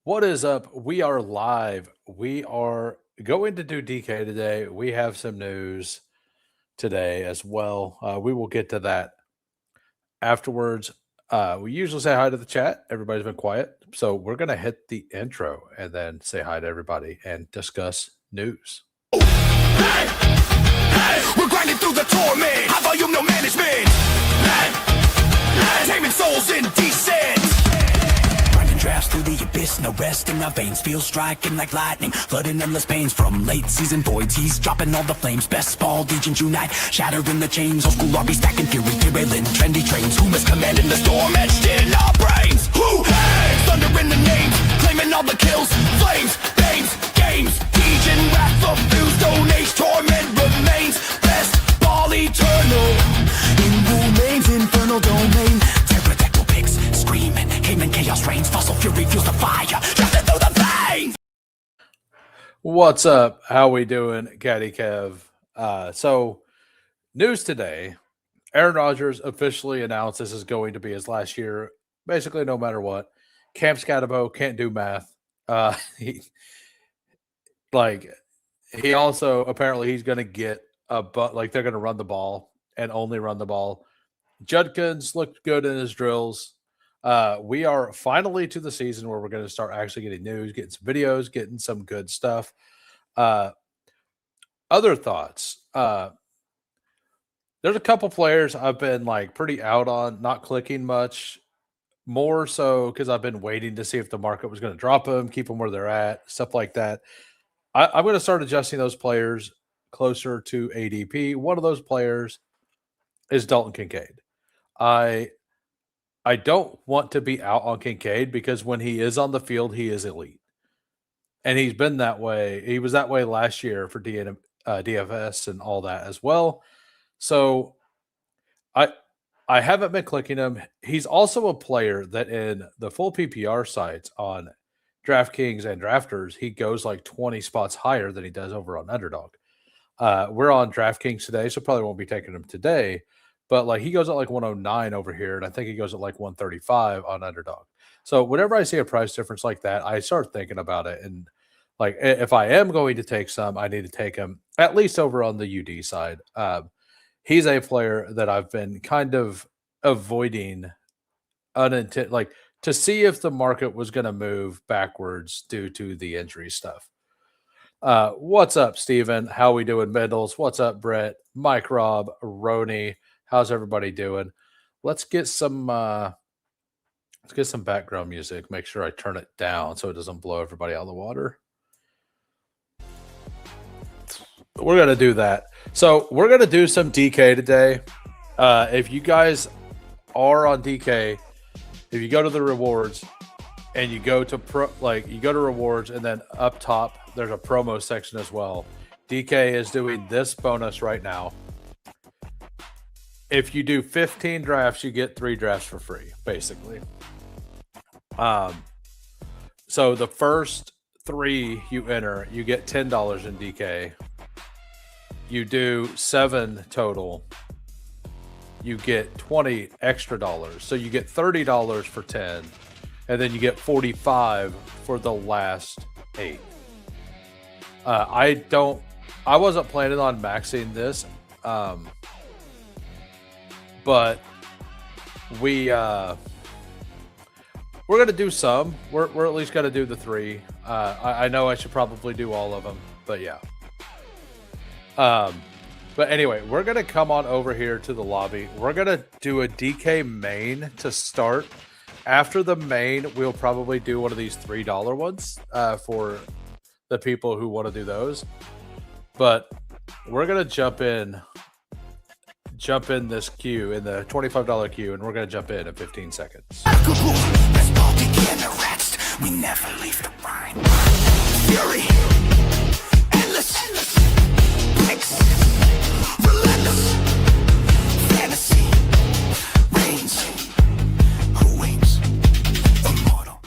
What is up? We are live. We are going to do DK today. We have some news today as well. We will get to that afterwards. We usually say hi to the chat. Everybody's been quiet. So we're going to hit the intro and then say hi to everybody and discuss news. Hey, hey, we're grinding through the torment. High volume, no management. Taming souls in descent. Grinding drafts through the abyss, no rest in our veins. Feel striking like lightning, flooding endless pains from late season voids. He's dropping all the flames. Bestball Degens unite, shattering the chains. Old school RB stacking fury, derailing trendy trains. Who is commanding the storm etched in our brains? Who? Hey, thunder in the names, claiming all the kills. Flames, names, games. Degen wrath of fuse, stone age torment remains. Bestball eternal in Rumain's infernal domain. Pterodactyl pigs screaming, Cayman chaos reigns. Fossil fury fuels the fire, drafted through the veins. What's up? How we doing, Caddy Kev? So news today. Aaron Rodgers officially announced this is going to be his last year, basically no matter what. Cam Scatabo can't do math. He he also apparently he's going to get like they're going to run the ball and only run the ball. Judkins looked good in his drills. We are finally to the season where we're going to start actually getting news, getting some videos, getting some good stuff. Other thoughts. There's a couple players I've been like pretty out on, not clicking much. More so because I've been waiting to see if the market was going to drop them, keep them where they're at, stuff like that. I'm going to start adjusting those players closer to ADP. One of those players is Dalton Kincaid. I don't want to be out on Kincaid because when he is on the field, he is elite. And he's been that way. He was that way last year for DFS and all that as well. So I haven't been clicking him. He's also a player that in the full PPR sites on Draftkings and Drafters, he goes like 20 spots higher than he does over on Underdog. We're on Draftkings today, so probably won't be taking him today. But like he goes at like 109 over here, and I think he goes at like 135 on Underdog. So whenever I see a price difference like that, I start thinking about it. And like if I am going to take some, I need to take him at least over on the UD side. He's a player that I've been kind of avoiding like to see if the market was going to move backwards due to the injury stuff. What's up, Steven? How we doing, Mendels? What's up, Brett? Mike, Rob, Roni? How's everybody doing? Let's get some background music. Make sure I turn it down so it doesn't blow everybody out of the water. We're gonna do that. So we're gonna do some DK today. If you guys are on DK, if you go to the rewards and you go to rewards, and then up top there's a promo section as well. DK is doing this bonus right now. If you do 15 drafts, you get 3 drafts for free, basically. So the first 3 you enter, you get $10 in DK. You do 7 total, you get 20 extra dollars. So you get $30 for 10, and then you get 45 for the last 8. I wasn't planning on maxing this, but we're gonna do some. We're at least gonna do the 3. I know I should probably do all of them, but yeah. But anyway, we're going to come on over here to the lobby. We're going to do a DK main to start. After the main, we'll probably do one of these $3 ones for the people who want to do those. But we're going to jump in this queue, in the $25 queue, and we're going to jump in 15 seconds. We never leave the grind. Fury, endless. Relentless fantasy reigns. Who waits? Immortal.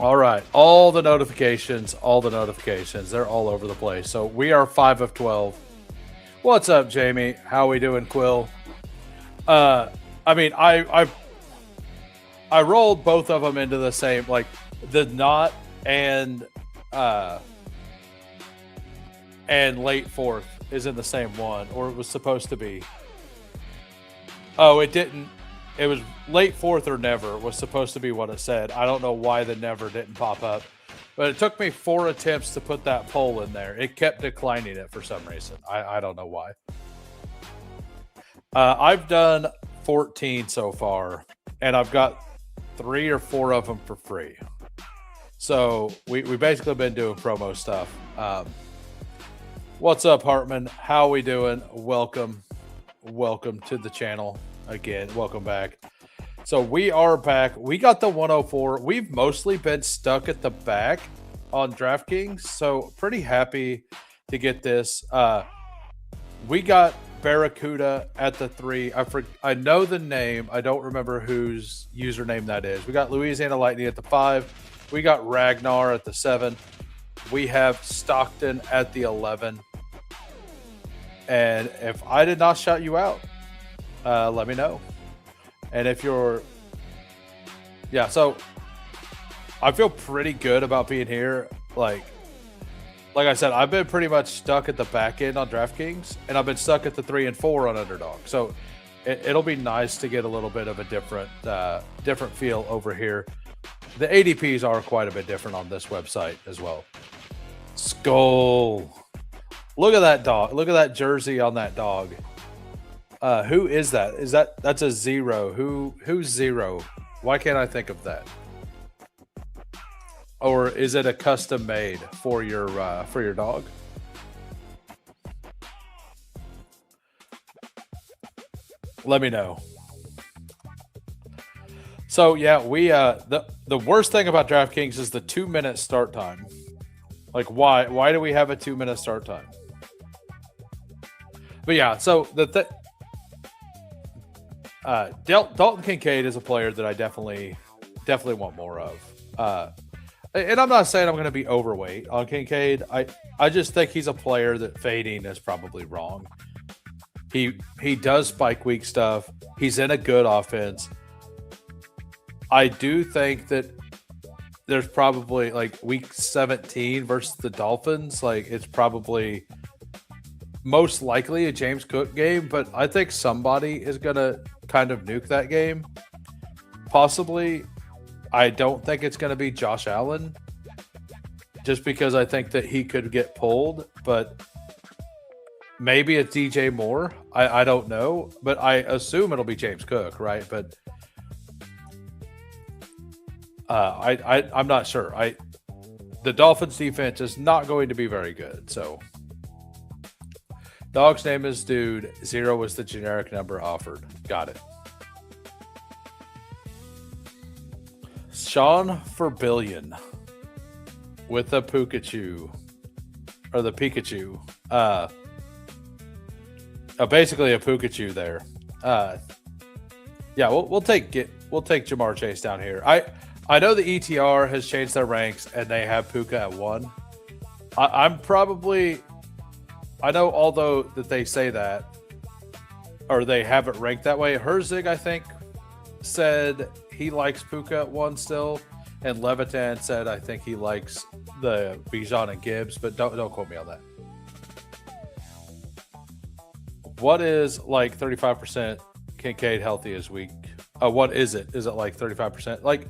All right. All the notifications. They're all over the place. So we are 5 of 12. What's up, Jamie? How we doing, Quill? I mean, I rolled both of them into the same, like the knot and late fourth is in the same one, or it was supposed to be. Oh, it didn't. It was late fourth or never was supposed to be what it said. I don't know why the never didn't pop up, but it took me 4 attempts to put that poll in there. It kept declining it for some reason. I don't know why. I've done 14 so far, and I've got 3 or 4 of them for free. So we basically been doing promo stuff. What's up, Hartman? How we doing? Welcome to the channel again. Welcome back. So we are back. We got the 104. We've mostly been stuck at the back on Draftkings, so pretty happy to get this. We got Barracuda at the 3. I know the name. I don't remember whose username that is. We got Louisiana Lightning at the 5. We got Ragnar at the 7. We have Stockton at the 11. And if I did not shout you out, let me know. And if you're, so I feel pretty good about being here. Like I said, I've been pretty much stuck at the back end on DraftKings, and I've been stuck at the 3 and 4 on Underdog. So it'll be nice to get a little bit of a different feel over here. The ADPs are quite a bit different on this website as well. Skull. Look at that dog. Look at that jersey on that dog. Who is that? That's a 0. Who's 0? Why can't I think of that? Or is it a custom made for your dog? Let me know. So yeah, we the worst thing about DraftKings is the 2-minute start time. Like why do we have a 2-minute start time? But yeah, so Dalton Kincaid is a player that I definitely want more of. And I'm not saying I'm going to be overweight on Kincaid. I just think he's a player that fading is probably wrong. He does spike week stuff. He's in a good offense. I do think that there's probably like week 17 versus the Dolphins. Like it's probably most likely a James Cook game, but I think somebody is going to kind of nuke that game. Possibly. I don't think it's going to be Josh Allen just because I think that he could get pulled, but maybe it's DJ Moore. I don't know, but I assume it'll be James Cook, right? But I'm not sure. The Dolphins defense is not going to be very good. So dog's name is Dude. 0 was the generic number offered. Got it. Sean for billion with a Pikachu or the Pikachu. Basically a Pikachu there. Yeah, we'll take Jamar Chase down here. I know the ETR has changed their ranks and they have Puka at 1. I know although that they say that or they have it ranked that way. Herzig, I think, said he likes Puka at 1 still, and Levitan said I think he likes the Bijan and Gibbs, but don't quote me on that. What is like 35% Kincaid healthy is week? What is it? Is it like 35%? Like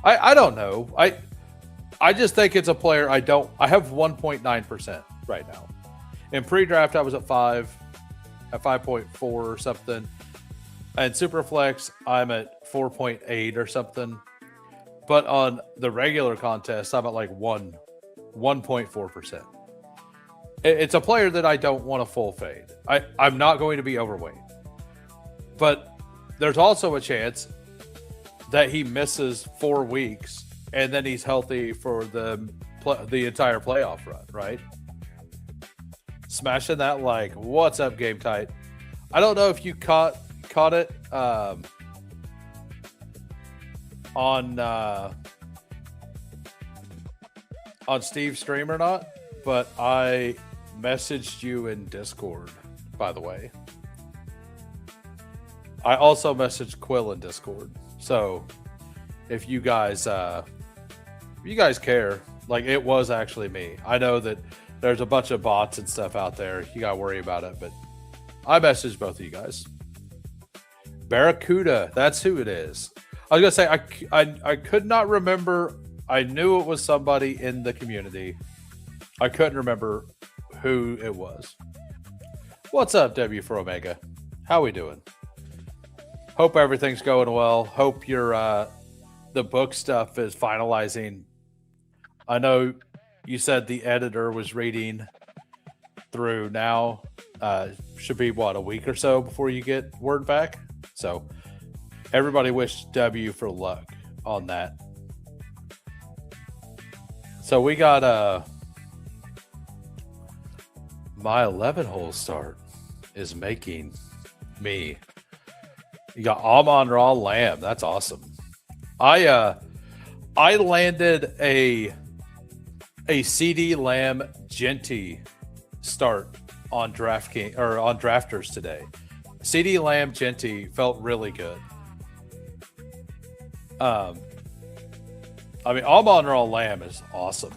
I don't know. I just think it's a player I have 1.9% right now. In pre-draft I was at 5.4 or something. And Superflex, I'm at 4.8 or something. But on the regular contest, I'm at like 1.4%. It's a player that I don't want to full fade. I'm not going to be overweight. But there's also a chance that he misses 4 weeks and then he's healthy for the entire playoff run, right? Smashing that like, what's up, Game Tight? I don't know if you caught it on on Steve's stream or not, but I messaged you in Discord, by the way. I also messaged Quill in Discord. So if you guys care, like, it was actually me. I know that there's a bunch of bots and stuff out there. You gotta worry about it, but I messaged both of you guys. Barracuda, that's who it is. I was gonna say I could not remember. I knew it was somebody in the community. I couldn't remember who it was. What's up, W for Omega? How we doing? Hope everything's going well. Hope your the book stuff is finalizing. I know you said the editor was reading through now. Should be what, a week or so before you get word back. So everybody wish W for luck on that. So we got my 11-hole start is making me. You got Amon Ra Lamb. That's awesome. I landed a CD Lamb Genty start on Draftkings or on Drafters today. CD Lamb Genty felt really good. I mean, Amon Ra Lamb is awesome.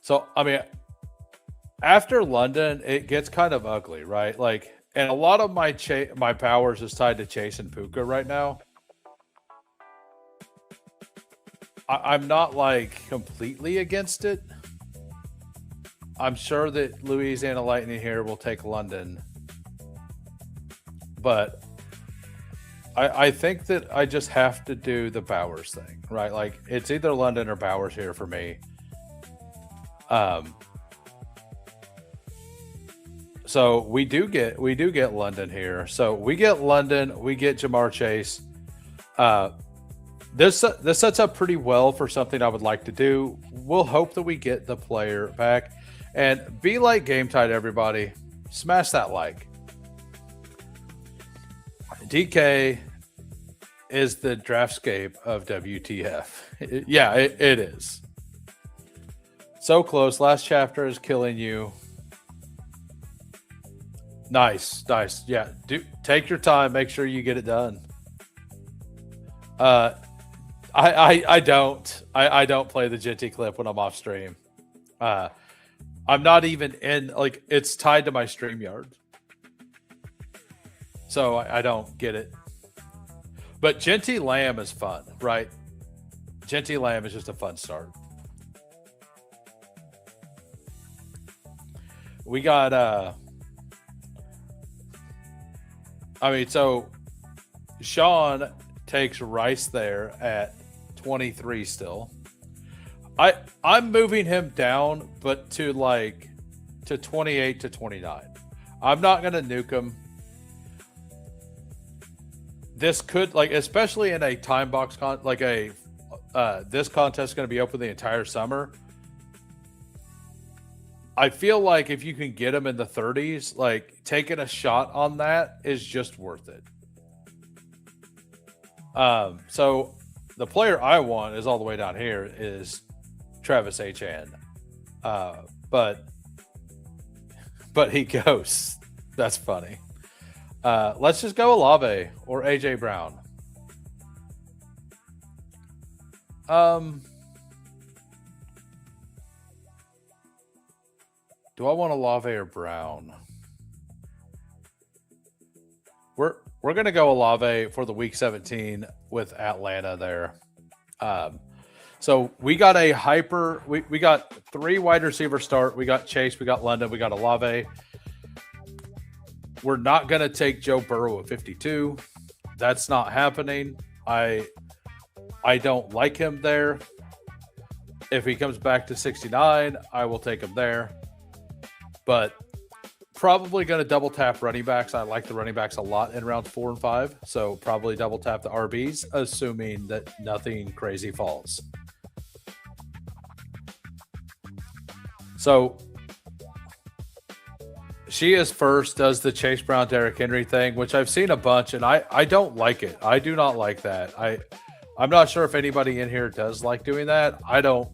So, I mean, after London, it gets kind of ugly, right? Like, and a lot of my powers is tied to Chase and Puka right now. I'm not like completely against it. I'm sure that Louisiana Lightning here will take London, but I think that I just have to do the Bowers thing, right? Like, it's either London or Bowers here for me. So we do get London here. So we get London, we get Jamar Chase. This sets up pretty well for something I would like to do. We'll hope that we get the player back. And be like Game Tide, everybody. Smash that like. DK is the draftscape of WTF. It is. So close. Last chapter is killing you. Nice. Yeah, take your time. Make sure you get it done. I don't play the Genty clip when I'm off stream. I'm not even in, like, it's tied to my StreamYard. So I don't get it. But Genty Lamb is fun, right? Genty Lamb is just a fun start. We got so Sean takes Rice there at 23 still. I'm moving him down, but to 28 to 29. I'm not gonna nuke him. This could, like, especially in a time box this contest is going to be open the entire summer. I feel like if you can get him in the 30s, like, taking a shot on that is just worth it. So the player I want is all the way down here is Travis Etienne. But he ghosts. That's funny. Let's just go Olave or AJ Brown. Do I want Olave or Brown? We're gonna go Olave for the week 17 with Atlanta there. So we got we got 3 wide receiver start. We got Chase, we got London, we got Olave. We're not going to take Joe Burrow at 52. That's not happening. I don't like him there. If he comes back to 69, I will take him there. But probably going to double tap running backs. I like the running backs a lot in rounds 4 and 5. So probably double tap the RBs, assuming that nothing crazy falls. So She is first, does the Chase Brown Derrick Henry thing, which I've seen a bunch, and I don't like it. I do not like that. I'm not sure if anybody in here does like doing that. I don't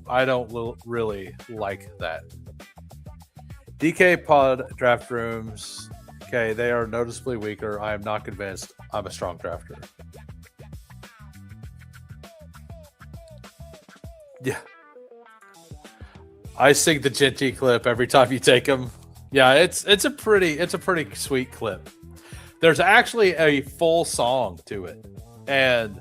really like that. DK pod draft rooms. Okay, they are noticeably weaker. I am not convinced I'm a strong drafter. Yeah. I sing the Genty clip every time you take them. Yeah, it's a pretty sweet clip. There's actually a full song to it, and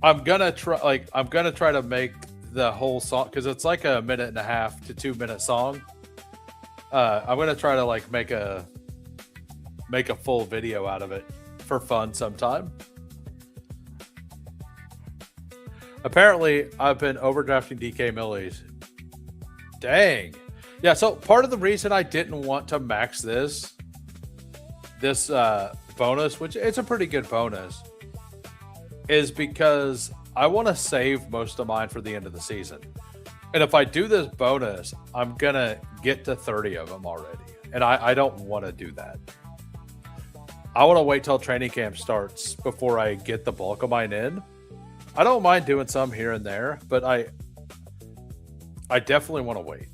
I'm gonna try to make the whole song because it's like a 1.5 to 2 minute song. I'm gonna try to like make a full video out of it for fun sometime. Apparently, I've been overdrafting DK Millies. Dang. Yeah, so part of the reason I didn't want to max this bonus, which it's a pretty good bonus, is because I want to save most of mine for the end of the season. And if I do this bonus, I'm going to get to 30 of them already. And I don't want to do that. I want to wait till training camp starts before I get the bulk of mine in. I don't mind doing some here and there, but I definitely want to wait.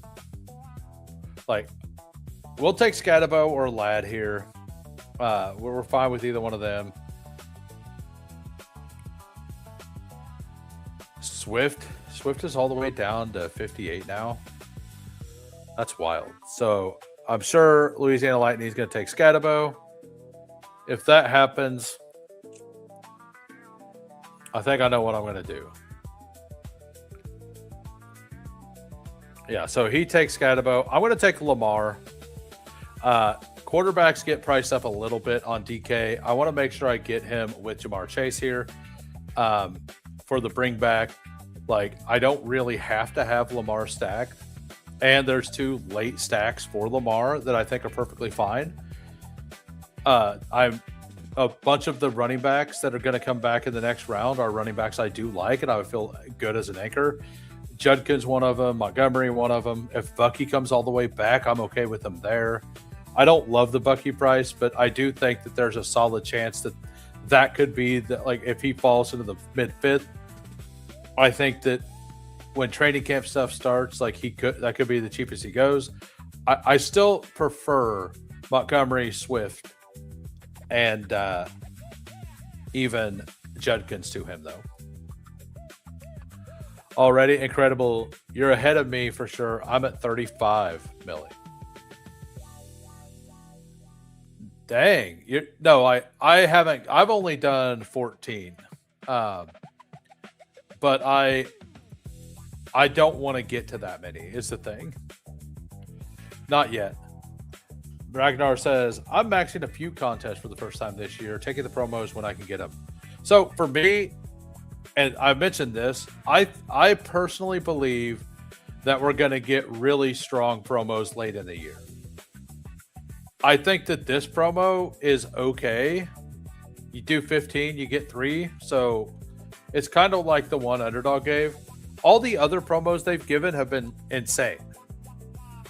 Like, we'll take Scatabo or Lad here. We're fine with either one of them. Swift is all the way down to 58 now. That's wild. So I'm sure Louisiana Lightning is going to take Scatabo. If that happens, I think I know what I'm going to do. Yeah, so he takes Scatabo. I'm going to take Lamar. Quarterbacks get priced up a little bit on DK. I want to make sure I get him with Jamar Chase here for the bring back. Like, I don't really have to have Lamar stacked. And there's 2 late stacks for Lamar that I think are perfectly fine. I'm a bunch of the running backs that are going to come back in the next round are running backs I do like, and I would feel good as an anchor. Judkins, one of them. Montgomery, one of them. If Bucky comes all the way back, I'm okay with him there. I don't love the Bucky price, but I do think that there's a solid chance that could be like if he falls into the mid-5th. I think that when training camp stuff starts, like that could be the cheapest he goes. I still prefer Montgomery, Swift, and even Judkins to him though. Already incredible. You're ahead of me for sure. I'm at 35 milli. Dang. I haven't. I've only done 14. But I don't want to get to that many is the thing. Not yet. Ragnar says, I'm maxing a few contests for the first time this year, taking the promos when I can get them. So for me, and I mentioned this, I personally believe that we're going to get really strong promos late in the year. I think that this promo is okay. You do 15, you get 3. So it's kind of like the one Underdog gave. All the other promos they've given have been insane.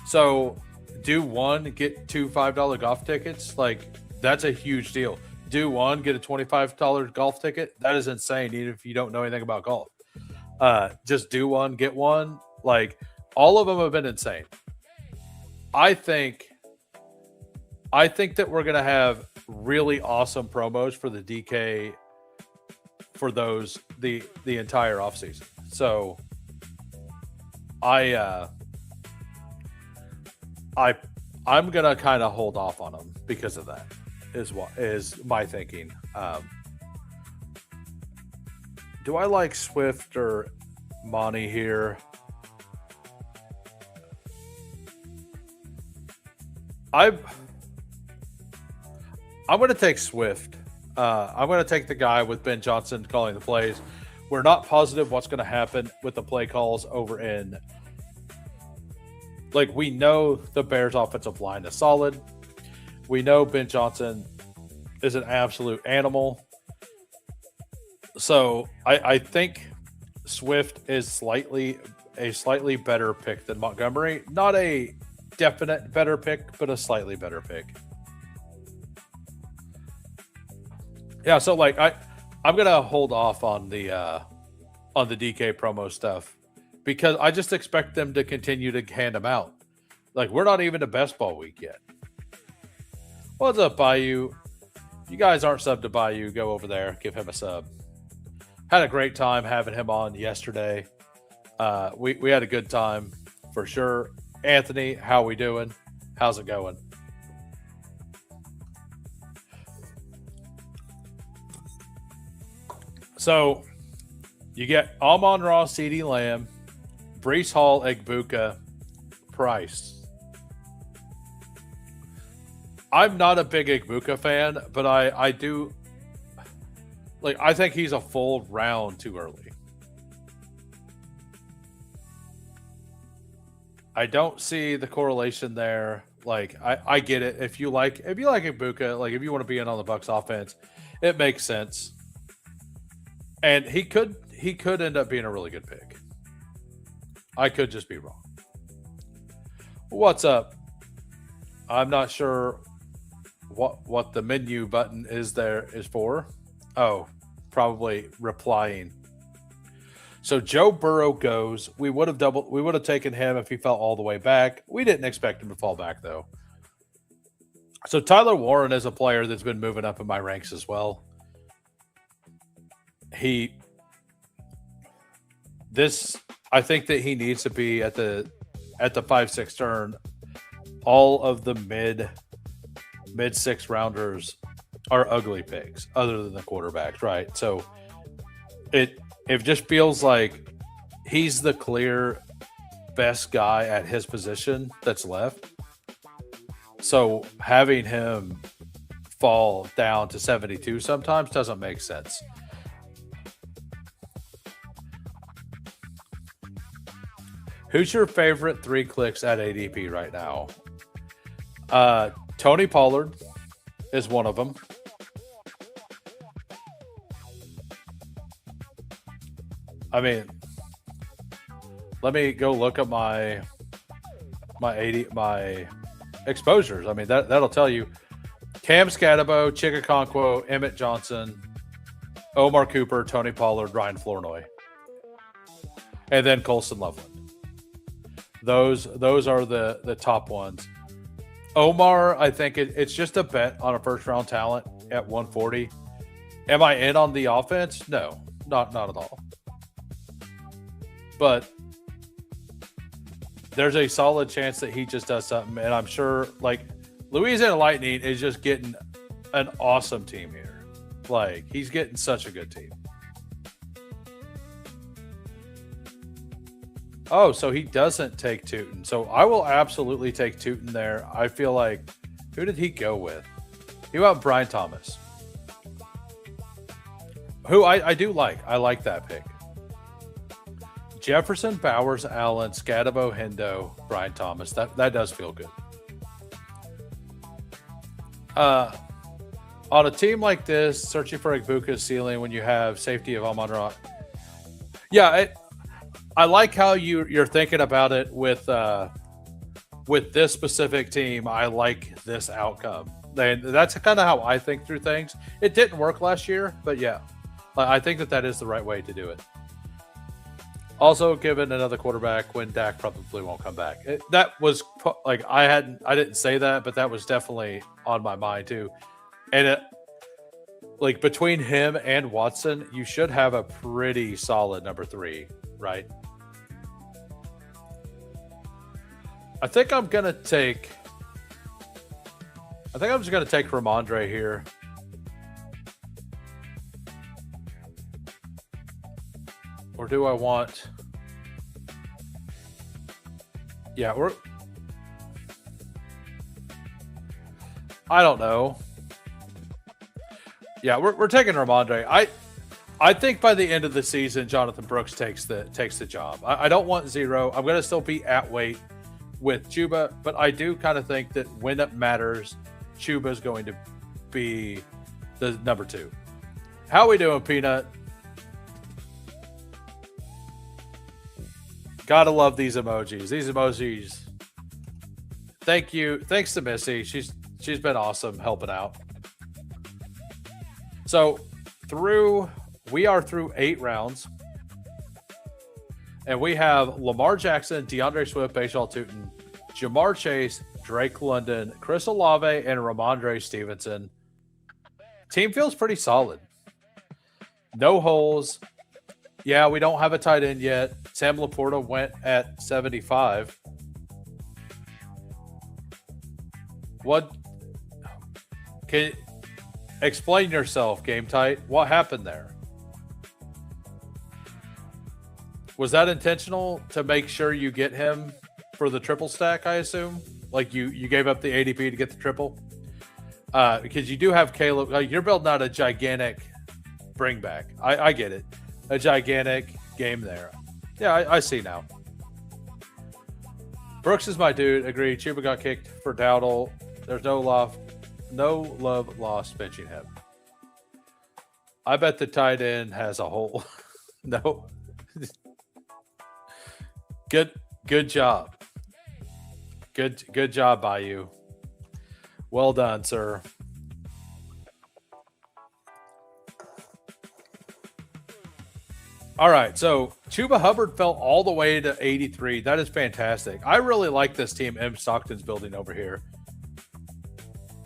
So do 1, get 2 $5 golf tickets. Like, that's a huge deal. Do 1, get a $25 golf ticket. That is insane, even if you don't know anything about golf. Just do 1, get 1. Like, all of them have been insane. I think that we're going to have really awesome promos for the DK for those the entire offseason. So I'm going to kind of hold off on them because of that. Is my thinking. Do I like Swift or Monty here? I'm going to take Swift. I'm going to take the guy with Ben Johnson calling the plays. We're not positive what's going to happen with the play calls over in. Like, we know the Bears' offensive line is solid. We know Ben Johnson is an absolute animal. So I think Swift is a slightly better pick than Montgomery. Not a definite better pick, but a slightly better pick. Yeah, so like I'm gonna hold off on the DK promo stuff because I just expect them to continue to hand them out. Like we're not even to best ball week yet. What's up, Bayou? You guys aren't subbed to Bayou. Go over there, give him a sub. Had a great time having him on yesterday. We had a good time for sure. Anthony, how we doing? How's it going? So you get Amon-Ra, CeeDee Lamb, Breece Hall, Egbuka, Price. I'm not a big Egbuka fan, but I do like. I think he's a full round too early. I don't see the correlation there. Like I get it. If you like Egbuka, like if you want to be in on the Bucs offense, it makes sense. And he could end up being a really good pick. I could just be wrong. What's up? I'm not sure what the menu button is for. Oh, probably replying. So Joe Burrow goes. We would have taken him if he fell all the way back. We didn't expect him to fall back though. So Tyler Warren is a player that's been moving up in my ranks as well. I think that he needs to be at the 5-6 turn. All of the mid 6 rounders are ugly picks, other than the quarterbacks, right? So it just feels like he's the clear best guy at his position that's left. So having him fall down to 72 sometimes doesn't make sense. Who's your favorite 3 clicks at ADP right now? Tony Pollard is one of them. I mean, let me go look at my exposures. I mean, that'll tell you. Cam Scatabo, Chikakonkwo, Emmett Johnson, Omar Cooper, Tony Pollard, Ryan Flournoy, and then Colson Loveland. Those are the top ones. Omar, I think it's just a bet on a first round talent at 140. Am I in on the offense? No, not at all. But there's a solid chance that he just does something, and I'm sure like Louisiana Lightning is just getting an awesome team here. Like he's getting such a good team. Oh, so he doesn't take Tootin. So I will absolutely take Tootin there. I feel like, who did he go with? He went with Brian Thomas, who I do like. I like that pick. Jefferson, Bowers, Allen, Scatabo, Hendo, Brian Thomas. That does feel good. On a team like this, searching for Egbuka's ceiling when you have safety of Amon-Ra. Yeah, I like how you're thinking about it with this specific team. I like this outcome. And that's kind of how I think through things. It didn't work last year, but yeah, I think that is the right way to do it. Also, given another quarterback when Dak probably won't come back. That was like I didn't say that, but that was definitely on my mind too. And like between him and Watson, you should have a pretty solid number 3, right? I think I'm just gonna take Ramondre here. Or do I want? Yeah, I don't know. Yeah, we're taking Ramondre. I think by the end of the season, Jonathan Brooks takes the job. I don't want 0. I'm gonna still be at weight with Chuba, but I do kind of think that when it matters, Chuba is going to be the number 2. How we doing, Peanut? Gotta love these emojis. These emojis thank you. Thanks to Missy. She's been awesome helping out. So we are through 8 rounds. And we have Lamar Jackson, DeAndre Swift, Bashaw Tootin, Jamar Chase, Drake London, Chris Olave, and Ramondre Stevenson. Team feels pretty solid. No holes. Yeah, we don't have a tight end yet. Sam Laporta went at 75. What? Can you explain yourself, Game Tight? What happened there? Was that intentional to make sure you get him for the triple stack, I assume? Like you gave up the ADP to get the triple? Because you do have Caleb. You're building out a gigantic bring back. I get it. A gigantic game there. Yeah, I see now. Brooks is my dude. Agreed. Chuba got kicked for Dowdle. There's no love lost benching him. I bet the tight end has a hole. No. Good job. Good job by you. Well done, sir. All right, so Chuba Hubbard fell all the way to 83. That is fantastic. I really like this team M. Stockton's building over here.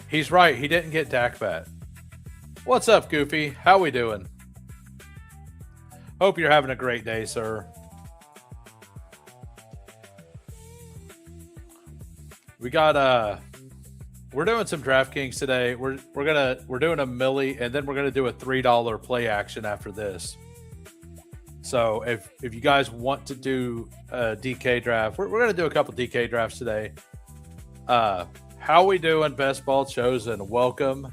He's right. He didn't get Dak back. What's up, Goofy? How we doing? Hope you're having a great day, sir. We got we're doing some Draftkings today. We're doing a milli, and then we're gonna do a $3 play action after this. So if you guys want to do a DK draft, we're gonna do a couple DK drafts today. How we doing, Best Ball Chosen? Welcome.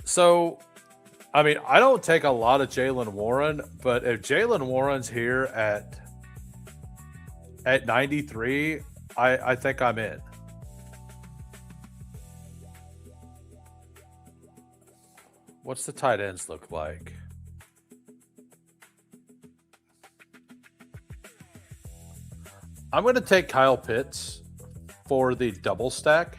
So, I mean, I don't take a lot of Jaylen Warren, but if Jaylen Warren's here at 93, I think I'm in. What's the tight ends look like? I'm going to take Kyle Pitts for the double stack.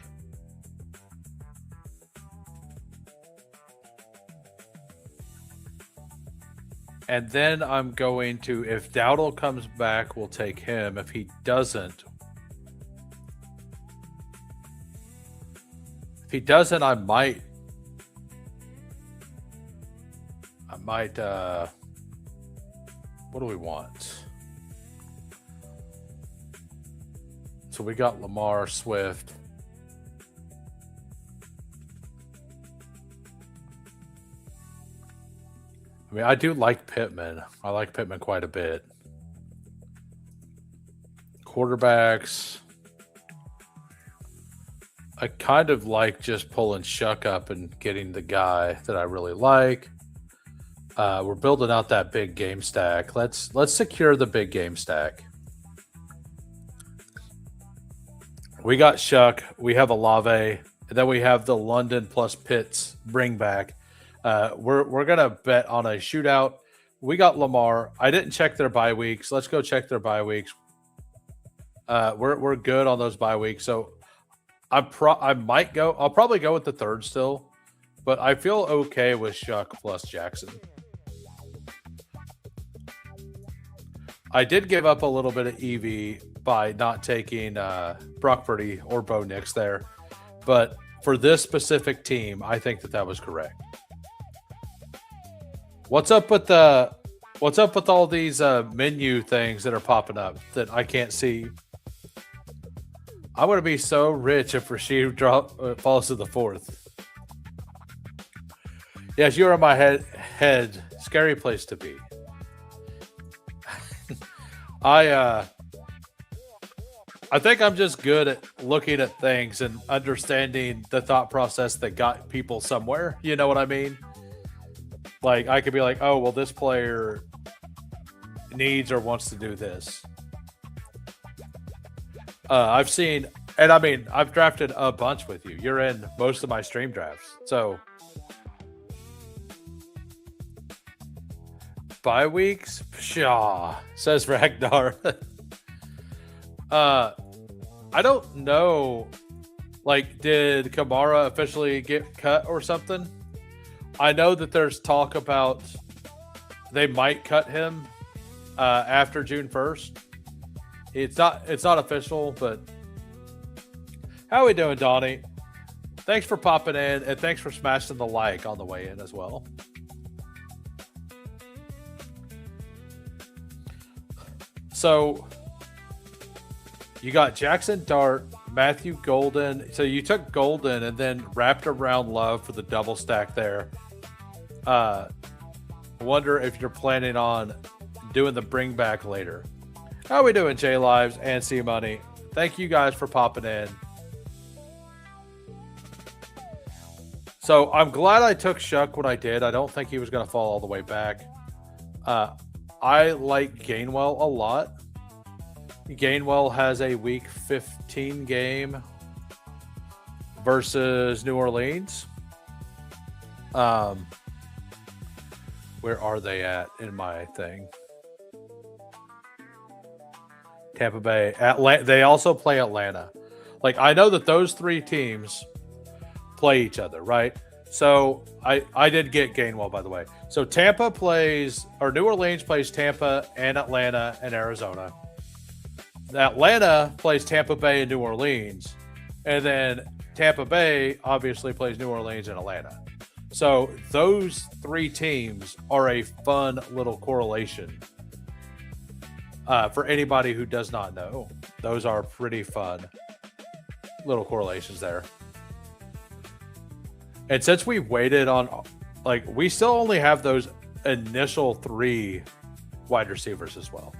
And then I'm going to, if Dowdle comes back, we'll take him. If he doesn't, I might, what do we want? So we got Lamar, Swift. I mean, I do like Pittman. I like Pittman quite a bit. Quarterbacks. I kind of like just pulling Shuck up and getting the guy that I really like. We're building out that big game stack. Let's secure the big game stack. We got Shuck. We have Olave. And then we have the London plus Pitts bring back. We're gonna bet on a shootout. We got Lamar. I didn't check their bye weeks. Let's go check their bye weeks. We're good on those bye weeks. So I might go. I'll probably go with the third still, but I feel okay with Shuck plus Jackson. I did give up a little bit of EV by not taking Brock Purdy or Bo Nix there, but for this specific team, I think that was correct. What's up with all these menu things that are popping up that I can't see? I'm going to be so rich if Rasheed falls to the fourth. Yes, you're in my head. Scary place to be. I think I'm just good at looking at things and understanding the thought process that got people somewhere. You know what I mean? Like, I could be like, oh, well, this player needs or wants to do this. I've seen, and I mean, I've drafted a bunch with you. You're in most of my stream drafts. So bye weeks? Pshaw, says Ragnar. I don't know. Like, did Kamara officially get cut or something? I know that there's talk about they might cut him after June 1st. It's not official, but how we doing, Donnie? Thanks for popping in, and thanks for smashing the like on the way in as well. So you got Jackson Dart, Matthew Golden. So you took Golden and then wrapped around Love for the double stack there. Wonder if you're planning on doing the bring back later. How are we doing, J Lives and C Money? Thank you guys for popping in. So I'm glad I took Shuck when I did. I don't think he was going to fall all the way back. I like Gainwell a lot. Gainwell has a week 15 game versus New Orleans. Where are they at in my thing? Tampa Bay. Atlanta. They also play Atlanta. Like, I know that those three teams play each other, right? So I did get Gainwell, by the way. So Tampa plays, or New Orleans plays Tampa and Atlanta and Arizona. Atlanta plays Tampa Bay and New Orleans. And then Tampa Bay obviously plays New Orleans and Atlanta. So those three teams are a fun little correlation. For anybody who does not know, those are pretty fun little correlations there. And since we waited on, like, we still only have those initial three wide receivers as well.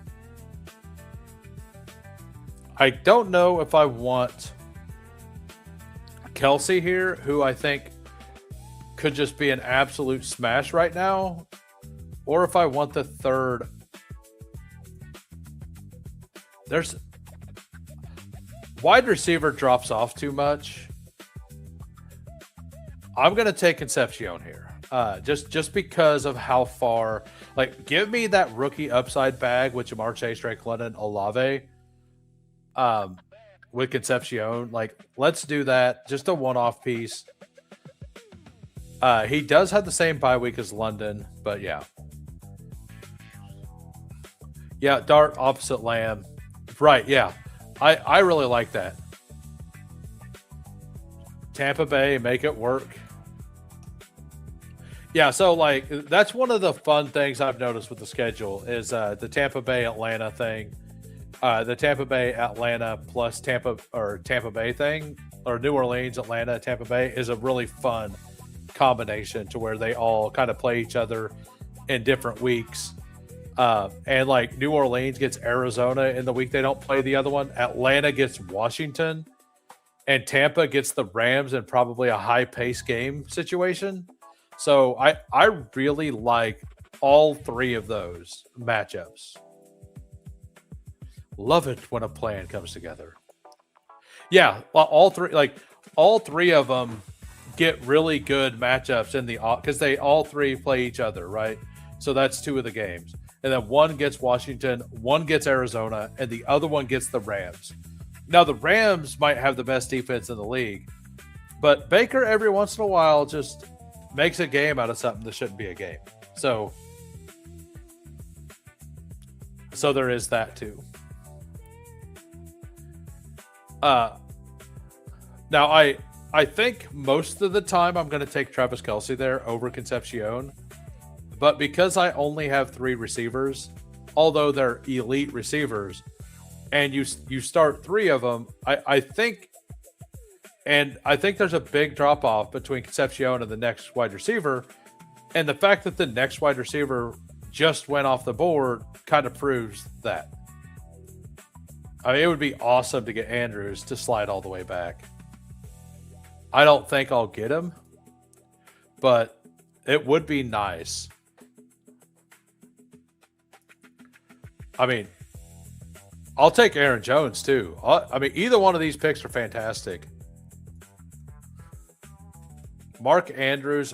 I don't know if I want Kelsey here, who I think could just be an absolute smash right now, or if I want the third. There's wide receiver drops off too much. I'm going to take Concepcion here. Just because of how far, like, give me that rookie upside bag with Jamar Chase, Drake London, Olave, with Concepcion. Like, let's do that. Just a one-off piece. He does have the same bye week as London, but yeah. Yeah, Dart opposite Lamb. Right, yeah. I really like that. Tampa Bay, make it work. Yeah, so, like, that's one of the fun things I've noticed with the schedule is the Tampa Bay Atlanta thing. The Tampa Bay Atlanta plus Tampa Bay thing, or New Orleans, Atlanta, Tampa Bay is a really fun combination to where they all kind of play each other in different weeks. And like New Orleans gets Arizona in the week they don't play the other one. Atlanta gets Washington, and Tampa gets the Rams in probably a high-paced game situation. So I really like all three of those matchups. Love it when a plan comes together. Yeah, well, all three of them get really good matchups in the because they all three play each other, right? So that's two of the games. And then one gets Washington, one gets Arizona, and the other one gets the Rams. Now, the Rams might have the best defense in the league, but Baker every once in a while just makes a game out of something that shouldn't be a game. So there is that too. Now, I think most of the time I'm going to take Travis Kelce there over Concepcion. But because I only have three receivers, although they're elite receivers, and you start three of them, I think there's a big drop-off between Concepcion and the next wide receiver. And the fact that the next wide receiver just went off the board kind of proves that. I mean, it would be awesome to get Andrews to slide all the way back. I don't think I'll get him, but it would be nice. I mean, I'll take Aaron Jones too. I mean, either one of these picks are fantastic. Mark Andrews,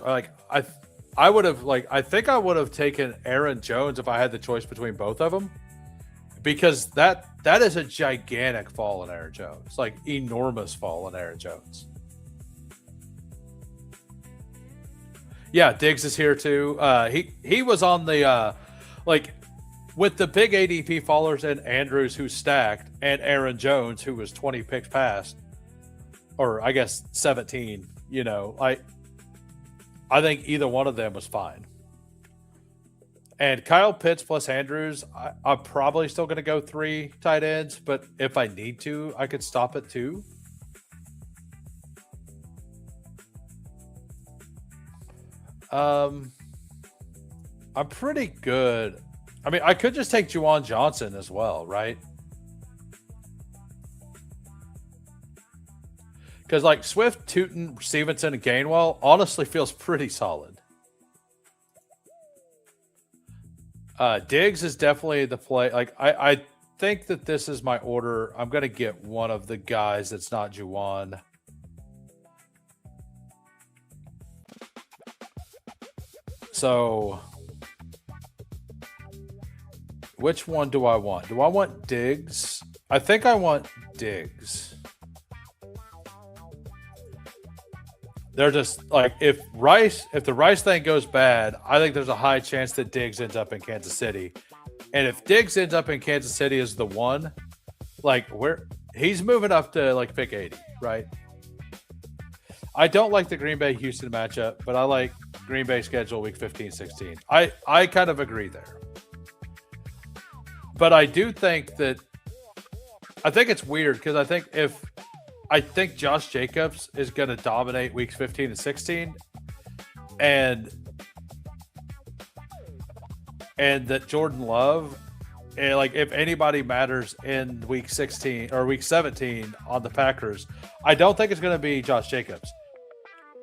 I would have I think I would have taken Aaron Jones if I had the choice between both of them, because that is a gigantic fall in Aaron Jones, like enormous fall in Aaron Jones. Yeah, Diggs is here too. He was on the with the big ADP fallers and Andrews, who's stacked, and Aaron Jones, who was 20 picks past, or I guess 17. I think either one of them was fine. And Kyle Pitts plus Andrews, I'm probably still going to go 3 tight ends, but if I need to, I could stop at 2. I'm pretty good. I mean, I could just take Juwan Johnson as well, right? Because Swift, Tootin, Stevenson, and Gainwell honestly feels pretty solid. Diggs is definitely the play. I think that this is my order. I'm going to get one of the guys that's not Juwan. So, which one do I want? Do I want Diggs? I think I want Diggs. They're just if the Rice thing goes bad, I think there's a high chance that Diggs ends up in Kansas City. And if Diggs ends up in Kansas City as the one, he's moving up to pick 80, right? I don't like the Green Bay Houston matchup, but I like Green Bay schedule week 15, 16. I kind of agree there. But I do think I think it's weird because I think Josh Jacobs is going to dominate weeks 15 and 16, and that Jordan Love, if anybody matters in week 16 or week 17 on the Packers, I don't think it's going to be Josh Jacobs.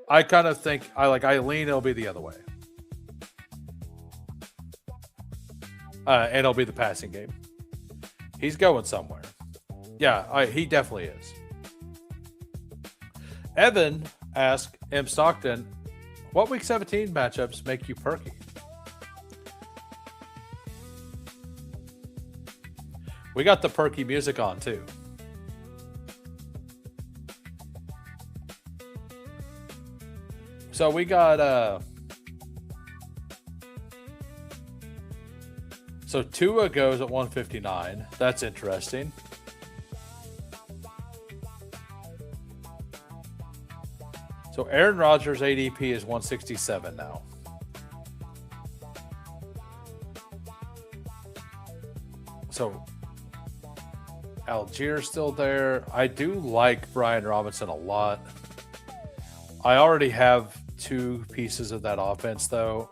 I kind of think I lean it'll be the other way, and it'll be the passing game. He's going somewhere. Yeah, he definitely is. Evan asked M. Stockton, what week 17 matchups make you perky? We got the perky music on too. So we got so Tua goes at 159. That's interesting. So Aaron Rodgers' ADP is 167 now. So Algier's still there. I do like Brian Robinson a lot. I already have 2 pieces of that offense, though.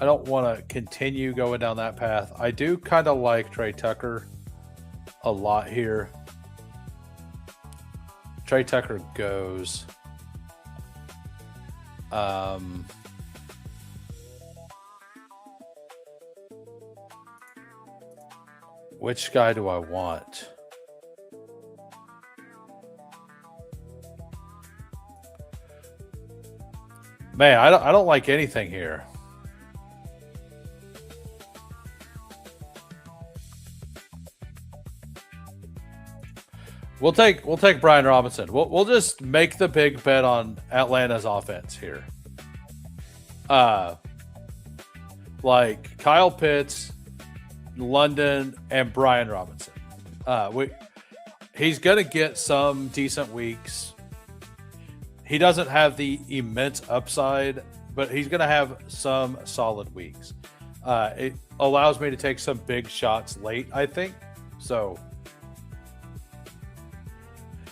I don't want to continue going down that path. I do kind of like Trey Tucker a lot here. Trey Tucker goes. Which guy do I want? Man, I don't like anything here. We'll take Brian Robinson. We'll just make the big bet on Atlanta's offense here. Kyle Pitts, London, and Brian Robinson. He's gonna get some decent weeks. He doesn't have the immense upside, but he's gonna have some solid weeks. It allows me to take some big shots late, I think. So.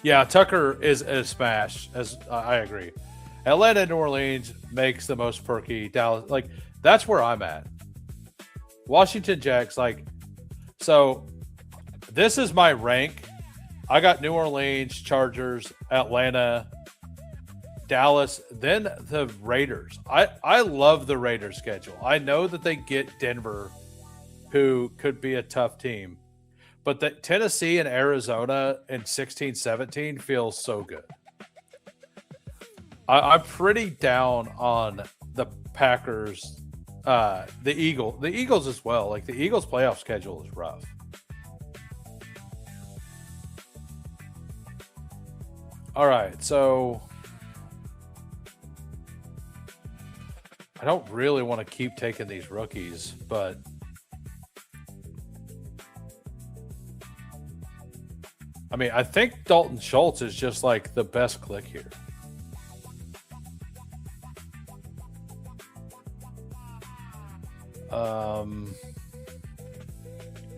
Yeah, Tucker is a smash. As I agree, Atlanta, New Orleans makes the most perky. Dallas, that's where I'm at. Washington Jacks, so. This is my rank. I got New Orleans, Chargers, Atlanta, Dallas, then the Raiders. I love the Raiders schedule. I know that they get Denver, who could be a tough team. But that Tennessee and Arizona in 16-17 feels so good. I'm pretty down on the Packers, the Eagles as well. Like the Eagles' playoff schedule is rough. All right, so I don't really want to keep taking these rookies, but I mean, I think Dalton Schultz is just like the best click here.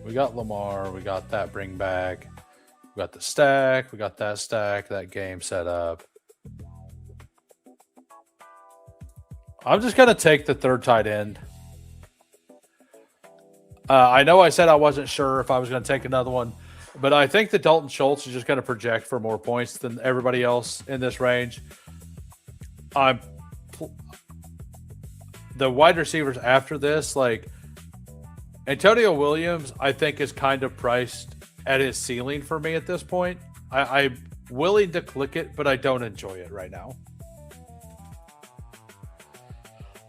We got Lamar, we got that bring back, we got the stack, we got that stack, that game set up. I'm just going to take the third tight end. I know I said I wasn't sure if I was going to take another one, but I think that Dalton Schultz is just going to project for more points than everybody else in this range. The wide receivers after this, like Antonio Williams, I think is kind of priced at his ceiling for me at this point. I'm willing to click it, but I don't enjoy it right now.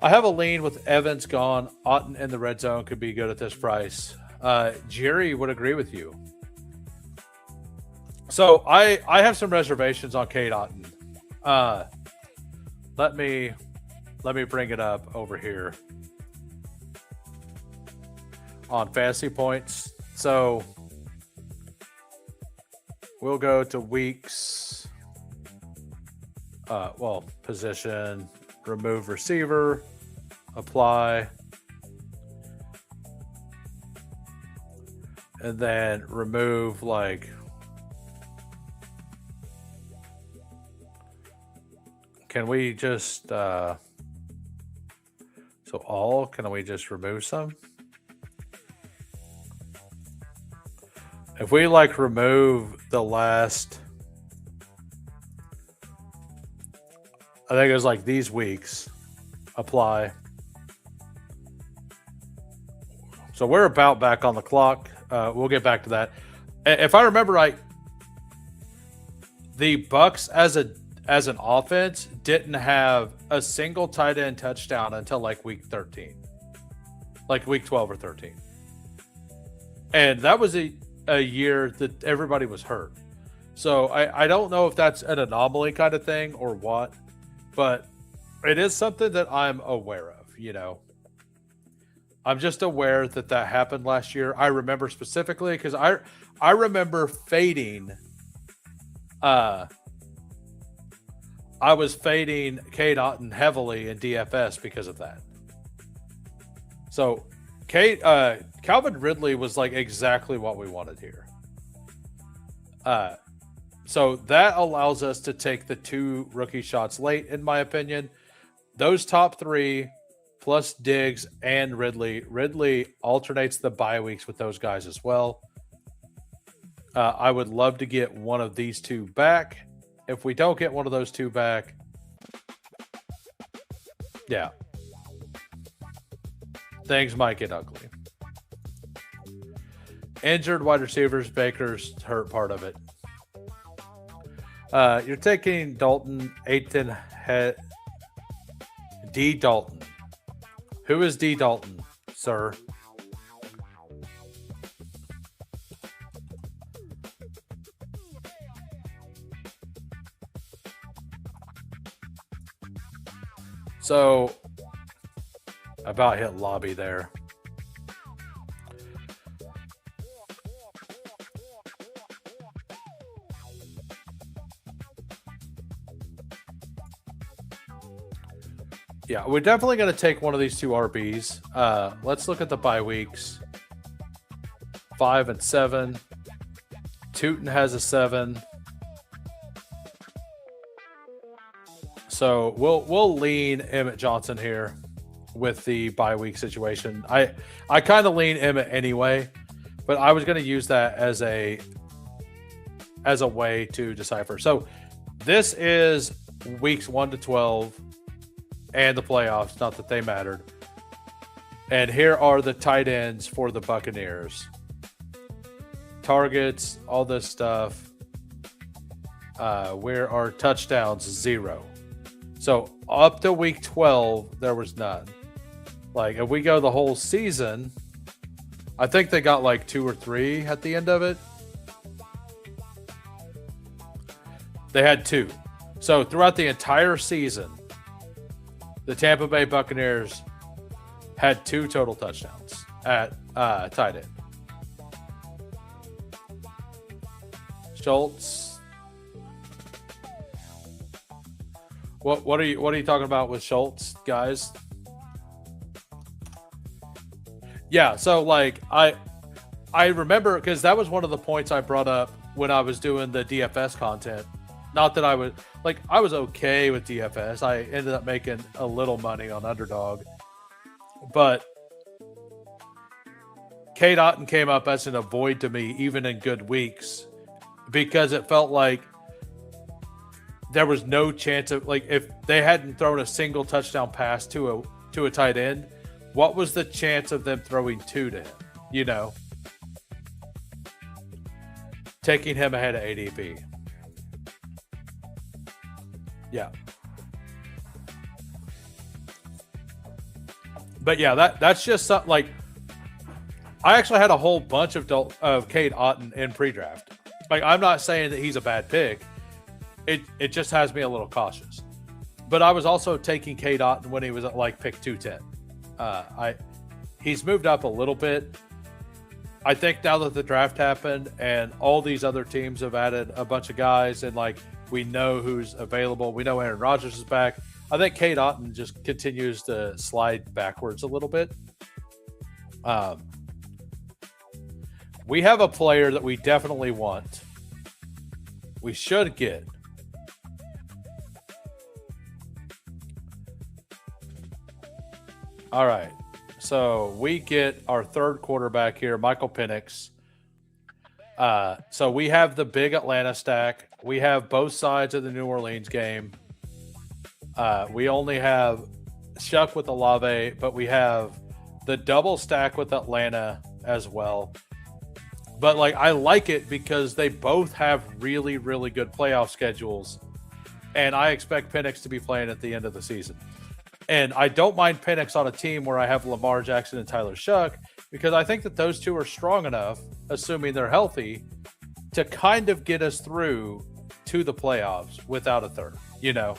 I have a lean with Evans gone. Otton in the red zone could be good at this price. Jerry would agree with you. So I have some reservations on Cade Otton. Let me bring it up over here on fantasy points. So we'll go to weeks. Position, remove receiver, apply, and then remove like can we just can we just remove some? If we like remove the last, I think it was like these weeks, apply. So we're about back on the clock. We'll get back to that. If I remember right, the Bucks as an offense didn't have a single tight end touchdown until like week 13, like week 12 or 13. And that was a year that everybody was hurt. So I don't know if that's an anomaly kind of thing or what, but it is something that I'm aware of, you know. I'm just aware that happened last year. I remember specifically because I remember fading. I was fading Cade Otton heavily in DFS because of that. So Calvin Ridley was like exactly what we wanted here. So that allows us to take the 2 rookie shots late, in my opinion. Those top 3 plus Diggs and Ridley. Ridley alternates the bye weeks with those guys as well. I would love to get one of these 2 back. If we don't get one of those 2 back, yeah, things might get ugly. Injured wide receivers, Baker's hurt part of it. You're taking Dalton, Aiton, D. Dalton. Who is D. Dalton, sir? So, about hit lobby there. Yeah, we're definitely going to take one of these 2 RBs. Let's look at the bye weeks. 5 and 7. Tootin has a 7. So we'll lean Emmett Johnson here with the bye week situation. I kind of lean Emmett anyway, but I was going to use that as a way to decipher. So this is weeks 1 to 12 and the playoffs, not that they mattered. And here are the tight ends for the Buccaneers. Targets, all this stuff. Where are touchdowns? 0. So up to week 12, there was none. Like if we go the whole season, I think they got like 2 or 3 at the end of it. They had 2. So throughout the entire season, the Tampa Bay Buccaneers had 2 total touchdowns at tight end. Schultz. What are you talking about with Schultz, guys? Yeah, so like I remember because that was one of the points I brought up when I was doing the DFS content. Not that I was okay with DFS. I ended up making a little money on Underdog, but Cade Otton came up as an avoid to me even in good weeks because it felt like there was no chance of, like, if they hadn't thrown a single touchdown pass to a tight end, what was the chance of them throwing 2 to him? You know, taking him ahead of ADP. Yeah. But yeah, that's just something like I actually had a whole bunch of Cade Otton in pre-draft. Like, I'm not saying that he's a bad pick. It just has me a little cautious. But I was also taking Cade Otton when he was at like pick 210. He's moved up a little bit. I think now that the draft happened and all these other teams have added a bunch of guys and like we know who's available. We know Aaron Rodgers is back. I think Cade Otton just continues to slide backwards a little bit. We have a player that we definitely want. We should get. All right. So we get our third quarterback here, Michael Penix. So we have the big Atlanta stack. We have both sides of the New Orleans game. We only have Shuck with Olave, but we have the double stack with Atlanta as well. But like I like it because they both have really, really good playoff schedules. And I expect Penix to be playing at the end of the season. And I don't mind Penix on a team where I have Lamar Jackson and Tyler Shuck because I think that those two are strong enough, assuming they're healthy, to kind of get us through to the playoffs without a third, you know?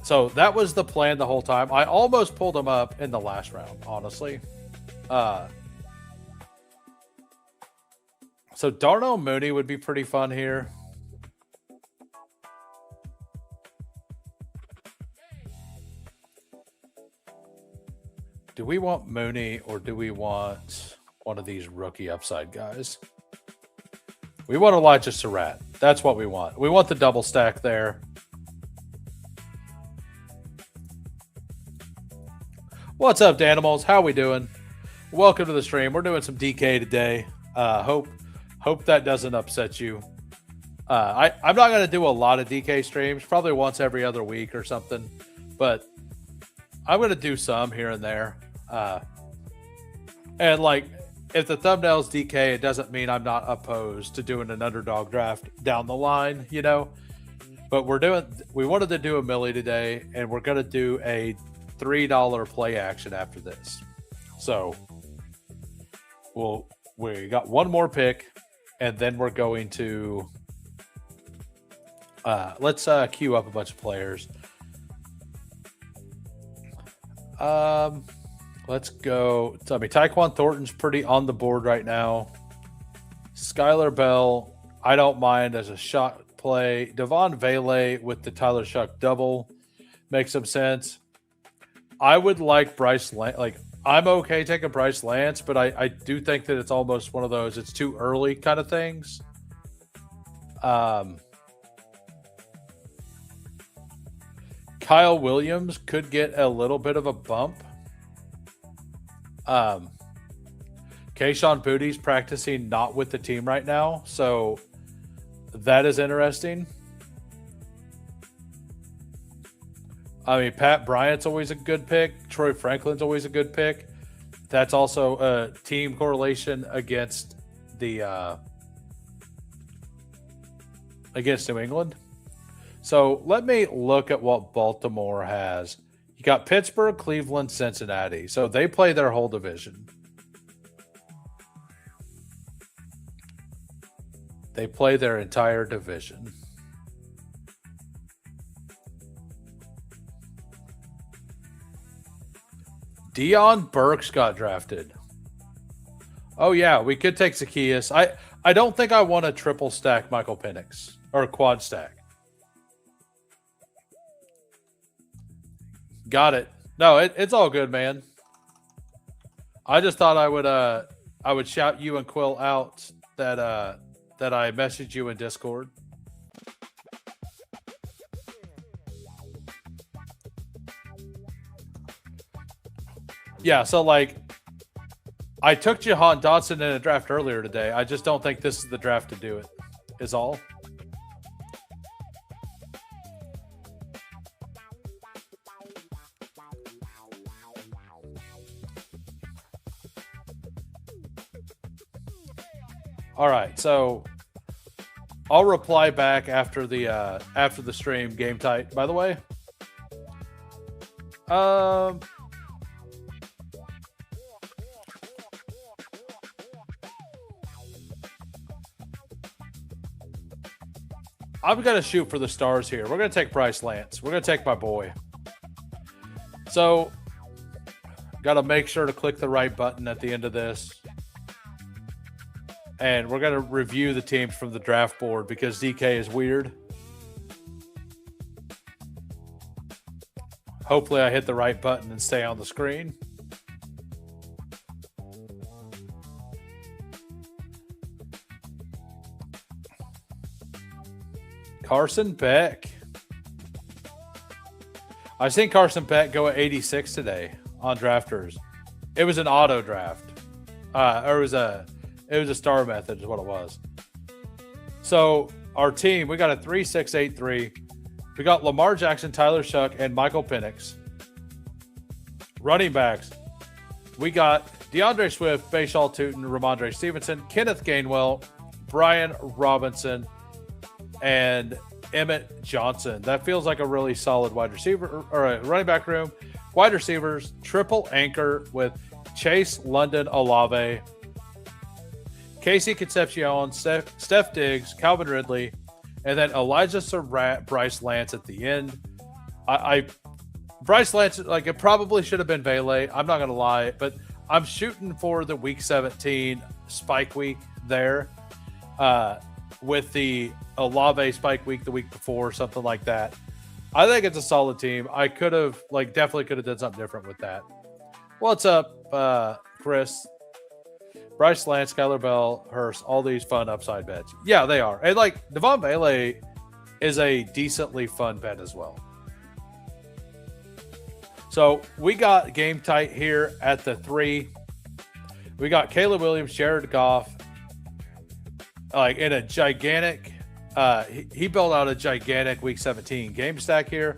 So that was the plan the whole time. I almost pulled him up in the last round, honestly. So Darnell Mooney would be pretty fun here. Do we want Mooney or do we want one of these rookie upside guys? We want Elijah Surratt. That's what we want. We want the double stack there. What's up, Danimals? How we doing? Welcome to the stream. We're doing some DK today. Hope that doesn't upset you. I'm not going to do a lot of DK streams, probably once every other week or something, but I'm going to do some here and there. And like, if the thumbnail's DK, it doesn't mean I'm not opposed to doing an underdog draft down the line, you know. But we wanted to do a millie today, and we're going to do a $3 play action after this. So we got one more pick, and then we're going to let's queue up a bunch of players. Let's go. Tell me, Tyquan Thornton's pretty on the board right now. Skylar Bell, I don't mind as a shot play. Devon Vele with the Tyler Shuck double makes some sense. I would like Bryce Lance. Like, I'm okay taking Bryce Lance, but I do think that it's almost one of those it's too early kind of things. Kyle Williams could get a little bit of a bump. Kayshon Boudy's practicing not with the team right now, so that is interesting. I mean, Pat Bryant's always a good pick. Troy Franklin's always a good pick. That's also a team correlation against the against New England. So let me look at what Baltimore has. You got Pittsburgh, Cleveland, Cincinnati. So they play their whole division. They play their entire division. Deion Burks got drafted. Oh yeah, we could take Zacchaeus. I don't think I want to triple stack Michael Penix or quad stack. Got it. No, it's all good, man. I just thought I would shout you and Quill out that I messaged you in Discord. Yeah, so like I took Jahan Dotson in a draft earlier today. I just don't think this is the draft to do it, is all. All right, so I'll reply back after the stream. Game tight, by the way. I'm going to shoot for the stars here. We're going to take Bryce Lance. We're going to take my boy. So, got to make sure to click the right button at the end of this. And we're going to review the teams from the draft board because DK is weird. Hopefully I hit the right button and stay on the screen. Carson Beck. I've seen Carson Beck go at 86 today on Drafters. It was an auto draft. Or it was a star method is what it was. So our team, we got a 3-6-8-3. We got Lamar Jackson, Tyler Shuck, and Michael Penix. Running backs, we got DeAndre Swift, Bashaw Tootin, Ramondre Stevenson, Kenneth Gainwell, Brian Robinson, and Emmett Johnson. That feels like a really solid wide receiver or a running back room. Wide receivers, triple anchor with Chase, London, Olave, Casey Concepcion, Steph Diggs, Calvin Ridley, and then Elijah Surratt, Bryce Lance at the end. Bryce Lance, like it probably should have been Vele. I'm not going to lie, but I'm shooting for the week 17 spike week there with the Olave spike week the week before, something like that. I think it's a solid team. I could have definitely could have done something different with that. What's up, Chris? Bryce Lance, Skylar Bell, Hurst, all these fun upside bets. Yeah, they are. And like Devon Vele is a decently fun bet as well. So we got game tight here at the 3. We got Caleb Williams, Jared Goff, like in a gigantic. He built out a gigantic Week 17 game stack here.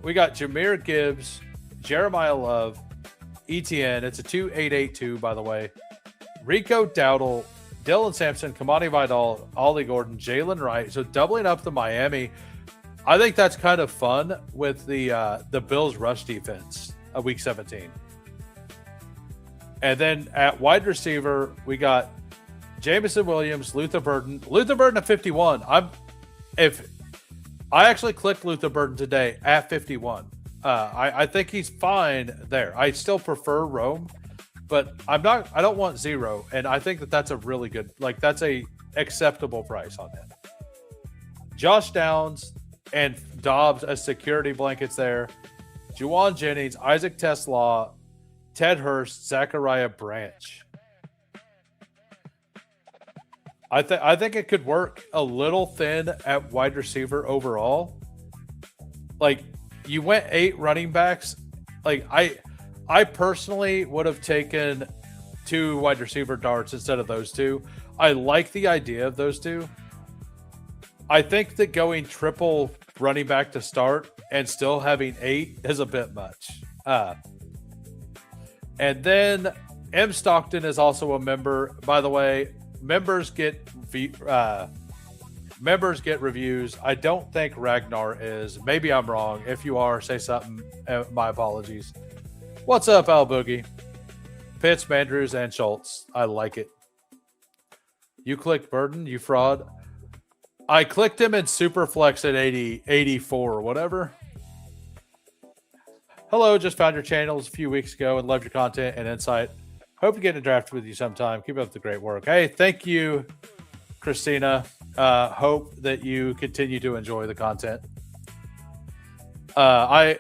We got Jahmyr Gibbs, Jeremiah Love, ETN. It's a 2-8-8-2, by the way. Rico Dowdle, Dylan Sampson, Kamani Vidal, Ollie Gordon, Jalen Wright. So doubling up the Miami. I think that's kind of fun with the Bills rush defense of Week 17. And then at wide receiver, we got Jameson Williams, Luther Burden. Luther Burden at 51. I actually clicked Luther Burden today at 51. I think he's fine there. I still prefer Rome, but I don't want 0. And I think that's a really good, that's a acceptable price on him. Josh Downs and Dobbs as security blankets there. Juwan Jennings, Isaac Tesla, Ted Hurst, Zachariah Branch. I think it could work a little thin at wide receiver overall. Like you went 8 running backs. Like I personally would have taken 2 wide receiver darts instead of those 2. I like the idea of those 2. I think that going triple running back to start and still having 8 is a bit much. And then M. Stockton is also a member. By the way, members get members get reviews. I don't think Ragnar is. Maybe I'm wrong. If you are, say something. My apologies. What's up, Al Boogie? Pitts, Mandrews, and Schultz. I like it. You clicked Burden, you fraud. I clicked him in Superflex at 84 or whatever. Hello, just found your channels a few weeks ago and loved your content and insight. Hope to get a draft with you sometime. Keep up the great work. Hey, thank you, Christina. Hope that you continue to enjoy the content. I'm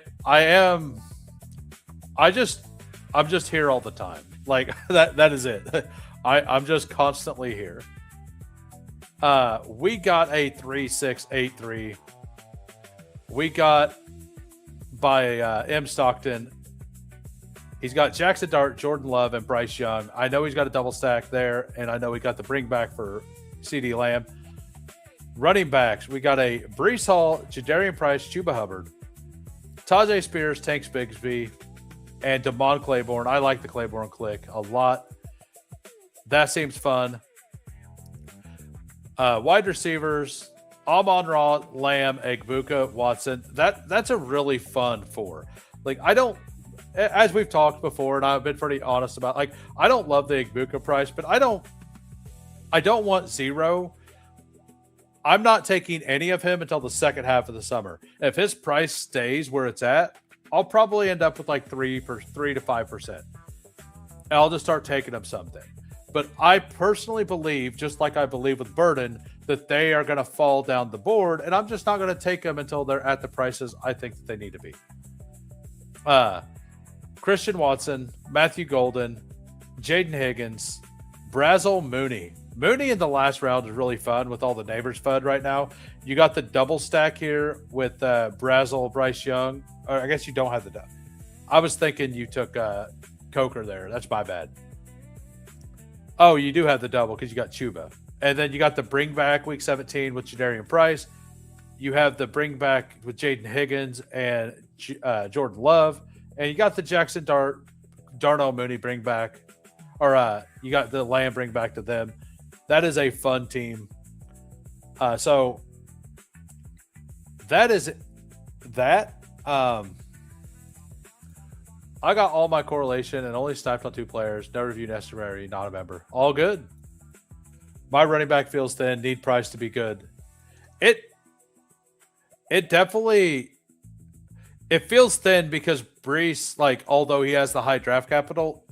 just here all the time. Like that is it. I'm just constantly here. We got a 3-6-8-3. We got by M. Stockton. He's got Jackson Dart, Jordan Love, and Bryce Young. I know he's got a double stack there, and I know we got the bring back for CeeDee Lamb. Running backs, we got a Breece Hall, Jadarian Price, Chuba Hubbard, Tajay Spears, Tanks Bigsby, and Damon Claiborne. I like the Claiborne click a lot. That seems fun. Wide receivers, Amon-Ra, Lamb, Egbuka, Watson. That's a really fun four. Like, I don't, as we've talked before, and I've been pretty honest about, like, I don't love the Egbuka price, but I don't want zero. I'm not taking any of him until the second half of the summer. If his price stays where it's at, I'll probably end up with like 3 to 5%. And I'll just start taking him someday. But I personally believe, just like I believe with Burden, that they are going to fall down the board, and I'm just not going to take them until they're at the prices I think that they need to be. Christian Watson, Matthew Golden, Jaden Higgins, Brazel Mooney. Mooney in the last round is really fun with all the neighbors FUD right now. You got the double stack here with Brazel, Bryce Young. Or I guess you don't have the double. I was thinking you took Coker there. That's my bad. Oh, you do have the double because you got Chuba. And then you got the bring back week 17 with Jadarian Price. You have the bring back with Jaden Higgins and Jordan Love. And you got the Jackson Darnell Mooney bring back. Or you got the Lamb bring back to them. That is a fun team. So that is that. I got all my correlation and only sniped on 2 players. No review necessary, not a member. All good. My running back feels thin. Need price to be good. It definitely feels thin because Breece, like, although he has the high draft capital,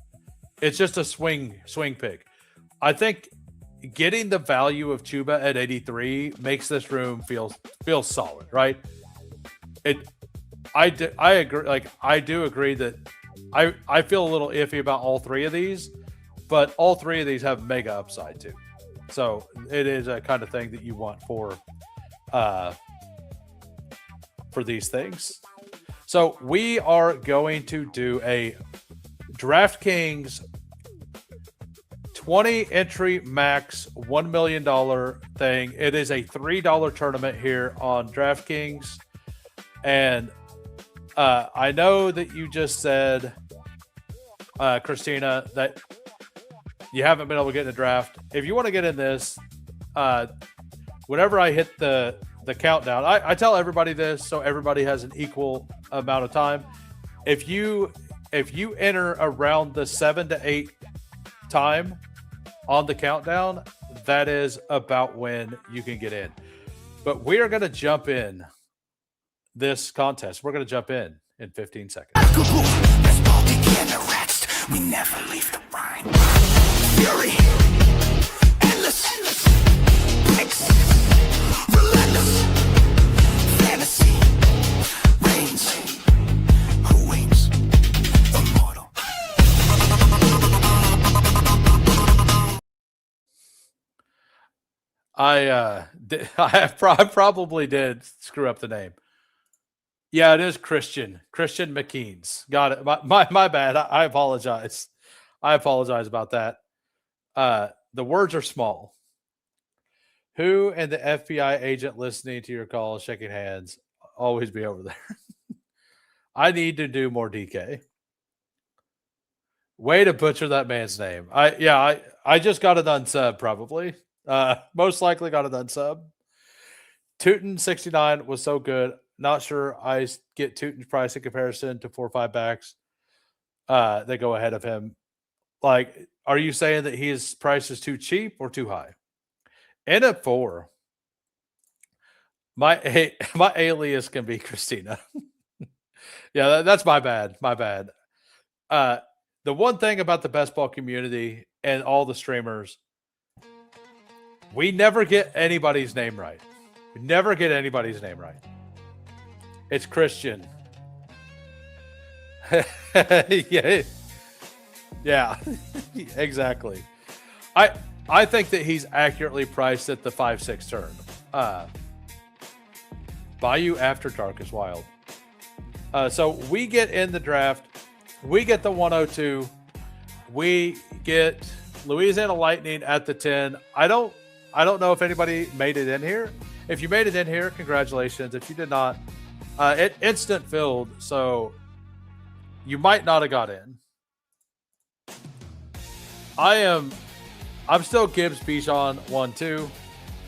it's just a swing pick. I think getting the value of Chuba at 83 makes this room feel solid, right? I agree. Like, I do agree that I feel a little iffy about all 3 of these, but all 3 of these have mega upside too. So it is a kind of thing that you want for these things. So we are going to do a Draftkings 20 entry max $1 million thing. It is a $3 tournament here on Draftkings. And I know that you just said, Christina, that you haven't been able to get in the draft. If you want to get in this, whenever I hit the countdown, I tell everybody this so everybody has an equal amount of time. If you enter around the 7 to 8 time on the countdown, that is about when you can get in. But we are going to jump in this contest. We're going to jump in 15 seconds. Bestball Degens, we never leave the line. Fury, endless, picks, relentless, fantasy, reigns, who wins, immortal. I probably did screw up the name. Yeah, it is Christian McKeens. Got it. My bad. I apologize. I apologize about that. The words are small. Who and the FBI agent listening to your calls, shaking hands, always be over there. I need to do more DK. Way to butcher that man's name. I just got it unsub probably. Most likely got it unsub. Tootin 69 was so good. Not sure I get Tootin's price in comparison to 4 or 5 backs that go ahead of him. Like, are you saying that his price is too cheap or too high? And at 4, my my alias can be Christina. Yeah, that's my bad. My bad. The one thing about the best ball community and all the streamers, we never get anybody's name right. We never get anybody's name right. It's Christian. Yeah. Yeah. Exactly. I think that he's accurately priced at the 5-6 turn. Bayou After Dark is wild. So we get in the draft. We get the 102. We get Louisiana Lightning at the 10. I don't know if anybody made it in here. If you made it in here, congratulations. If you did not, it instant filled, so you might not have got in. I'm still Gibbs Bijan 1-2.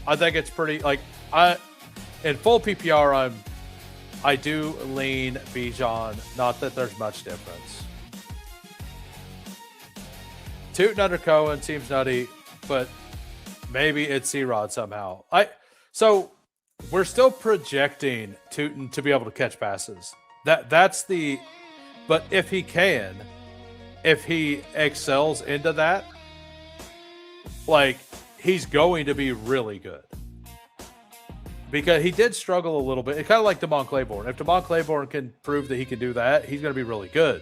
I think it's pretty in full PPR I do lean Bijan. Not that there's much difference. Tootin under Cohen seems nutty, but maybe it's C-Rod somehow. So we're still projecting Tootin to be able to catch passes. That's the, but if he excels into that, like, he's going to be really good. Because he did struggle a little bit. It's kind of like Damon Claiborne. If Damon Claiborne can prove that he can do that, he's going to be really good.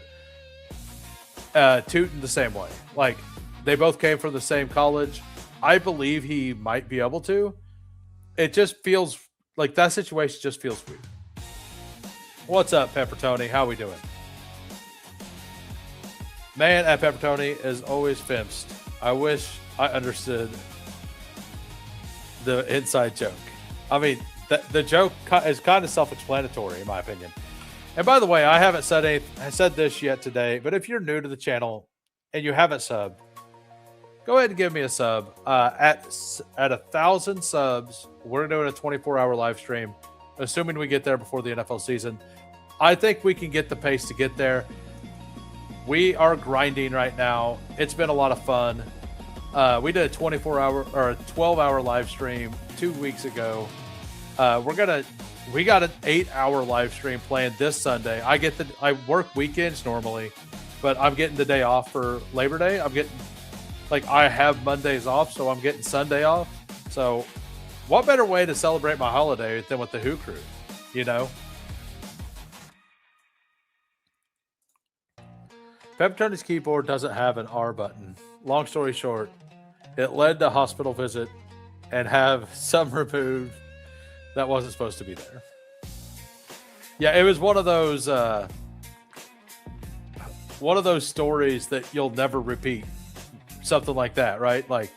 Tootin the same way. Like, they both came from the same college. I believe he might be able to. It just feels like that situation just feels weird. What's up, Pepper Tony? How we doing? Man at Pepper Tony is always fimsed. I wish I understood the inside joke. I mean, the joke is kind of self-explanatory, in my opinion. And by the way, I haven't said this yet today, but if you're new to the channel and you haven't subbed, go ahead and give me a sub. At 1,000 subs, we're doing a 24-hour live stream, assuming we get there before the NFL season. I think we can get the pace to get there. We are grinding right now. It's been a lot of fun. We did a 24-hour or a 12-hour live stream 2 weeks ago. We got an 8-hour live stream planned this Sunday. I work weekends normally, but I'm getting the day off for Labor Day. I have Mondays off, so I'm getting Sunday off. So what better way to celebrate my holiday than with the Who Crew, you know? Pep Tony's keyboard doesn't have an R button. Long story short, it led to hospital visit and have some removed that wasn't supposed to be there. Yeah, it was one of those stories that you'll never repeat. Something like that, right? Like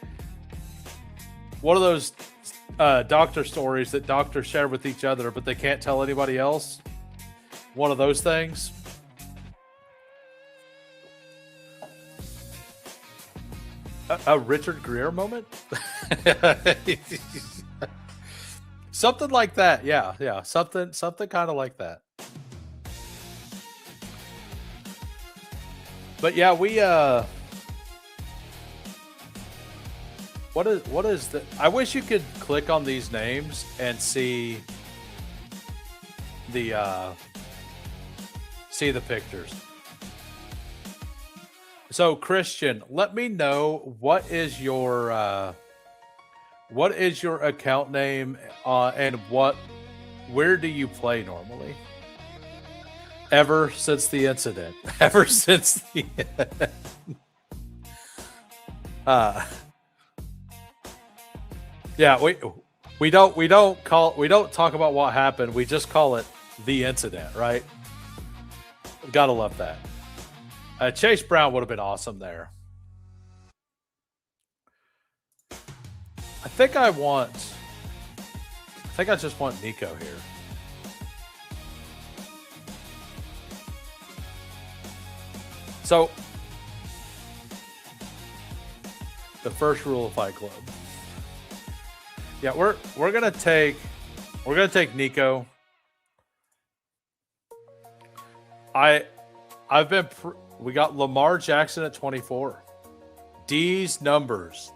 one of those doctor stories that doctors share with each other, but they can't tell anybody else. One of those things. A Richard Gere moment? Something like that. Yeah. Something kind of like that. But yeah, we what is the, I wish you could click on these names and see the pictures. So Christian, let me know what is your account name and where do you play normally? Ever since the incident. Ever since the yeah, we don't talk about what happened. We just call it the incident, right? Gotta love that. Chase Brown would have been awesome there. I think I just want Nico here. So, the first rule of Fight Club. Yeah, we're gonna take We're gonna take Nico. We got Lamar Jackson at 24. D's numbers.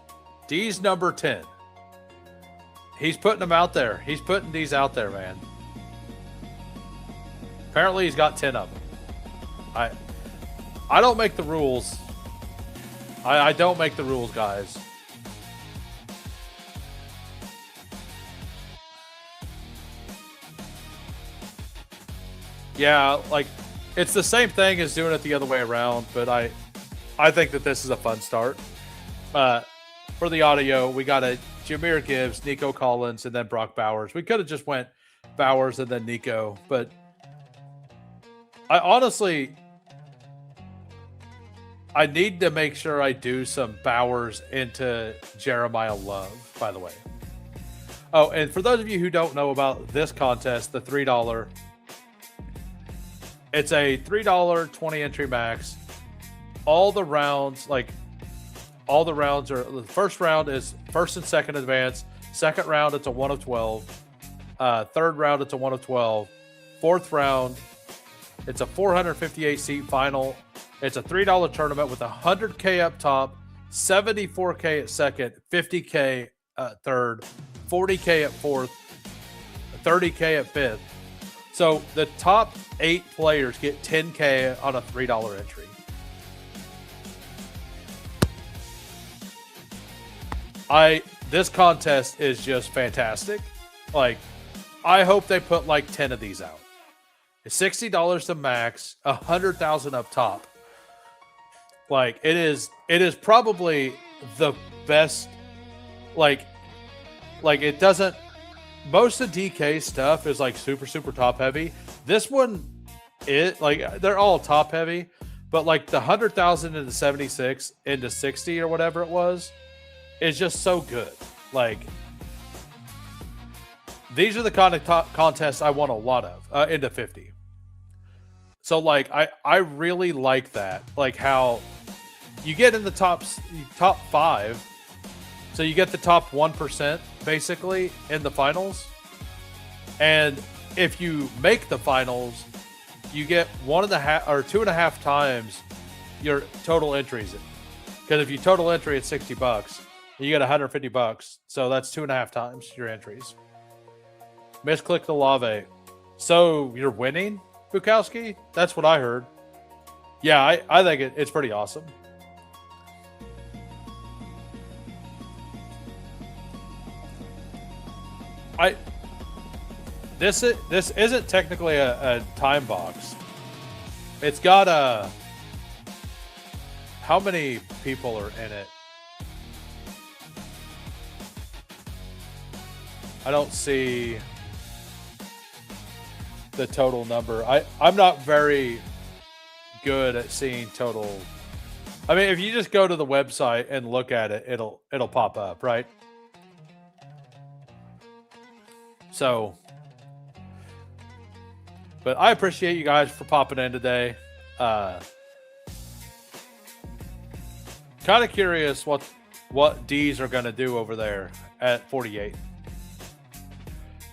D's number 10. He's putting them out there. He's putting these out there, man. Apparently he's got 10 of them. I don't make the rules. I don't make the rules, guys. Yeah, like, it's the same thing as doing it the other way around, but I think that this is a fun start. For the audio, we got a Jahmyr Gibbs, Nico Collins, and then Brock Bowers. We could have just went Bowers and then Nico, but I honestly, I need to make sure I do some Bowers into Jeremiah Love, by the way. Oh, and for those of you who don't know about this contest, the $3, it's a $3 20 entry max. All the rounds are, the first round is first and second advance. Second round, it's a 1 of 12. Third round, it's a 1 of 12. Fourth round, it's a 458 seat final. It's a $3 tournament with $100K up top, $74K at second, $50K at third, $40K at fourth, $30K at fifth. So the top 8 players get $10K on a $3 entry. This contest is just fantastic. Like, I hope they put like 10 of these out. It's $60 to max, 100,000 up top. Like, it is probably the best. Like it doesn't. Most of DK stuff is like super top heavy. This one, they're all top heavy, but like the 100,000 into 76 into 60 or whatever it was, is just so good. Like, these are the kind of contests I want a lot of into 50. So like I really like that. Like how you get in the top 5. So you get the top 1% basically in the finals. And if you make the finals, you get 1.5 or 2.5 times your total entries. Because if you total entry, it's $60. You get $150. So that's 2.5 times your entries. Misclick the lave. So you're winning, Bukowski? That's what I heard. Yeah, I think it's pretty awesome. This isn't technically a time box. It's got a. How many people are in it? I don't see the total number. I'm not very good at seeing total. I mean, if you just go to the website and look at it, it'll pop up, right? So, but I appreciate you guys for popping in today. Kind of curious what D's are going to do over there at 48.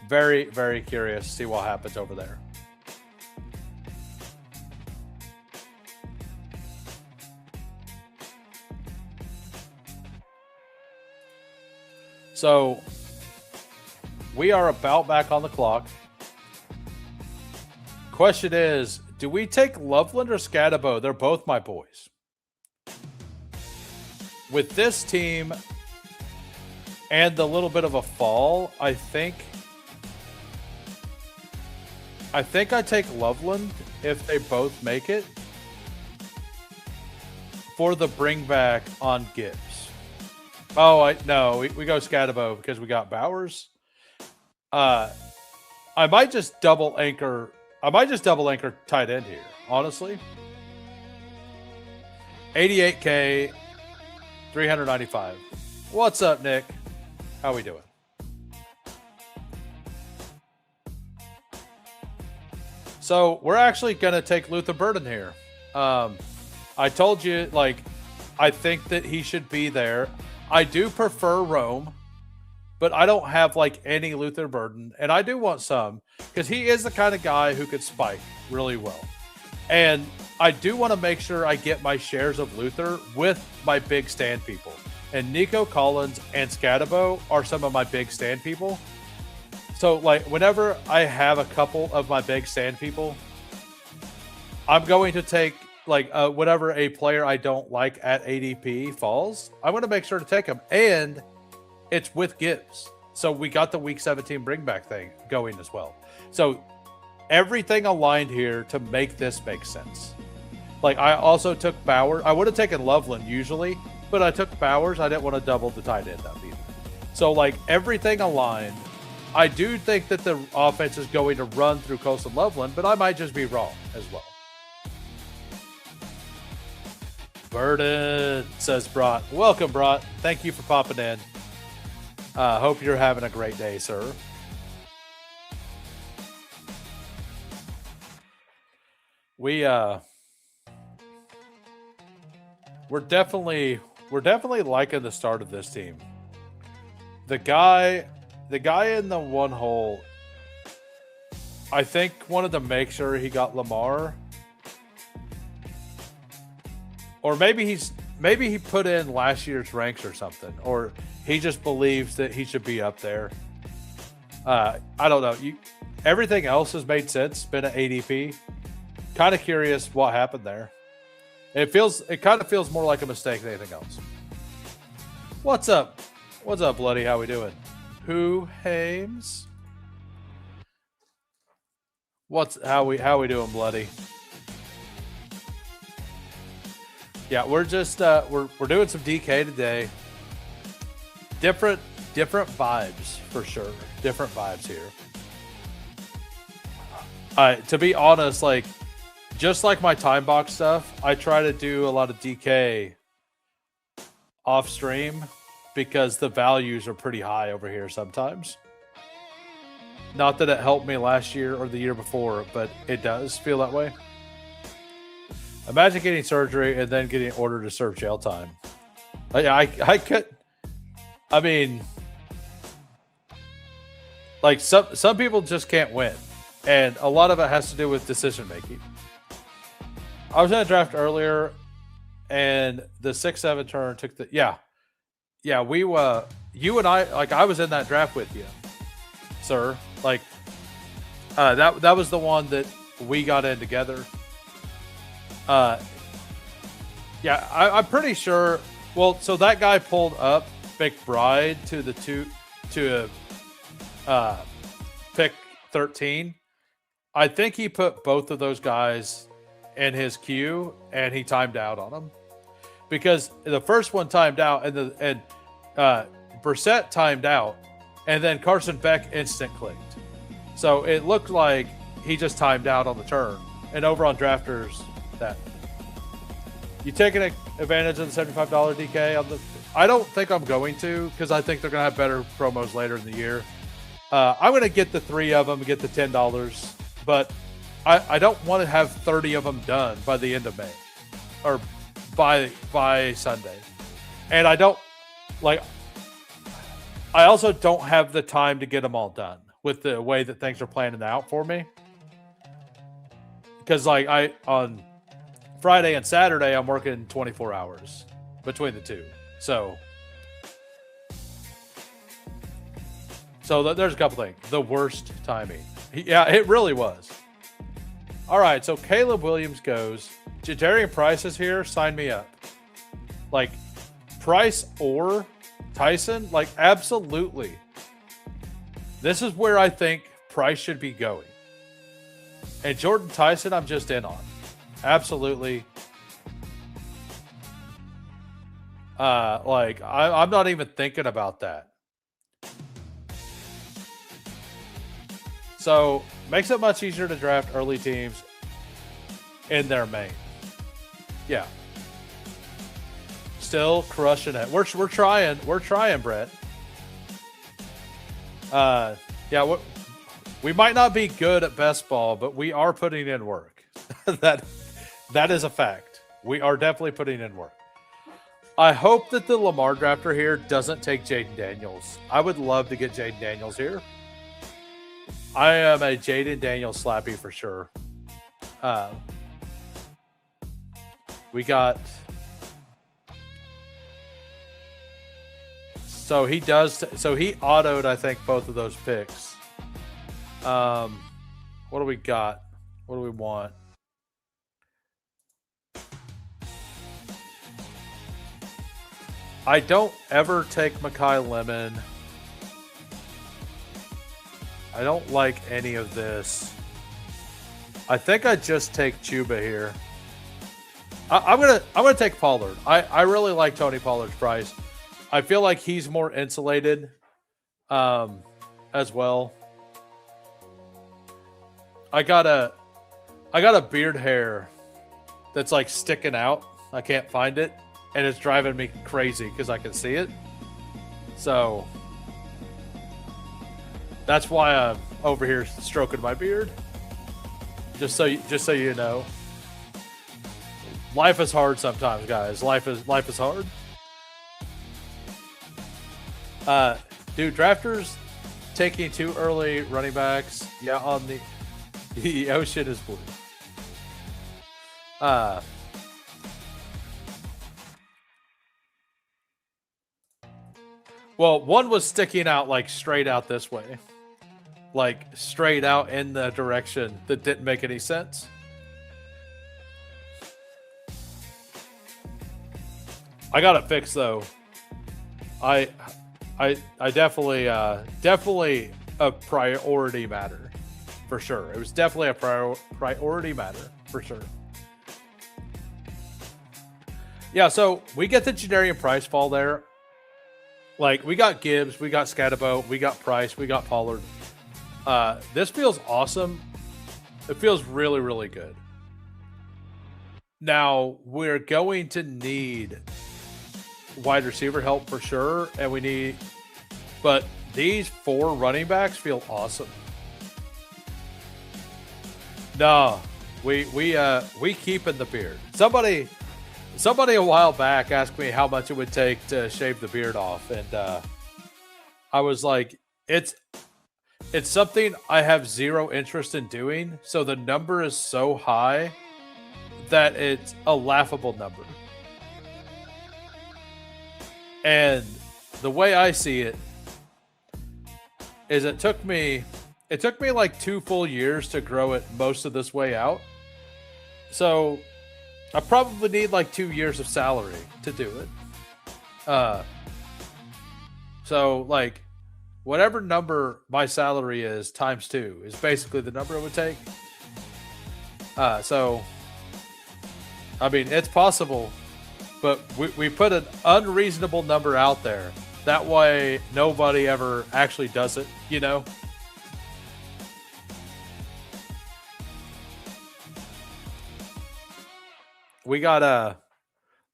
Very, very curious to see what happens over there. So we are about back on the clock. Question is, do we take Loveland or Scatabo? They're both my boys. With this team and the little bit of a fall, I think I take Loveland if they both make it for the bring back on Gibbs. Oh, no, we go Scatabo because we got Bowers. I might just double anchor. I might just double anchor tight end here, honestly. 88K, 395. What's up, Nick? How we doing? So we're actually going to take Luther Burden here. I told you, like, I think that he should be there. I do prefer Rome, but I don't have like any Luther Burden, and I do want some because he is the kind of guy who could spike really well. And I do want to make sure I get my shares of Luther with my big stand people. And Nico Collins and Scatabo are some of my big stand people. So, like, whenever I have a couple of my big stand people, I'm going to take, like, whenever a player I don't like at ADP falls, I want to make sure to take him. And it's with Gibbs. So we got the Week 17 bring back thing going as well. So everything aligned here to make this make sense. Like, I also took Bowers. I would have taken Loveland usually, but I took Bowers. I didn't want to double the tight end up either. So, like, everything aligned. I do think that the offense is going to run through Colson Loveland, but I might just be wrong as well. Burden, says Brat. Welcome, Brat. Thank you for popping in. Hope you're having a great day, sir. We're definitely liking the start of this team. The guy in the one hole, I think, wanted to make sure he got Lamar, or maybe he put in last year's ranks or something, or he just believes that he should be up there. I don't know. Everything else has made sense. Been at ADP. Kind of curious what happened there. It kind of feels more like a mistake than anything else. What's up? What's up, Bloody? How we doing? Who Hames? How we doing, Bloody? Yeah, we're just we're doing some DK today. Different vibes for sure. Different vibes here. To be honest, like, just like my time box stuff, I try to do a lot of DK off stream because the values are pretty high over here sometimes. Not that it helped me last year or the year before, but it does feel that way. Imagine getting surgery and then getting ordered to serve jail time. I could. I mean, like, some people just can't win, and a lot of it has to do with decision making. I was in a draft earlier, and the 6-7 turn took the we you and I, like, I was in that draft with you, sir. Like, that was the one that we got in together. I'm pretty sure. Well, so that guy pulled up McBride to pick 13. I think he put both of those guys in his queue, and he timed out on them because the first one timed out, and Brissett timed out, and then Carson Beck instant clicked. So it looked like he just timed out on the turn. And over on Drafters, that you taking advantage of the $75 DK on the? I don't think I'm going to, because I think they're going to have better promos later in the year. I'm going to get the 3 of them and get the $10, but I don't want to have 30 of them done by the end of May or by Sunday. And I also don't have the time to get them all done with the way that things are planning out for me. Because, like, on Friday and Saturday, I'm working 24 hours between the two. So there's a couple things. The worst timing. Yeah, it really was. All right, so Caleb Williams goes. Jadarian Price is here. Sign me up. Like, Price or Tyson? Like, absolutely. This is where I think Price should be going. And Jordan Tyson, I'm just in on. Absolutely. I'm not even thinking about that. So, makes it much easier to draft early teams in their main. Yeah. Still crushing it. We're trying. We're trying, Brett. We might not be good at best ball, but we are putting in work. That is a fact. We are definitely putting in work. I hope that the Lamar drafter here doesn't take Jaden Daniels. I would love to get Jaden Daniels here. I am a Jaden Daniels slappy for sure. We got. So he does. So he autoed, I think, both of those picks. What do we got? What do we want? I don't ever take Makai Lemon. I don't like any of this. I think I just take Chuba here. I'm gonna take Pollard. I really like Tony Pollard's price. I feel like he's more insulated, as well. I got a beard hair that's like sticking out. I can't find it, and it's driving me crazy because I can see it. So that's why I'm over here stroking my beard. Just so you know. Life is hard sometimes, guys. Life is hard. Dude, drafters taking too early running backs. Yeah, on the ocean is blue. Well, one was sticking out like straight out this way. Like straight out in the direction that didn't make any sense. I got it fixed though. I definitely a priority matter for sure. It was definitely a priority matter for sure. Yeah, so we get the Janarian Price fall there. Like we got Gibbs, we got Scatterbo, we got Price, we got Pollard. This feels awesome. It feels really, really good. Now we're going to need wide receiver help for sure, and but these 4 running backs feel awesome. No, we keep in the beard. Somebody a while back asked me how much it would take to shave the beard off, and I was like, it's something I have zero interest in doing. So the number is so high that it's a laughable number. And the way I see it is it took me like 2 full years to grow it most of this way out. So I probably need like 2 years of salary to do it. So like whatever number my salary is times 2 is basically the number it would take. So I mean, it's possible. But we put an unreasonable number out there. That way, nobody ever actually does it, you know? We got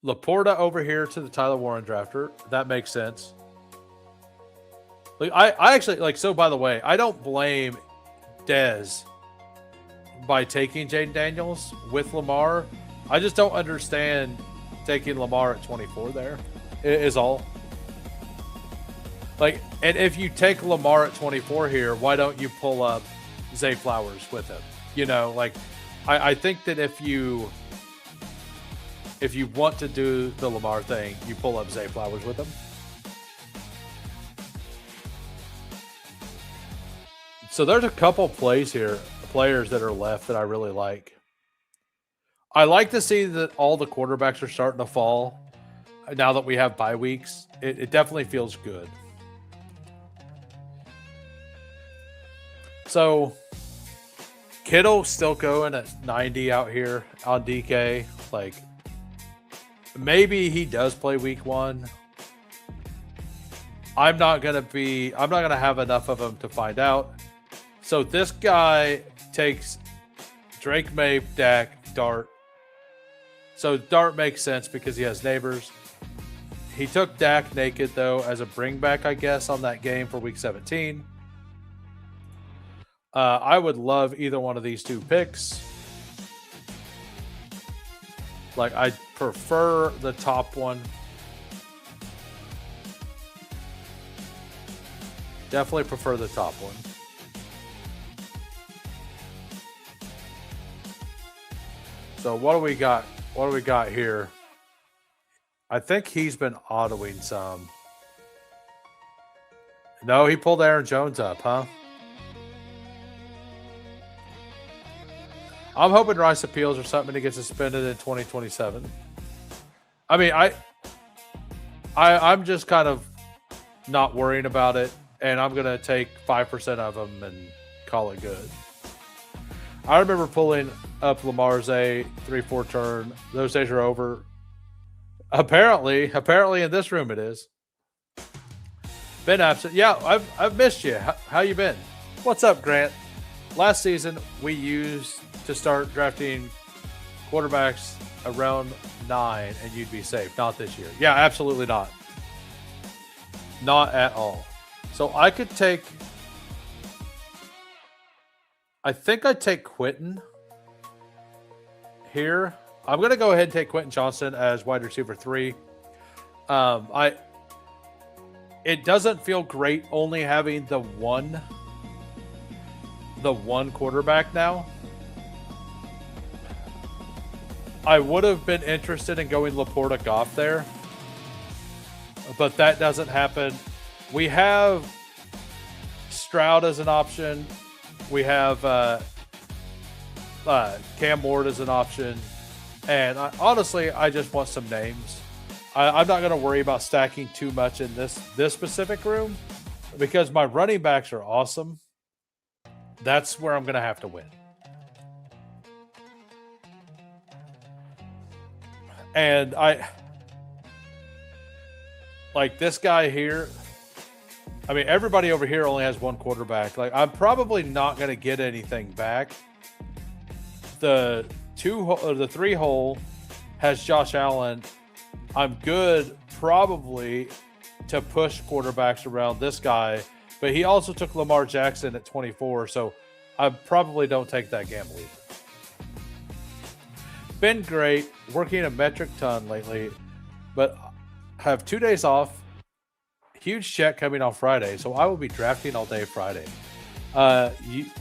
Laporta over here to the Tyler Warren drafter. That makes sense. Like I actually, like, so by the way, I don't blame Dez by taking Jaden Daniels with Lamar. I just don't understand taking Lamar at 24 there is all. Like, and if you take Lamar at 24 here, why don't you pull up Zay Flowers with him? You know, like I think that if you want to do the Lamar thing, you pull up Zay Flowers with him. So there's a couple players that are left that I really like. I like to see that all the quarterbacks are starting to fall now that we have bye weeks. It definitely feels good. So Kittle still going at 90 out here on DK. Like maybe he does play week 1. I'm not gonna have enough of him to find out. So this guy takes Drake, May, Dak, Dart. So Dart makes sense because he has neighbors. He took Dak naked, though, as a bringback, I guess, on that game for Week 17. I would love either one of these 2 picks. Like, I prefer the top one. Definitely prefer the top one. So what do we got? What do we got here? I think he's been autoing some. No, he pulled Aaron Jones up, huh? I'm hoping Rice appeals or something to get suspended in 2027. I mean, I'm just kind of not worrying about it, and I'm gonna take 5% of them and call it good. I remember pulling up Lamar's a 3-4 turn. Those days are over. Apparently in this room it is. Been absent. Yeah, I've missed you. How you been? What's up, Grant? Last season we used to start drafting quarterbacks around 9 and you'd be safe. Not this year. Yeah, absolutely not. Not at all. So I could take, I think I'd take Quentin here. I'm going to go ahead and take Quentin Johnson as wide receiver 3. It doesn't feel great only having the one quarterback now. I would have been interested in going Laporta Goff there, but that doesn't happen. We have Stroud as an option. We have Cam Ward as an option. And honestly, I just want some names. I'm not going to worry about stacking too much in this specific room because my running backs are awesome. That's where I'm going to have to win. And like this guy here, I mean, everybody over here only has one quarterback. Like, I'm probably not going to get anything back. The 3 hole has Josh Allen. I'm good probably to push quarterbacks around this guy, but he also took Lamar Jackson at 24, so I probably don't take that gamble either. Been great, working a metric ton lately, but have 2 days off. Huge check coming on Friday, so I will be drafting all day Friday.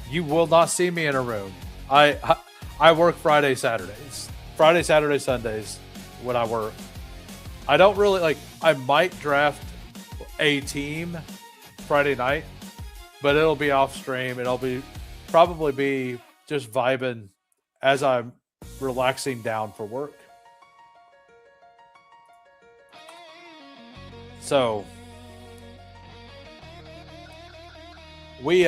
You will not see me in a room. I work Friday, Saturdays. Friday, Saturday, Sundays when I work. I don't really like, I might draft a team Friday night, but it'll be off stream. It'll probably be just vibing as I'm relaxing down for work. So we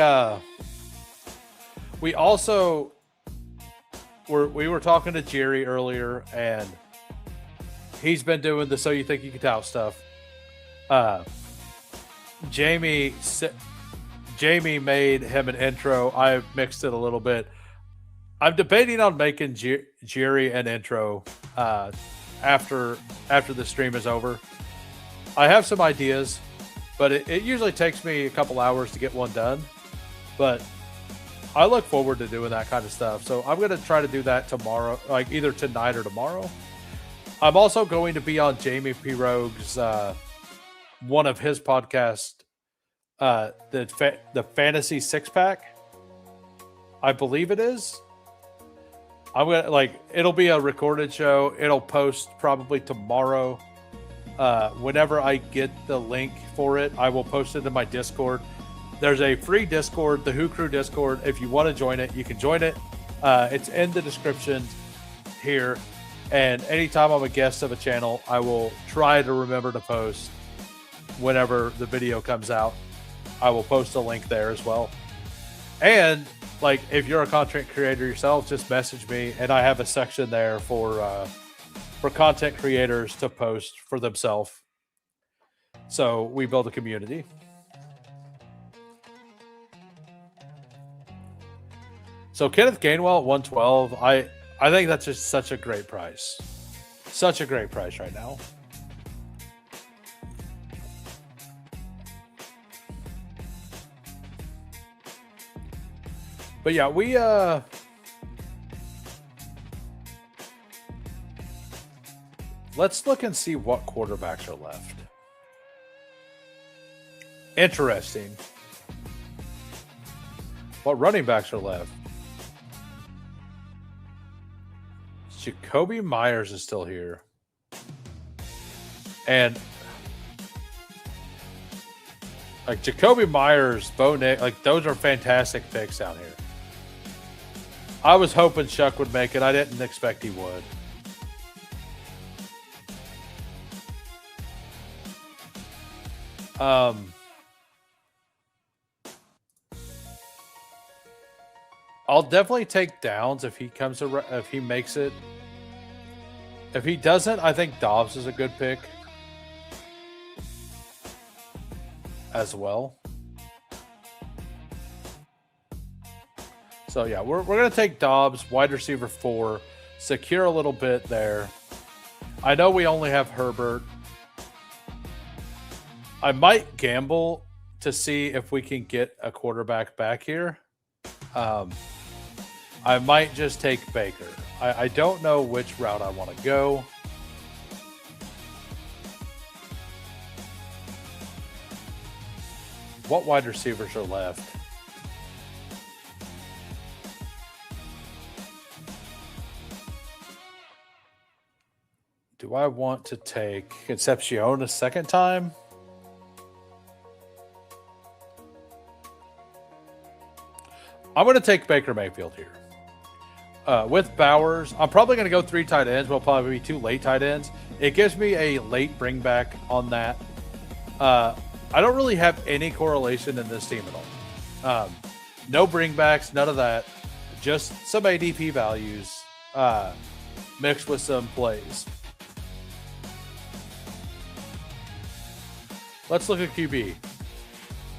also we were talking to Jerry earlier, and he's been doing the So You Think You Can Tout stuff. Jamie made him an intro. I mixed it a little bit. I'm debating on making Jerry an intro after the stream is over. I have some ideas, but it usually takes me a couple hours to get one done. But I look forward to doing that kind of stuff. So I'm going to try to do that tomorrow, like either tonight or tomorrow. I'm also going to be on Jamie P. Rogue's, one of his podcasts, the Fantasy Six Pack. I believe it is. I'm going to it'll be a recorded show. It'll post probably tomorrow. Whenever I get the link for it, I will post it in my Discord. There's a free Discord, the Who Crew Discord. If you want to join it, you can join it. It's in the description here. And anytime I'm a guest of a channel, I will try to remember to post whenever the video comes out. I will post a link there as well. And if you're a content creator yourself, just message me, and I have a section there for content creators to post for themselves. So we build a community. So Kenneth Gainwell at 112, I think that's just such a great price. Such a great price right now. But yeah, we let's look and see what quarterbacks are left. Interesting. What running backs are left? Jacoby Myers is still here. And like Jacoby Myers, Bo Nick, like those are fantastic picks down here. I was hoping Chuck would make it. I didn't expect he would. I'll definitely take Downs if he comes around, if he makes it. If he doesn't, I think Dobbs is a good pick as well. So yeah, we're gonna take Dobbs, wide receiver 4, secure a little bit there. I know we only have Herbert. I might gamble to see if we can get a quarterback back here. I might just take Baker. I don't know which route I want to go. What wide receivers are left? Do I want to take Concepcion a second time? I'm going to take Baker Mayfield here. With Bowers, I'm probably going to go 3 tight ends. We'll probably be 2 late tight ends. It gives me a late bring back on that. I don't really have any correlation in this team at all. No bringbacks, none of that. Just some ADP values mixed with some plays. Let's look at QB.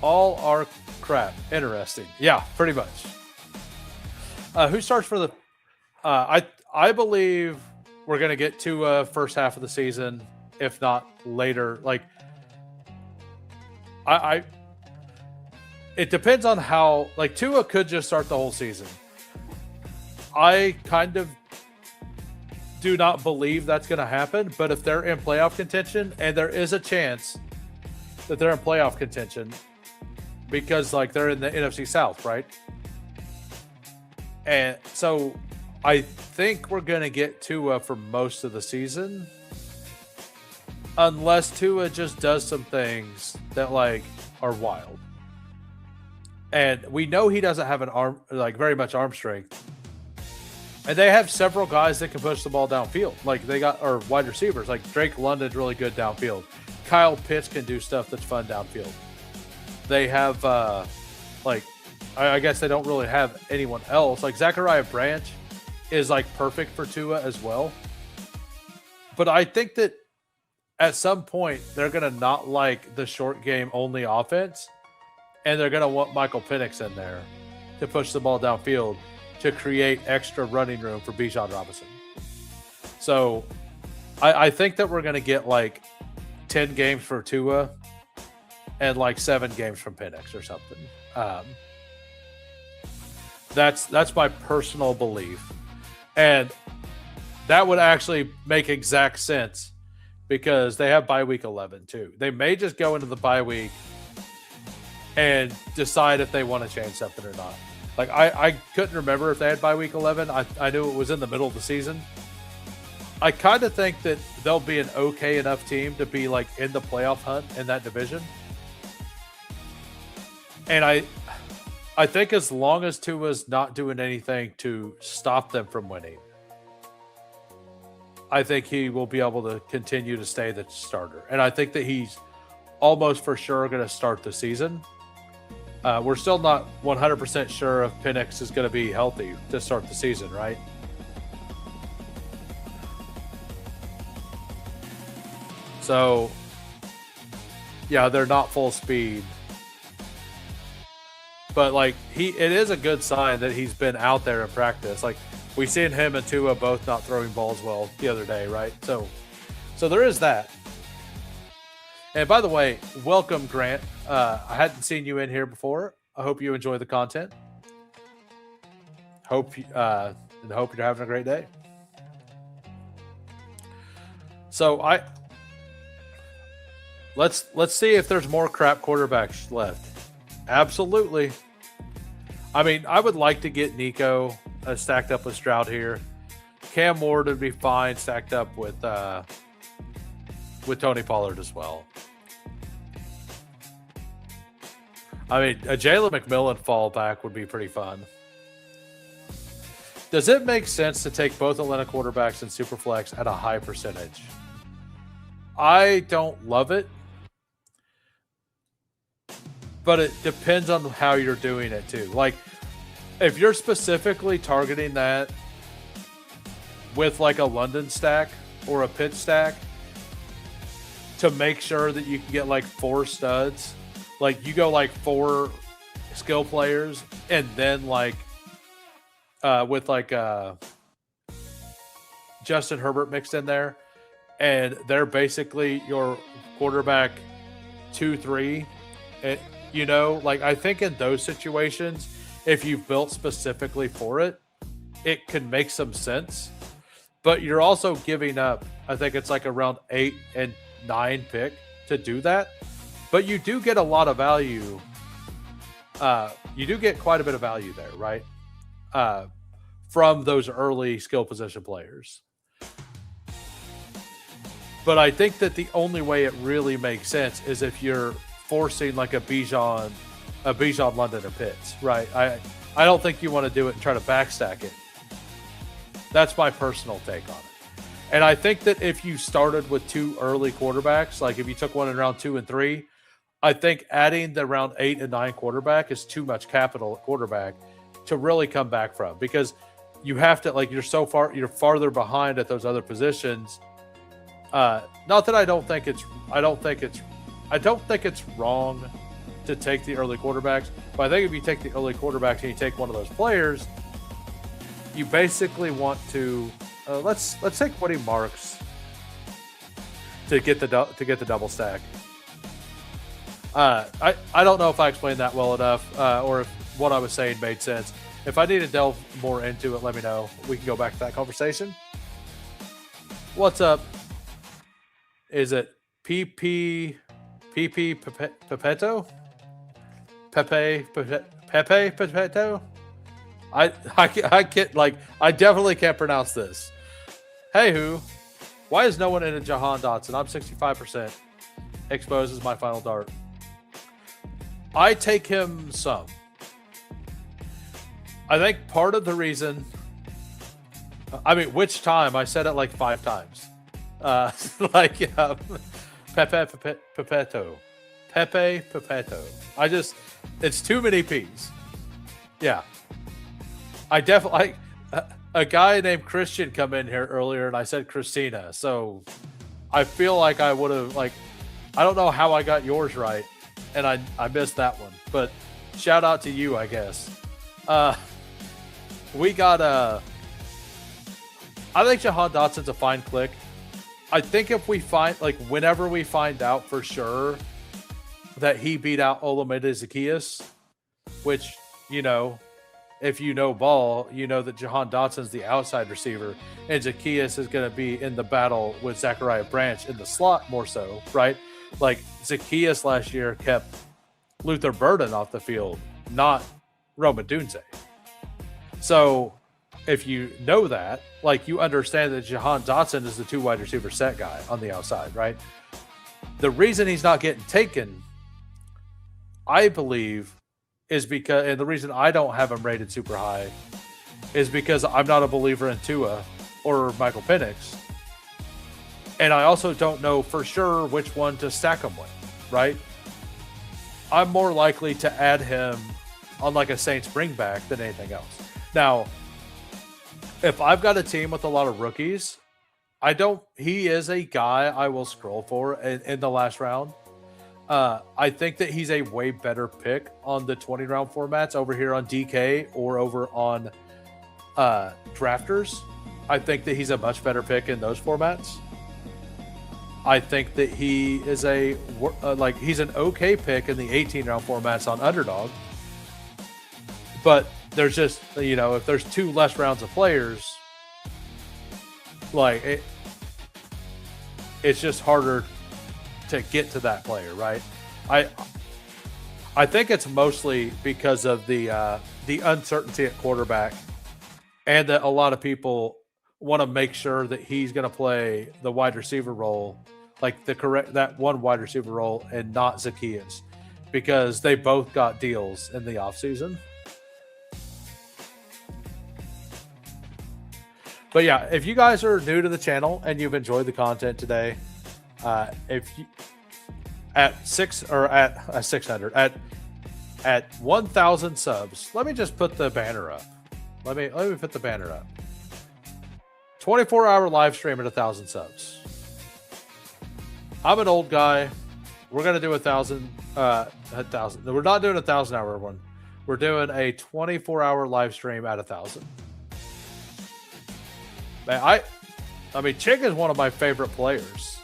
All are crap. Interesting. Yeah, pretty much. Who starts for the... I believe we're going to get to first half of the season, if not later. Like, it depends on how... Like, Tua could just start the whole season. I kind of do not believe that's going to happen, but if they're in playoff contention, and there is a chance that they're in playoff contention, because like they're in the NFC South, right? And so I think we're going to get Tua for most of the season, unless Tua just does some things that like are wild. And we know he doesn't have an arm, like very much arm strength. And they have several guys that can push the ball downfield. Like they got, or wide receivers, like Drake London's really good downfield. Kyle Pitts can do stuff that's fun downfield. They have, I guess they don't really have anyone else. Like Zachariah Branch is like perfect for Tua as well. But I think that at some point they're going to not like the short game only offense. And they're going to want Michael Penix in there to push the ball downfield to create extra running room for Bijan Robinson. So I think that we're going to get like 10 games for Tua and like 7 games from Penix or something. That's my personal belief. And that would actually make exact sense because they have bye week 11 too. They may just go into the bye week and decide if they want to change something or not. Like I couldn't remember if they had bye week 11. I knew it was in the middle of the season. I kind of think that they'll be an okay enough team to be like in the playoff hunt in that division. And I think as long as Tua's not doing anything to stop them from winning, I think he will be able to continue to stay the starter. And I think that he's almost for sure going to start the season. We're still not 100% sure if Penix is going to be healthy to start the season, right? So, yeah, they're not full speed. But, like, it is a good sign that he's been out there in practice. Like, we seen him and Tua both not throwing balls well the other day, right? So there is that. And by the way, welcome, Grant. I hadn't seen you in here before. I hope you enjoy the content. Hope you're having a great day. So let's see if there's more crap quarterbacks left. Absolutely. I mean, I would like to get Nico stacked up with Stroud here. Cam Ward would be fine stacked up with Tony Pollard as well. I mean, a Jalen McMillan fallback would be pretty fun. Does it make sense to take both Atlanta quarterbacks in Superflex at a high percentage? I don't love it, but it depends on how you're doing it too. Like, if you're specifically targeting that with like a London stack or a Pitt stack to make sure that you can get like 4 studs, like you go like 4 skill players and then like with like Justin Herbert mixed in there, and they're basically your quarterback 2-3. You know, like I think in those situations, if you've built specifically for it, it can make some sense. But you're also giving up, I think it's like around 8 and 9 pick to do that. But you do get a lot of value. You do get quite a bit of value there, right? From those early skill position players. But I think that the only way it really makes sense is if you're forcing like a Bijan London or Pitts, right? I don't think you want to do it and try to backstack it. That's my personal take on it. And I think that if you started with 2 early quarterbacks, like if you took one in round 2 and 3, I think adding the round 8 and 9 quarterback is too much capital at quarterback to really come back from, because you have to, like, you're farther behind at those other positions. Not that I don't think it's wrong to take the early quarterbacks, but I think if you take the early quarterbacks and you take one of those players, you basically want to let's take Woody Marks to get the double stack. I don't know if I explained that well enough, or if what I was saying made sense. If I need to delve more into it, let me know. We can go back to that conversation. What's up? Is it PP Pepetto? Pepe Pepetto? I can't, like, I definitely can't pronounce this. Hey, who? Why is no one in a Jahan Dotson? I'm 65%. Exposes my final dart. I take him some. I think part of the reason, I mean, which time? I said it like 5 times. Pepe Pepetto. It's too many P's. Yeah. I definitely, a guy named Christian come in here earlier and I said Christina. So I feel like I would have, like, I don't know how I got yours right and I missed that one, but shout out to you, I guess. We got I think Jahan Dotson's a fine click. I think if we find, like, whenever we find out for sure that he beat out Olamide Zaccheaus, which, you know, if you know ball, you know that Jahan Dotson's the outside receiver and Zaccheaus is going to be in the battle with Zachariah Branch in the slot more so, right? Like, Zaccheaus last year kept Luther Burden off the field, not Rome Odunze. So if you know that, like, you understand that Jahan Dotson is the 2 wide receiver set guy on the outside, right? The reason he's not getting taken, I believe, is because, and the reason I don't have him rated super high is because I'm not a believer in Tua or Michael Penix. And I also don't know for sure which one to stack him with, right? I'm more likely to add him on like a Saints bring back than anything else. Now, if I've got a team with a lot of rookies, he is a guy I will scroll for in the last round. I think that he's a way better pick on the 20 round formats over here on DK or over on Drafters. I think that he's a much better pick in those formats. I think that he is he's an okay pick in the 18 round formats on Underdog. But there's just, you know, if there's 2 less rounds of players, like, it's just harder to get to that player, right? I think it's mostly because of the uncertainty at quarterback, and that a lot of people want to make sure that he's going to play the wide receiver role, like that one wide receiver role, and not Zacchaeus, because they both got deals in the offseason. But yeah, if you guys are new to the channel and you've enjoyed the content today, if you at 600 at 1,000 subs, let me just put the banner up. Let me put the banner up. 24-hour live stream at 1,000 subs. I'm an old guy. We're gonna do 1,000. We're not doing a 1,000-hour one. We're doing a 24-hour live stream at 1,000. Man, I mean, Chick is one of my favorite players.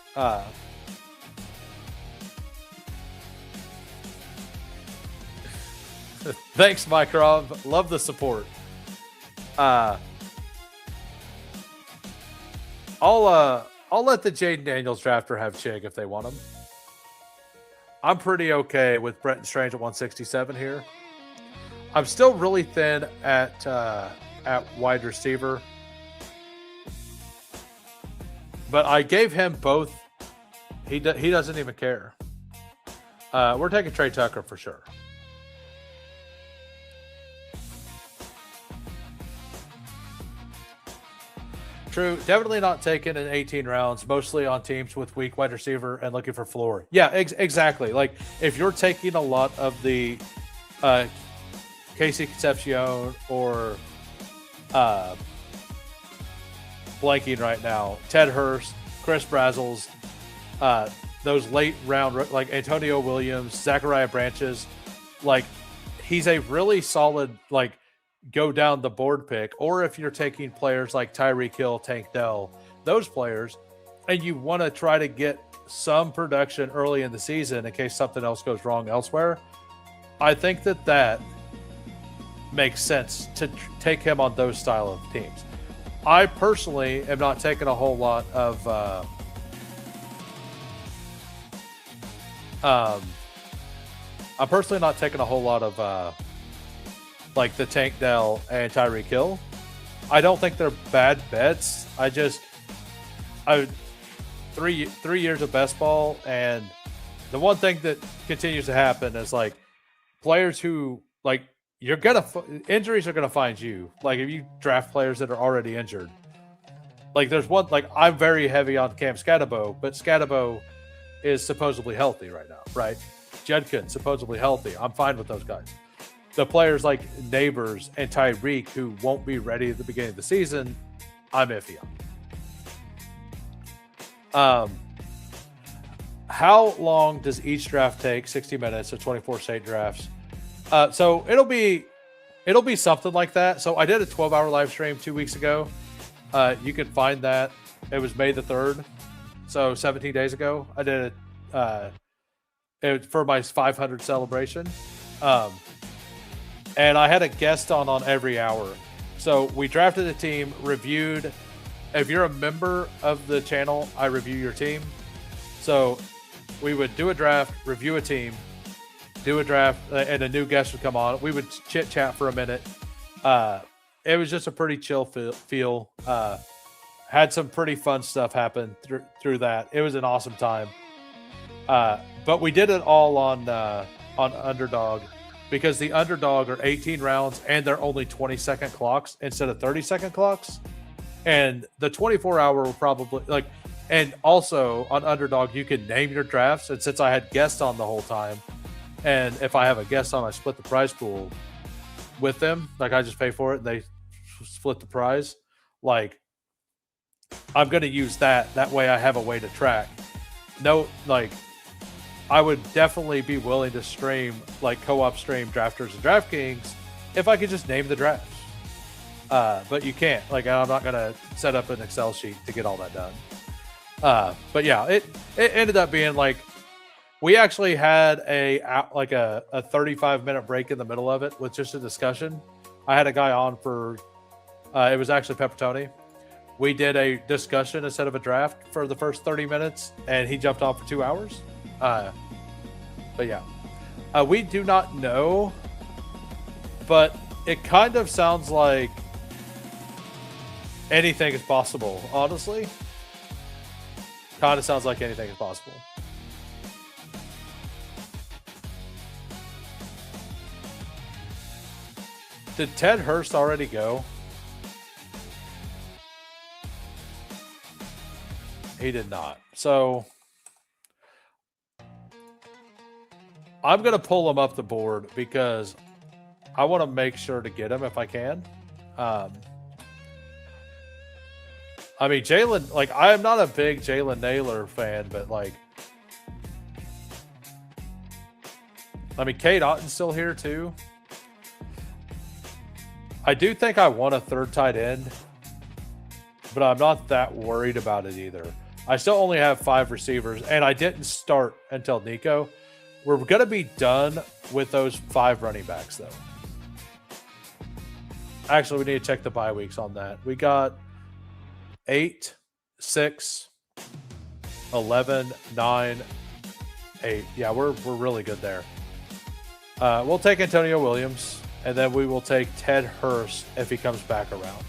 Thanks, Mycroft. Love the support. I'll let the Jaden Daniels drafter have Chig if they want him. I'm pretty okay with Brenton Strange at 167 here. I'm still really thin at wide receiver, but I gave him both. He doesn't even care. We're taking Trey Tucker for sure. True. Definitely not taken in 18 rounds, mostly on teams with weak wide receiver and looking for floor. Yeah, exactly. Like, if you're taking a lot of the Casey Concepcion or blanking right now, Ted Hurst, Chris Brazzles, those late round, like Antonio Williams, Zachariah Branches, like, he's a really solid, like, go down the board pick. Or if you're taking players like Tyreek Hill, Tank Dell, those players, and you want to try to get some production early in the season in case something else goes wrong elsewhere, I think that makes sense to take him on those style of teams. I personally am not taking a whole lot of I'm personally not taking a whole lot of like the Tank Dell and Tyreek Hill. I don't think they're bad bets. I 3 years of best ball, and the one thing that continues to happen is, like, players who, like, injuries are gonna find you. Like, if you draft players that are already injured, like, there's one, like, I'm very heavy on Cam Scatabo, but Scatabo is supposedly healthy right now, right? Judkins supposedly healthy. I'm fine with those guys. The players like Neighbors and Tyreek, who won't be ready at the beginning of the season, I'm iffy on. How long does each draft take? 60 minutes, so 24 state drafts. So it'll be something like that. So I did a 12-hour live stream 2 weeks ago. You can find that. It was May the 3rd, so 17 days ago. I did it for my 500 celebration. And I had a guest on every hour. So we drafted a team, reviewed. If you're a member of the channel, I review your team. So we would do a draft, review a team, do a draft, and a new guest would come on. We would chit chat for a minute. It was just a pretty chill feel. Had some pretty fun stuff happen through that. It was an awesome time. But we did it all on Underdog, because the Underdog are 18 rounds and they're only 20-second clocks instead of 30-second clocks. And the 24-hour will probably, like, and also on Underdog, you can name your drafts. And since I had guests on the whole time, and if I have a guest on, I split the prize pool with them. Like, I just pay for it and they split the prize. Like, I'm going to use that. That way I have a way to track. No, like, I would definitely be willing to stream, like, co-op stream Drafters and Draftkings if I could just name the drafts. But you can't. Like, I'm not going to set up an Excel sheet to get all that done. But yeah, it ended up being, like, we actually had a 35-minute break in the middle of it with just a discussion. I had a guy on for, it was actually Peppertoni. We did a discussion instead of a draft for the first 30 minutes, and he jumped on for 2 hours. But yeah, We do not know, but it kind of sounds like anything is possible, honestly. Kind of sounds like anything is possible. Did Ted Hurst already go? He did not. So I'm going to pull him up the board because I want to make sure to get him if I can. I mean, Jalen, like, I am not a big Jalen Naylor fan, but, like, I mean, Cade Otton's still here, too. I do think I want a third tight end, but I'm not that worried about it either. I still only have 5 receivers, and I didn't start until Nico. We're going to be done with those 5 running backs, though. Actually, we need to check the bye weeks on that. We got 8, 6, 11, 9, 8. Yeah, we're really good there. We'll take Antonio Williams, and then we will take Ted Hurst if he comes back around.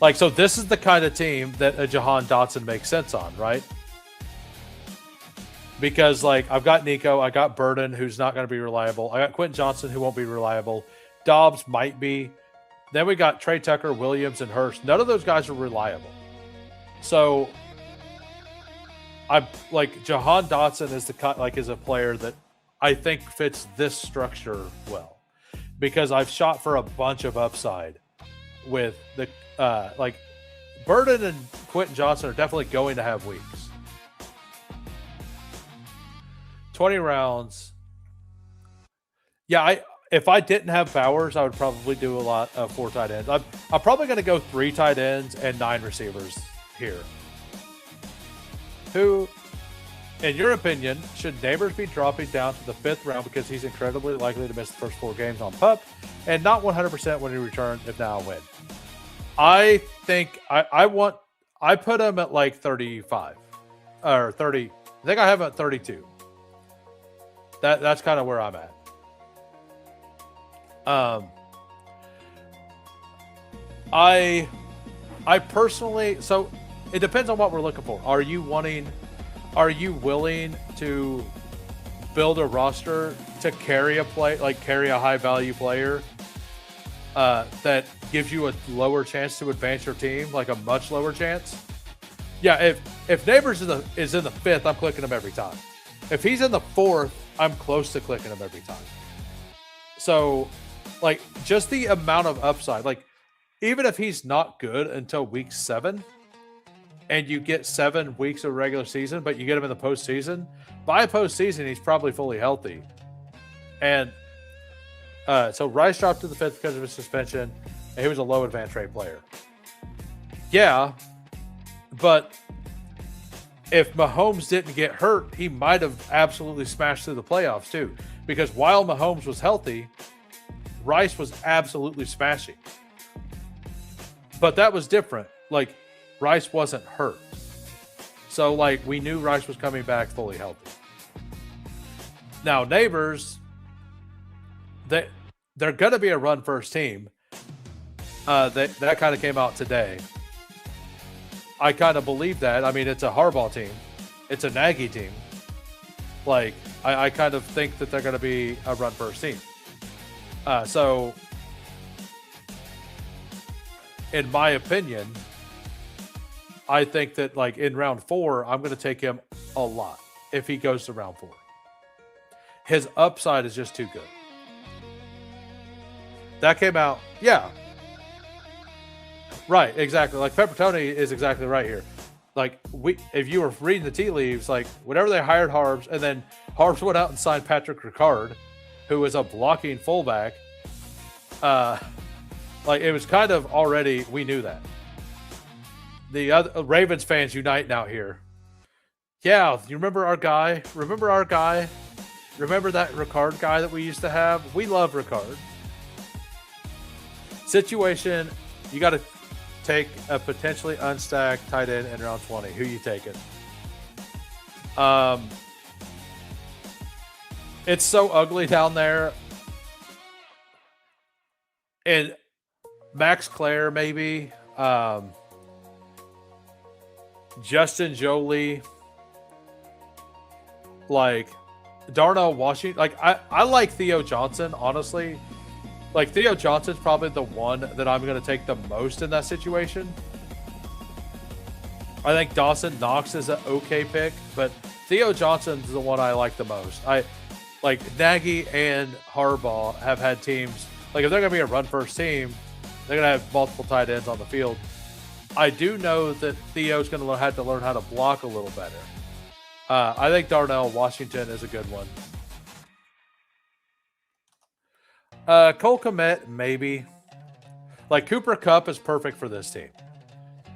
Like, so this is the kind of team that a Jahan Dotson makes sense on, right? Because, like, I've got Nico, I got Burden, who's not going to be reliable. I got Quentin Johnson, who won't be reliable. Dobbs might be. Then we got Trey Tucker, Williams, and Hurst. None of those guys are reliable. So, I'm like, Jahan Dotson is a player that I think fits this structure well, because I've shot for a bunch of upside with the like Burden and Quentin Johnson are definitely going to have weeks. 20 rounds. Yeah, if I didn't have Bowers, I would probably do a lot of 4 tight ends. I'm probably going to go 3 tight ends and 9 receivers here. Who, in your opinion, should Neighbors be dropping down to the 5th round because he's incredibly likely to miss the first 4 games on PUP and not 100% when he returns if now a win? I think I put him at like 35 or 30. I think I have him at 32. That's kind of where I'm at. I personally, so it depends on what we're looking for. Are you willing to build a roster to carry a high value player that gives you a lower chance to advance your team, like a much lower chance? Yeah, if Neighbors is in the 5th, I'm clicking him every time. If he's in the 4th, I'm close to clicking him every time. So, like, just the amount of upside, like, even if he's not good until week 7, and you get 7 weeks of regular season, but you get him in the postseason, by postseason, he's probably fully healthy. And so Rice dropped to the 5th because of his suspension, and he was a low advance rate player. Yeah, but if Mahomes didn't get hurt, he might have absolutely smashed through the playoffs too. Because while Mahomes was healthy, Rice was absolutely smashing. But that was different. Like, Rice wasn't hurt. So, like, we knew Rice was coming back fully healthy. Now, Neighbors, they're going to be a run-first team. That kind of came out today. I kind of believe that. I mean, it's a Harbaugh team. It's a Nagy team. Like, I kind of think that they're going to be a run-first team. So, in my opinion, I think that, like, in round 4, I'm going to take him a lot if he goes to round 4. His upside is just too good. That came out, yeah. Right, exactly. Like, Peppertoni is exactly right here. Like, if you were reading the tea leaves, like, whenever they hired Harbs, and then Harbs went out and signed Patrick Ricard, who is a blocking fullback, like, it was kind of already, we knew that. The other Ravens fans unite now here. Yeah, you remember our guy? Remember that Ricard guy that we used to have? We love Ricard. Situation, you got to take a potentially unstacked tight end in round 20. Who you taking? It's so ugly down there. And Max Clare, maybe. Justin Jolie. Like, Darnell Washington. Like, I like Theo Johnson, honestly. Like, Theo Johnson's probably the one that I'm going to take the most in that situation. I think Dawson Knox is an okay pick, but Theo Johnson's the one I like the most. I like Nagy and Harbaugh have had teams, like if they're going to be a run-first team, they're going to have multiple tight ends on the field. I do know that Theo's going to have to learn how to block a little better. I think Darnell Washington is a good one. Cole Kmet, maybe. Like, Cooper Kupp is perfect for this team.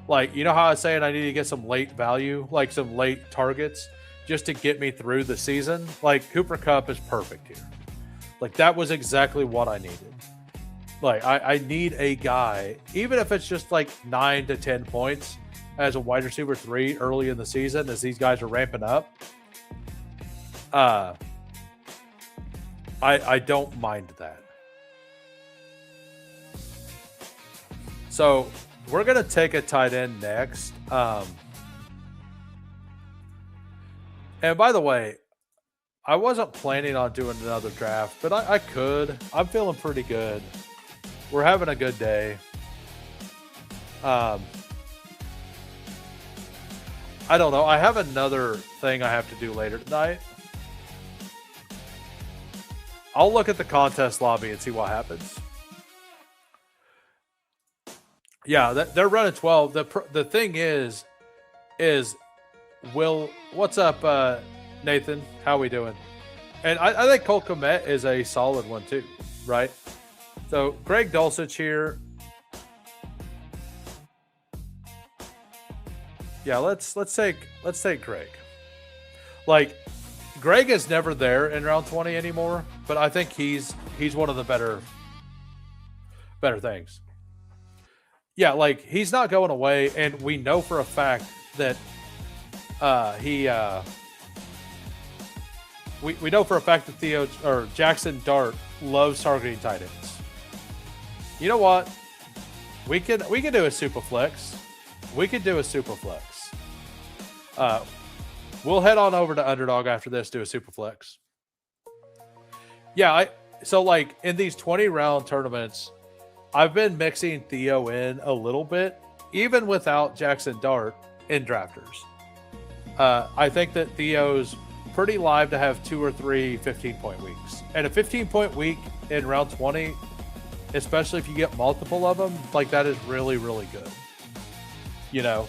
Like, you know how I was saying I need to get some late value, like some late targets, just to get me through the season? Like, Cooper Kupp is perfect here. Like, that was exactly what I needed. Like, I need a guy, even if it's just like 9 to 10 points as a wide receiver 3 early in the season as these guys are ramping up. I don't mind that. So we're going to take a tight end next. And by the way, I wasn't planning on doing another draft, but I could. I'm feeling pretty good. We're having a good day. I don't know. I have another thing I have to do later tonight. I'll look at the contest lobby and see what happens. Yeah, they're running 12. The thing is, what's up, Nathan? How we doing? And I think Cole Kmet is a solid one too, right? So Greg Dulcich here. Yeah, let's take Greg. Like, Greg is never there in round 20 anymore, but I think he's one of the better things. Yeah, like, he's not going away, and we know for a fact that we know for a fact that Jackson Dart loves targeting tight ends. You know what? We can do a super flex. We could do a super flex. We'll head on over to Underdog after this, do a super flex. Yeah, so like in these 20 round tournaments, I've been mixing Theo in a little bit, even without Jackson Dart in drafters. I think that Theo's pretty live to have 2 or 3 15-point weeks. And a 15-point week in round 20, especially if you get multiple of them, like, that is really, really good. You know?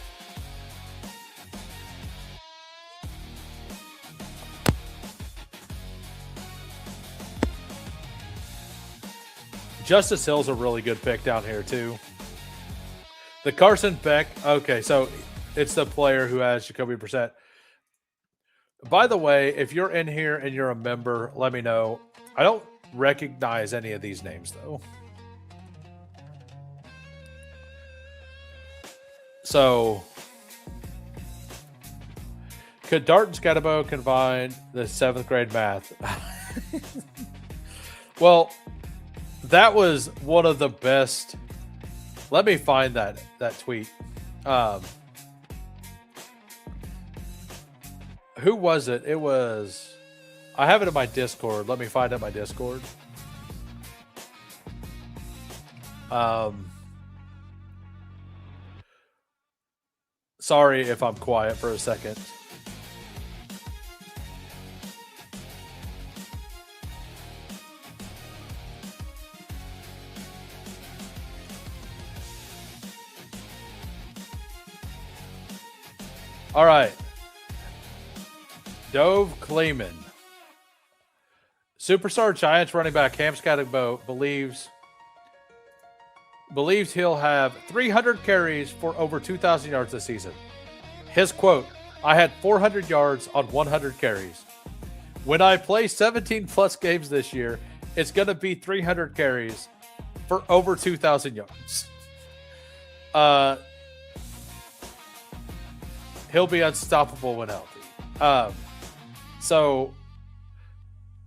Justice Hill's a really good pick down here, too. The Carson Beck. Okay, so it's the player who has Jacoby Brissett. By the way, if you're in here and you're a member, let me know. I don't recognize any of these names, though. So, could Dart and Scatterbo combine the 7th grade math? Well, that was one of the best. Let me find that tweet. Who was it? It was. I have it in my Discord. Let me find it in my Discord. Sorry if I'm quiet for a second. All right. Dove Kleeman. Superstar Giants running back Cam Scatterbo believes he'll have 300 carries for over 2,000 yards this season. His quote, "I had 400 yards on 100 carries. When I play 17 plus games this year, it's going to be 300 carries for over 2,000 yards. He'll be unstoppable when healthy." So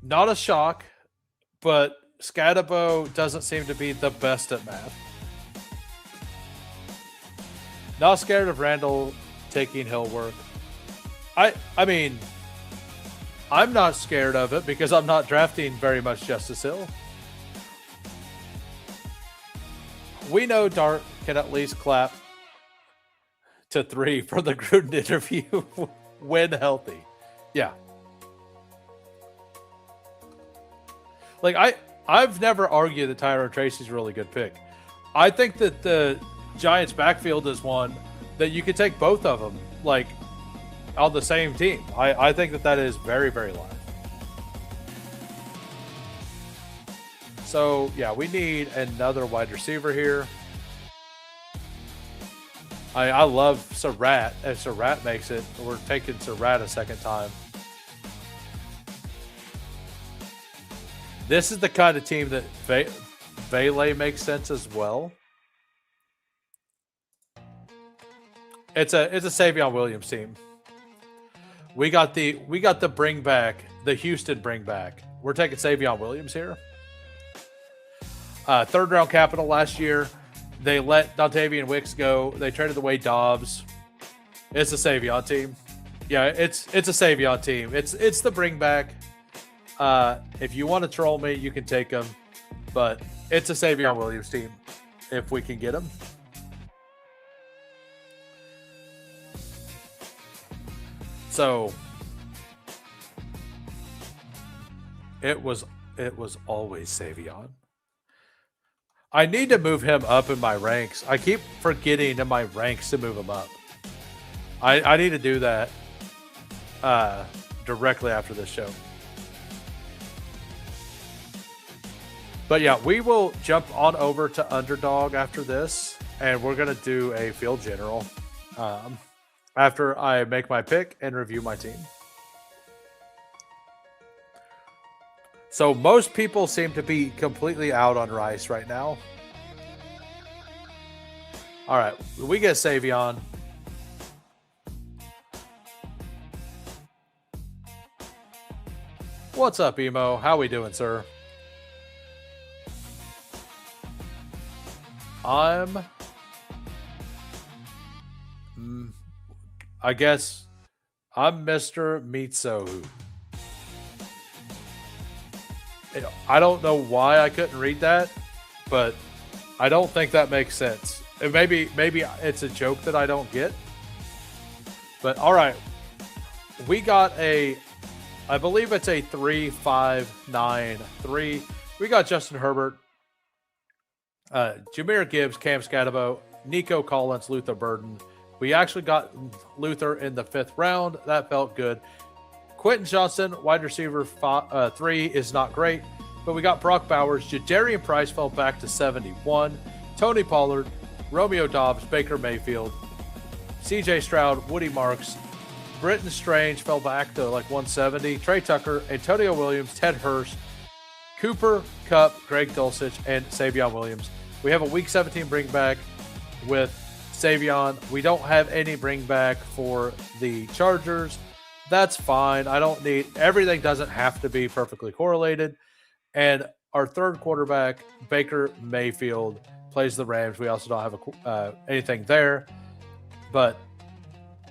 Not a shock, but Scatabo doesn't seem to be the best at math. Not scared of Randall taking hill work. I mean, I'm not scared of it because I'm not drafting very much Justice Hill. We know Dart can at least clap to 3 for the Gruden interview when healthy. Yeah. Like I've never argued that Tyrone Tracy's a really good pick. I think that the Giants backfield is one that you could take both of them like on the same team. I think that is very, very live. So yeah, we need another wide receiver here. I love Surratt. If Surratt makes it, we're taking Surratt a second time. This is the kind of team that Vele makes sense as well. It's a Savion Williams team. We got the bring back, the Houston bring back. We're taking Savion Williams here. Third round capital last year. They let Dontavian Wicks go. They traded away Dobbs. It's a Savion team. Yeah, it's a Savion team. It's the bring back. If you want to troll me, you can take him, but it's a Savion Williams team if we can get him. So it was always Savion. I need to move him up in my ranks. I keep forgetting in my ranks to move him up. I need to do that directly after this show. But yeah, we will jump on over to Underdog after this, and we're going to do a field general after I make my pick and review my team. So most people seem to be completely out on Rice right now. All right, we get Savion. What's up, Emo? How we doing, sir? I guess I'm Mr. Mitsohu. I don't know why I couldn't read that, but I don't think that makes sense. Maybe it's a joke that I don't get. But all right, we got I believe it's a 3-5-9-3. We got Justin Herbert, Jahmyr Gibbs, Cam Scatabo, Nico Collins, Luther Burden. We actually got Luther in the 5th round. That felt good. Quentin Johnson, wide receiver 3, is not great. But we got Brock Bowers. Jadarian Price fell back to 71. Tony Pollard, Romeo Dobbs, Baker Mayfield, CJ Stroud, Woody Marks, Britton Strange fell back to like 170. Trey Tucker, Antonio Williams, Ted Hurst, Cooper, Kupp, Greg Dulcich, and Savion Williams. We have a Week 17 bring back with Savion. We don't have any bring back for the Chargers. That's fine. I don't need everything. Doesn't have to be perfectly correlated. And our third quarterback, Baker Mayfield, plays the Rams. We also don't have anything there. But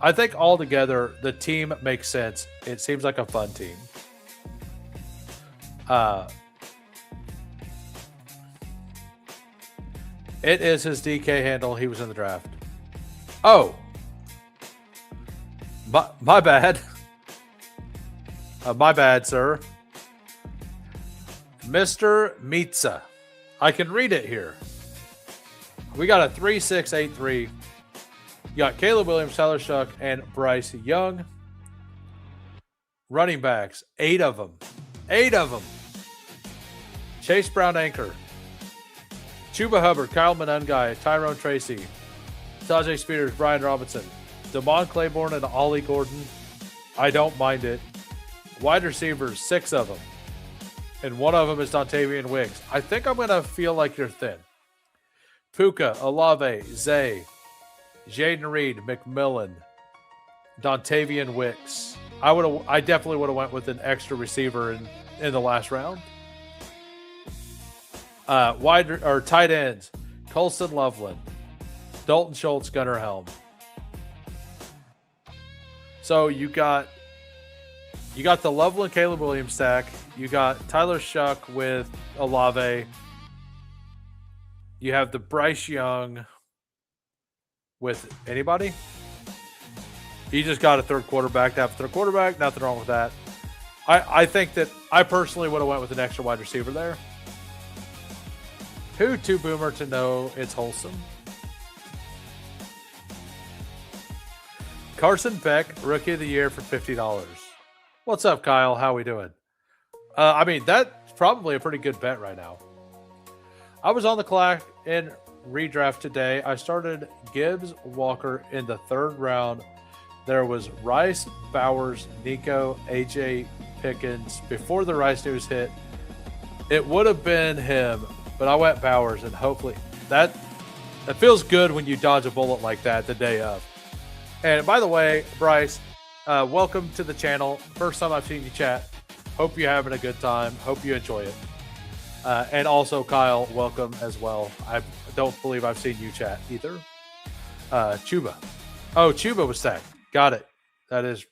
I think altogether, the team makes sense. It seems like a fun team. It is his DK handle. He was in the draft. Oh. My bad. My bad, sir. Mr. Mitza. I can read it here. We got a 3-6-8-3. You got Caleb Williams, Tyler Shuck, and Bryce Young. Running backs, 8 of them. 8 of them. Chase Brown anchor. Chuba Hubbard, Kyle Monangai, Tyrone Tracy, Tajay Spears, Brian Robinson, Damon Claiborne, and Ollie Gordon. I don't mind it. Wide receivers, 6 of them. And one of them is Dontavian Wicks. I think I'm going to feel like you're thin. Puka, Olave, Zay, Jaden Reed, McMillan, Dontavian Wicks. I definitely would have went with an extra receiver in the last round. Wide or tight ends: Colson Loveland, Dalton Schultz, Gunnar Helm. So you got the Loveland Caleb Williams stack. You got Tyler Shuck with Olave. You have the Bryce Young with anybody. You just got a third quarterback to have a third quarterback. Nothing wrong with that. I think that I personally would have went with an extra wide receiver there. Who too boomer to know it's wholesome? Carson Beck, Rookie of the Year for $50. What's up, Kyle? How we doing? I mean, that's probably a pretty good bet right now. I was on the clock in redraft today. I started Gibbs Walker in the third round. There was Rice, Bowers, Nico, AJ Pickens. Before the Rice news hit, it would have been him, but I went Bowers, and hopefully that feels good when you dodge a bullet like that the day of. And by the way, Bryce, welcome to the channel. First time I've seen you chat. Hope you're having a good time. Hope you enjoy it. And also, Kyle, welcome as well. I don't believe I've seen you chat either. Chuba. Oh, Chuba was stacked. Got it. That is.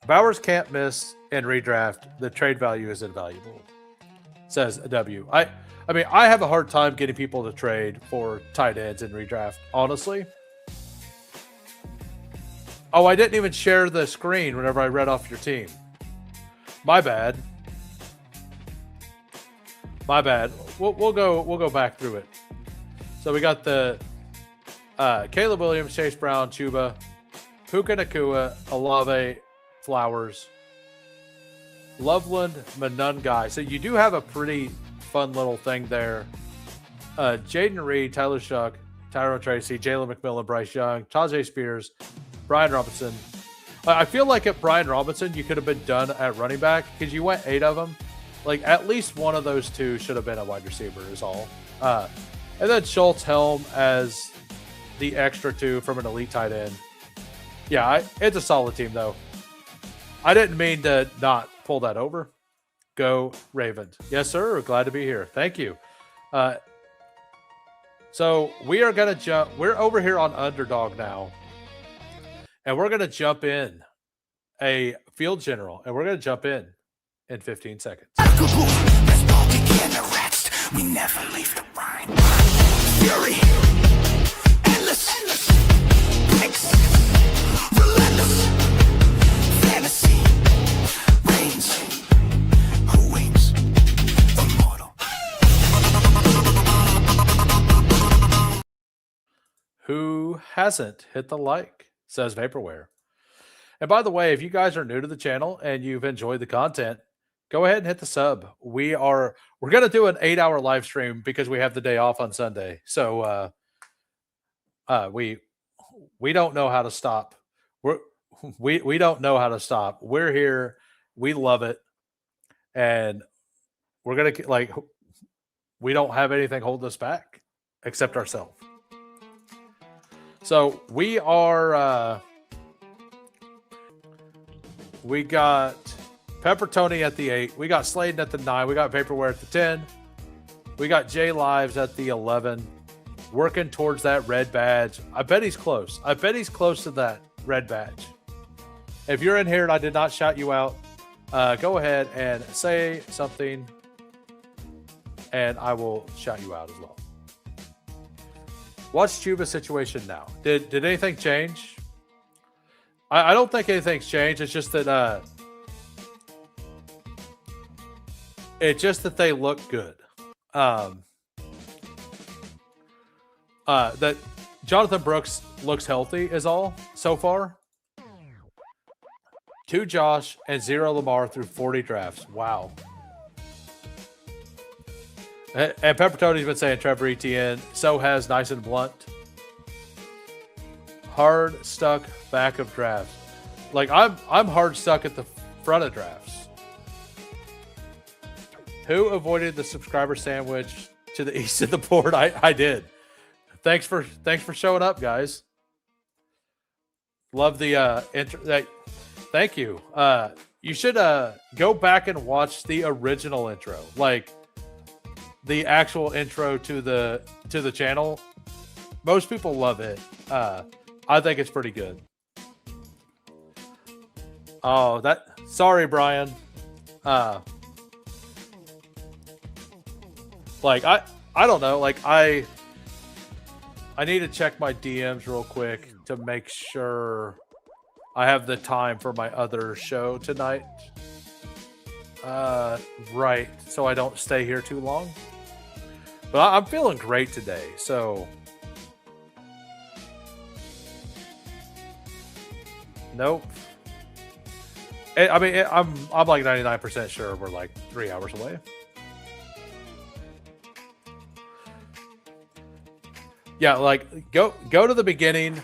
Bowers can't miss in redraft. The trade value is invaluable, says W. I mean, I have a hard time getting people to trade for tight ends in redraft, honestly. Oh, I didn't even share the screen whenever I read off your team. My bad. My bad. We'll go back through it. So we got the Caleb Williams, Chase Brown, Chuba, Puka Nacua, Olave, Flowers, Loveland, Manungai. So you do have a pretty fun little thing there. Jaden Reed, Tyler Shuck, Tyrone Tracy, Jalen McMillan, Bryce Young, Tajay Spears, Brian Robinson. I feel like at Brian Robinson, you could have been done at running back because you went 8 of them. Like, at least one of those 2 should have been a wide receiver is all. And then Schultz, Helm as the extra 2 from an elite tight end. Yeah, it's a solid team, though. I didn't mean to not pull that over. Go Ravens. Yes, sir. We're glad to be here. Thank you. So we are going to jump. We're over here on Underdog now. And we're going to jump in a field general. And we're going to jump in 15 seconds. We never leave the rhyme. Fury. Endless. Picks. Relentless. Fantasy. Reigns. Who wins? Immortal. Who hasn't hit the like? Says Vaporware. And by the way, if you guys are new to the channel and you've enjoyed the content, go ahead and hit the sub. We're going to do an 8-hour live stream because we have the day off on Sunday. So we don't know how to stop. We don't know how to stop. We're here. We love it. And we're going to we don't have anything holding us back except ourselves. So we are, we got Pepper Tony at the 8. We got Sladen at the 9. We got Vaporware at the 10. We got Jay Lives at the 11. Working towards that red badge. I bet he's close. I bet he's close to that red badge. If you're in here and I did not shout you out, go ahead and say something and I will shout you out as well. What's Chuba's situation now? Did anything change? I don't think anything's changed. It's just that they look good. That Jonathan Brooks looks healthy is all so far. 2 Josh and 0 Lamar through 40 drafts. Wow. And Pepper Tony's been saying Trevor Etienne. So has Nice and Blunt. Hard stuck back of drafts. Like I'm hard stuck at the front of drafts. Who avoided the subscriber sandwich to the east of the board? I did. Thanks for showing up, guys. Love the intro. Thank you. You should go back and watch the original intro, like the actual intro to the channel. Most people love it. I think it's pretty good. Oh, sorry, Brian. Like I don't know. Like I need to check my DMs real quick to make sure I have the time for my other show tonight. Right. So I don't stay here too long. But I'm feeling great today. So nope. I mean, I'm like 99% sure we're like 3 hours away. Yeah, like go to the beginning.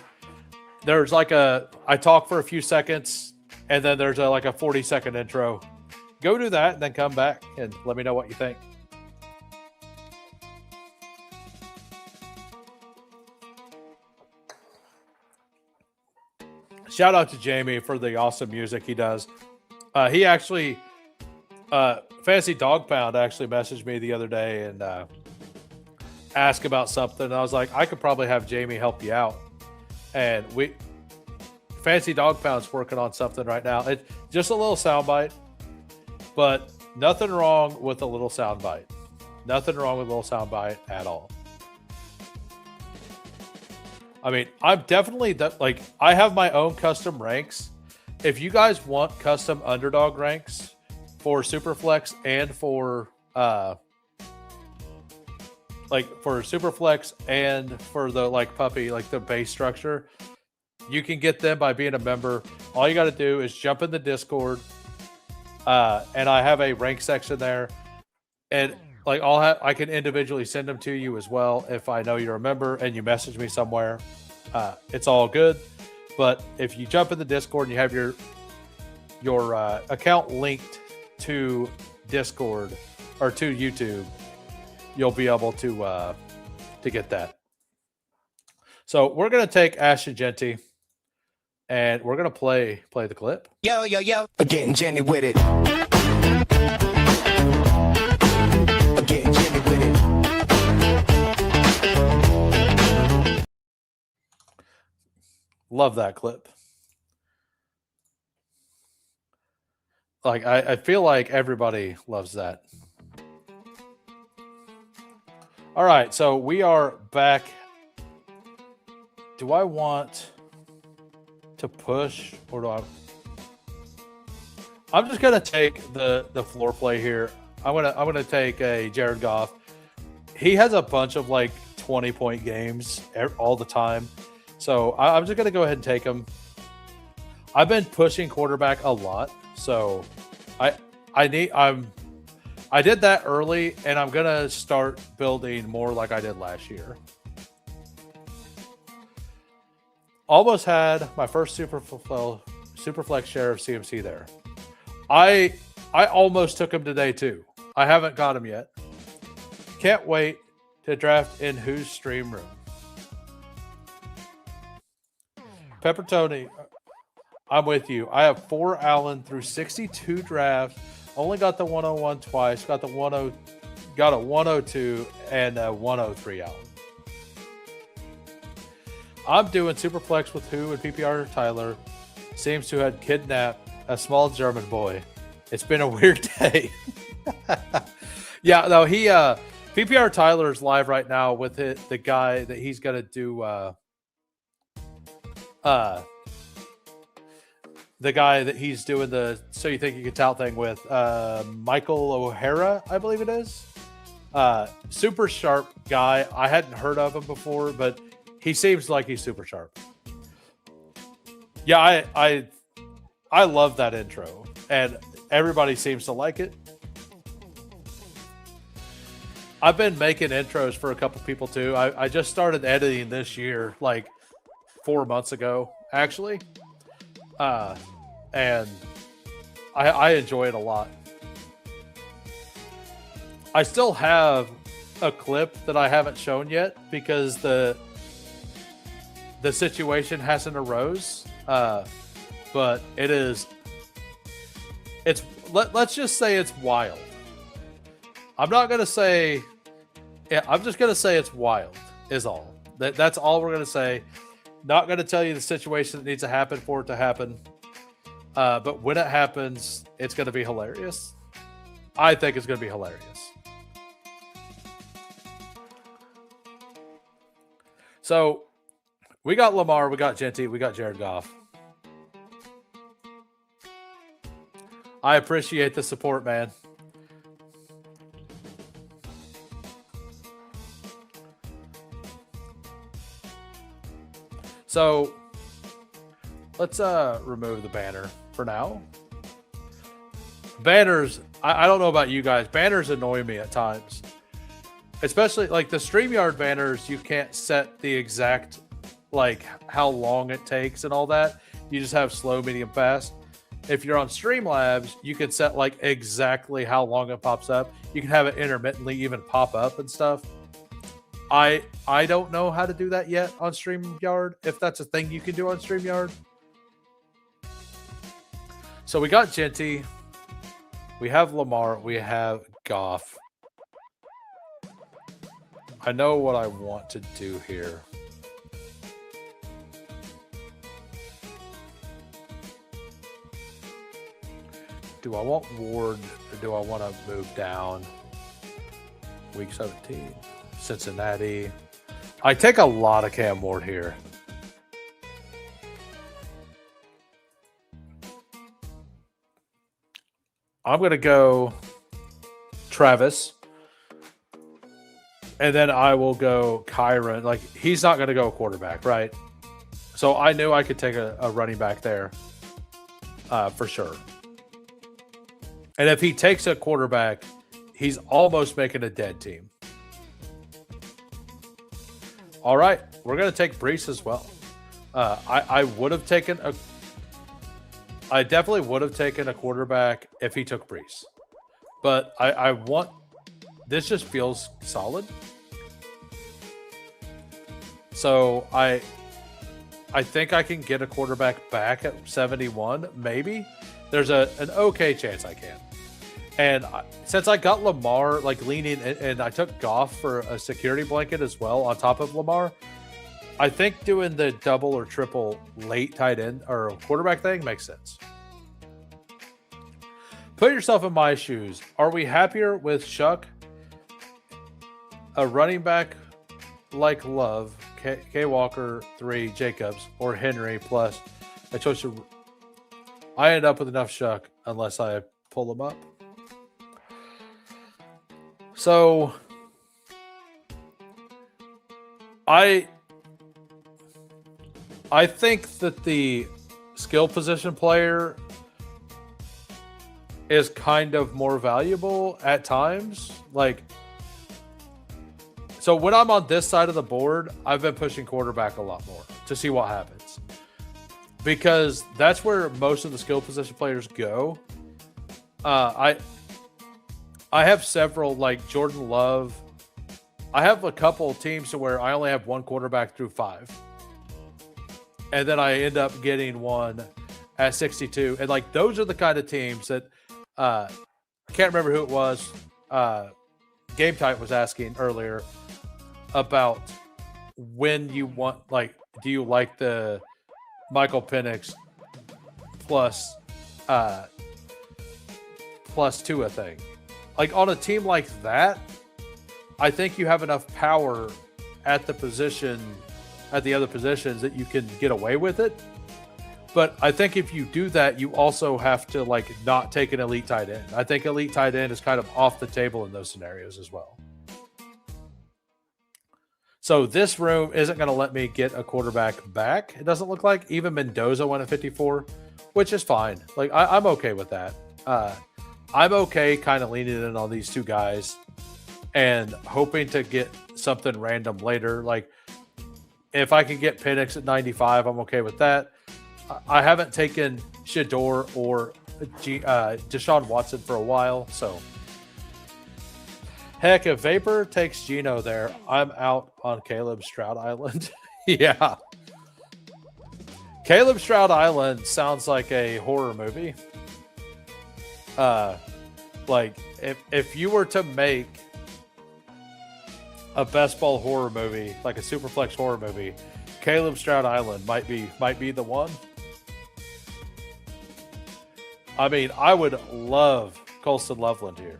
There's like I talk for a few seconds, and then there's like a 40-second intro. Go do that, and then come back and let me know what you think. Shout out to Jamie for the awesome music he does. He actually, Fantasy Dog Pound actually messaged me the other day and asked about something. And I was like, I could probably have Jamie help you out. And Fantasy Dog Pound's working on something right now. It's just a little soundbite, but nothing wrong with a little soundbite. Nothing wrong with a little soundbite at all. I mean, I'm definitely like I have my own custom ranks. If you guys want custom underdog ranks for Superflex and for Superflex and for the like puppy, like the base structure, you can get them by being a member. All you got to do is jump in the Discord, and I have a rank section there, and like I can individually send them to you as well if I know you're a member and you message me somewhere. It's all good. But if you jump in the Discord and you have your account linked to Discord or to YouTube, you'll be able to get that. So we're gonna take Ash and Genty, and we're gonna play the clip. Yo, yo, yo, getting Jenny with it. Getting Jenny with it. Love that clip. Like I feel like everybody loves that. All right, so we are back. Do I want to push or do I'm just gonna take the floor play here. I'm gonna take a Jared Goff. He has a bunch of like 20-point games all the time. So I'm just going to go ahead and take him. I've been pushing quarterback a lot. So I did that early, and I'm going to start building more like I did last year. Almost had my first Superflex share of CMC there. I almost took him today too. I haven't got him yet. Can't wait to draft in whose stream room. Pepper Tony, I'm with you. I have 4 Allen through 62 drafts. Only got the 101 twice. Got a 102 and a 103 Allen. I'm doing Superflex with who and PPR Tyler. Seems to have kidnapped a small German boy. It's been a weird day. Yeah, no, PPR Tyler's live right now with the guy that he's gonna do. The guy that he's doing the So You Think You Can Tout thing with, Michael O'Hara, I believe it is. Super sharp guy. I hadn't heard of him before, but he seems like he's super sharp. Yeah, I love that intro, and everybody seems to like it. I've been making intros for a couple people too. I just started editing this year, like 4 months ago, actually. And I enjoy it a lot. I still have a clip that I haven't shown yet because the situation hasn't arose. But let's just say it's wild. I'm not gonna say. Yeah, I'm just gonna say it's wild. Is all. That's all we're gonna say. Not gonna tell you the situation that needs to happen for it to happen. But when it happens, it's gonna be hilarious. I think it's gonna be hilarious. So we got Lamar, we got Genty, we got Jared Goff. I appreciate the support, man. So let's remove the banner for now. Banners, I don't know about you guys. Banners annoy me at times. Especially like the StreamYard banners, you can't set the exact like how long it takes and all that. You just have slow, medium, fast. If you're on Streamlabs, you can set like exactly how long it pops up. You can have it intermittently even pop up and stuff. I don't know how to do that yet on StreamYard, if that's a thing you can do on StreamYard. So we got Genty. We have Lamar. We have Goff. I know what I want to do here. Do I want Ward or do I want to move down? Week 17. Cincinnati. I take a lot of Cam Ward here. I'm going to go Travis. And then I will go Kyron. Like, he's not going to go quarterback, right? So I knew I could take a running back there for sure. And if he takes a quarterback, he's almost making a dead team. All right, we're going to take Brees as well. I would have taken a... I definitely would have taken a quarterback if he took Brees. But I want... This just feels solid. So I think I can get a quarterback back at 71, maybe. There's an okay chance I can. And since I got Lamar like leaning, and I took Goff for a security blanket as well on top of Lamar, I think doing the double or triple late tight end or quarterback thing makes sense. Put yourself in my shoes. Are we happier with Shuck, a running back like Love, K. Walker, 3, Jacobs, or Henry plus a choice of... I end up with enough Shuck unless I pull him up. So I think that the skill position player is kind of more valuable at times. Like, so when I'm on this side of the board, I've been pushing quarterback a lot more to see what happens, because that's where most of the skill position players go. I have several, like Jordan Love. I have a couple of teams to where I only have one quarterback through 5. And then I end up getting one at 62. And like, those are the kind of teams that I can't remember who it was. Game Type was asking earlier about when you want, like, do you like the Michael Penix plus Tua thing? Like, on a team like that, I think you have enough power at the position, at the other positions, that you can get away with it. But I think if you do that, you also have to like not take an elite tight end. I think elite tight end is kind of off the table in those scenarios as well. So this room isn't going to let me get a quarterback back. It doesn't look like. Even Mendoza went at 54, which is fine. Like, I'm okay with that. I'm okay kind of leaning in on these two guys and hoping to get something random later. Like, if I can get Penix at 95, I'm okay with that. I haven't taken Shador or Deshaun Watson for a while, so heck, if Vapor takes Geno there, I'm out on Caleb Stroud Island. Yeah. Caleb Stroud Island sounds like a horror movie. Like if you were to make a best ball horror movie, like a Superflex horror movie, Caleb Stroud Island might be the one. I mean, I would love Colston Loveland here,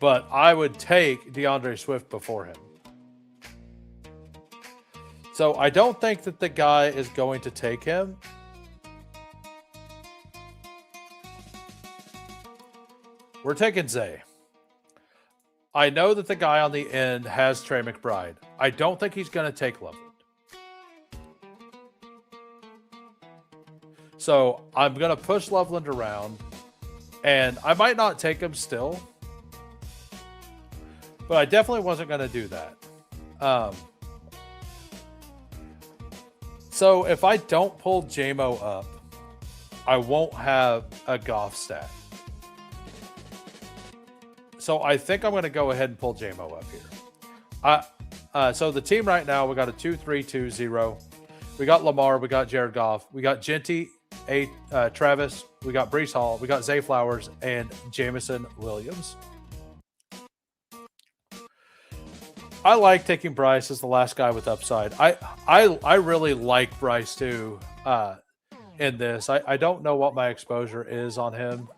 but I would take DeAndre Swift before him. So I don't think that the guy is going to take him. We're taking Zay. I know that the guy on the end has Trey McBride. I don't think he's going to take Loveland. So I'm going to push Loveland around, and I might not take him still, but I definitely wasn't going to do that. So if I don't pull JMO up, I won't have a Goff stack. So I think I'm going to go ahead and pull JMO up here. So the team right now, we got a 2-3-2-0. We got Lamar, we got Jared Goff, we got Genty, Travis, we got Breece Hall, we got Zay Flowers, and Jameson Williams. I like taking Bryce as the last guy with upside. I really like Bryce too in this. I don't know what my exposure is on him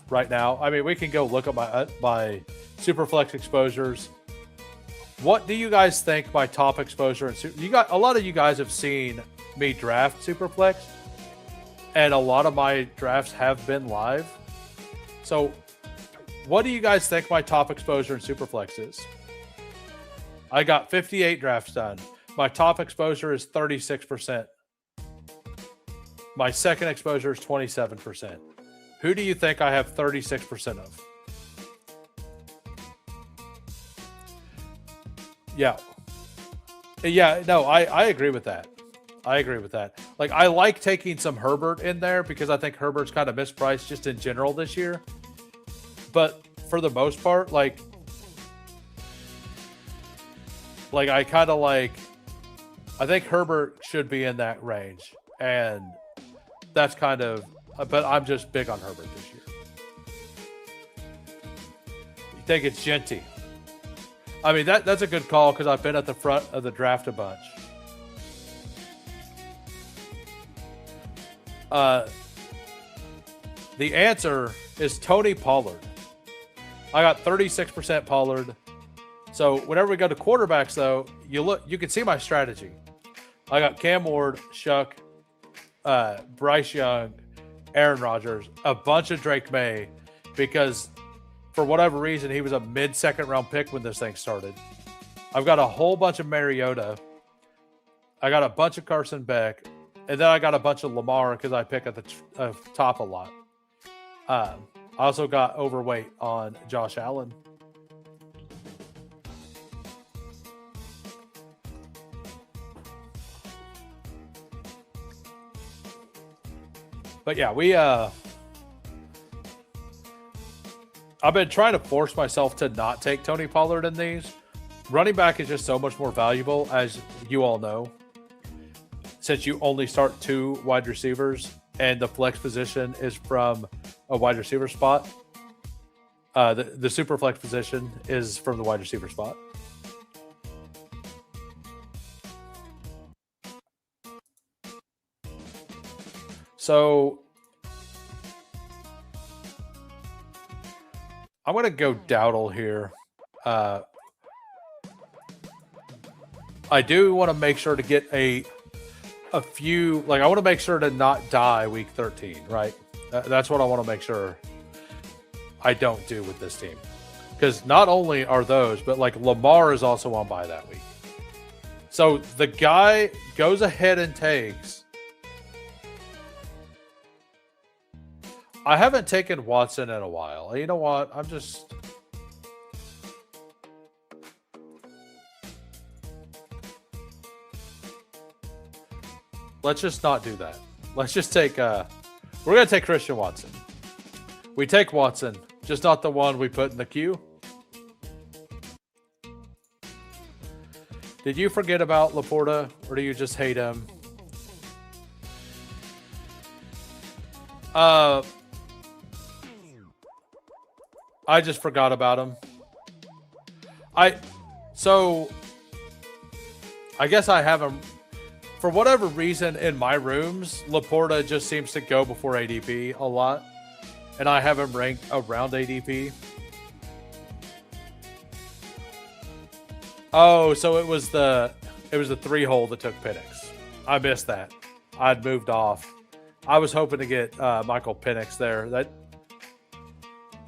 right now. I mean, we can go look at my Superflex exposures. What do you guys think my top exposure and a lot of you guys have seen me draft Superflex, and a lot of my drafts have been live. So what do you guys think my top exposure in Superflex is? I got 58 drafts done. My top exposure is 36%. My second exposure is 27%. Who do you think I have 36% of? Yeah. Yeah, no, I agree with that. I agree with that. Like, I like taking some Herbert in there because I think Herbert's kind of mispriced just in general this year. But for the most part, like I kind of I think Herbert should be in that range. And that's kind of, but I'm just big on Herbert this year. You think it's Genty? I mean, that's a good call because I've been at the front of the draft a bunch. The answer is Tony Pollard. I got 36% Pollard. So whenever we go to quarterbacks, though, you can see my strategy. I got Cam Ward, Shuck, Bryce Young, Aaron Rodgers, a bunch of Drake May, because for whatever reason, he was a mid-second round pick when this thing started. I've got a whole bunch of Mariota. I got a bunch of Carson Beck. And then I got a bunch of Lamar because I pick at the top a lot. I also got overweight on Josh Allen. But yeah, I've been trying to force myself to not take Tony Pollard in these. Running back is just so much more valuable, as you all know, since you only start 2 wide receivers and the flex position is from a wide receiver spot. The super flex position is from the wide receiver spot. So I'm going to go Dowdle here. I do want to make sure to get a few, I want to make sure to not die week 13, right? That's what I want to make sure I don't do with this team. Because not only are those, but Lamar is also on bye that week. So the guy goes ahead and takes. I haven't taken Watson in a while. You know what? Let's just not do that. Let's just take, we're going to take Christian Watson. We take Watson, just not the one we put in the queue. Did you forget about Laporta, or do you just hate him? I just forgot about him. I guess I have him for whatever reason in my rooms. Laporta just seems to go before ADP a lot, and I have him ranked around ADP. Oh, so it was the 3-hole that took Penix. I missed that. I'd moved off. I was hoping to get Michael Penix there. That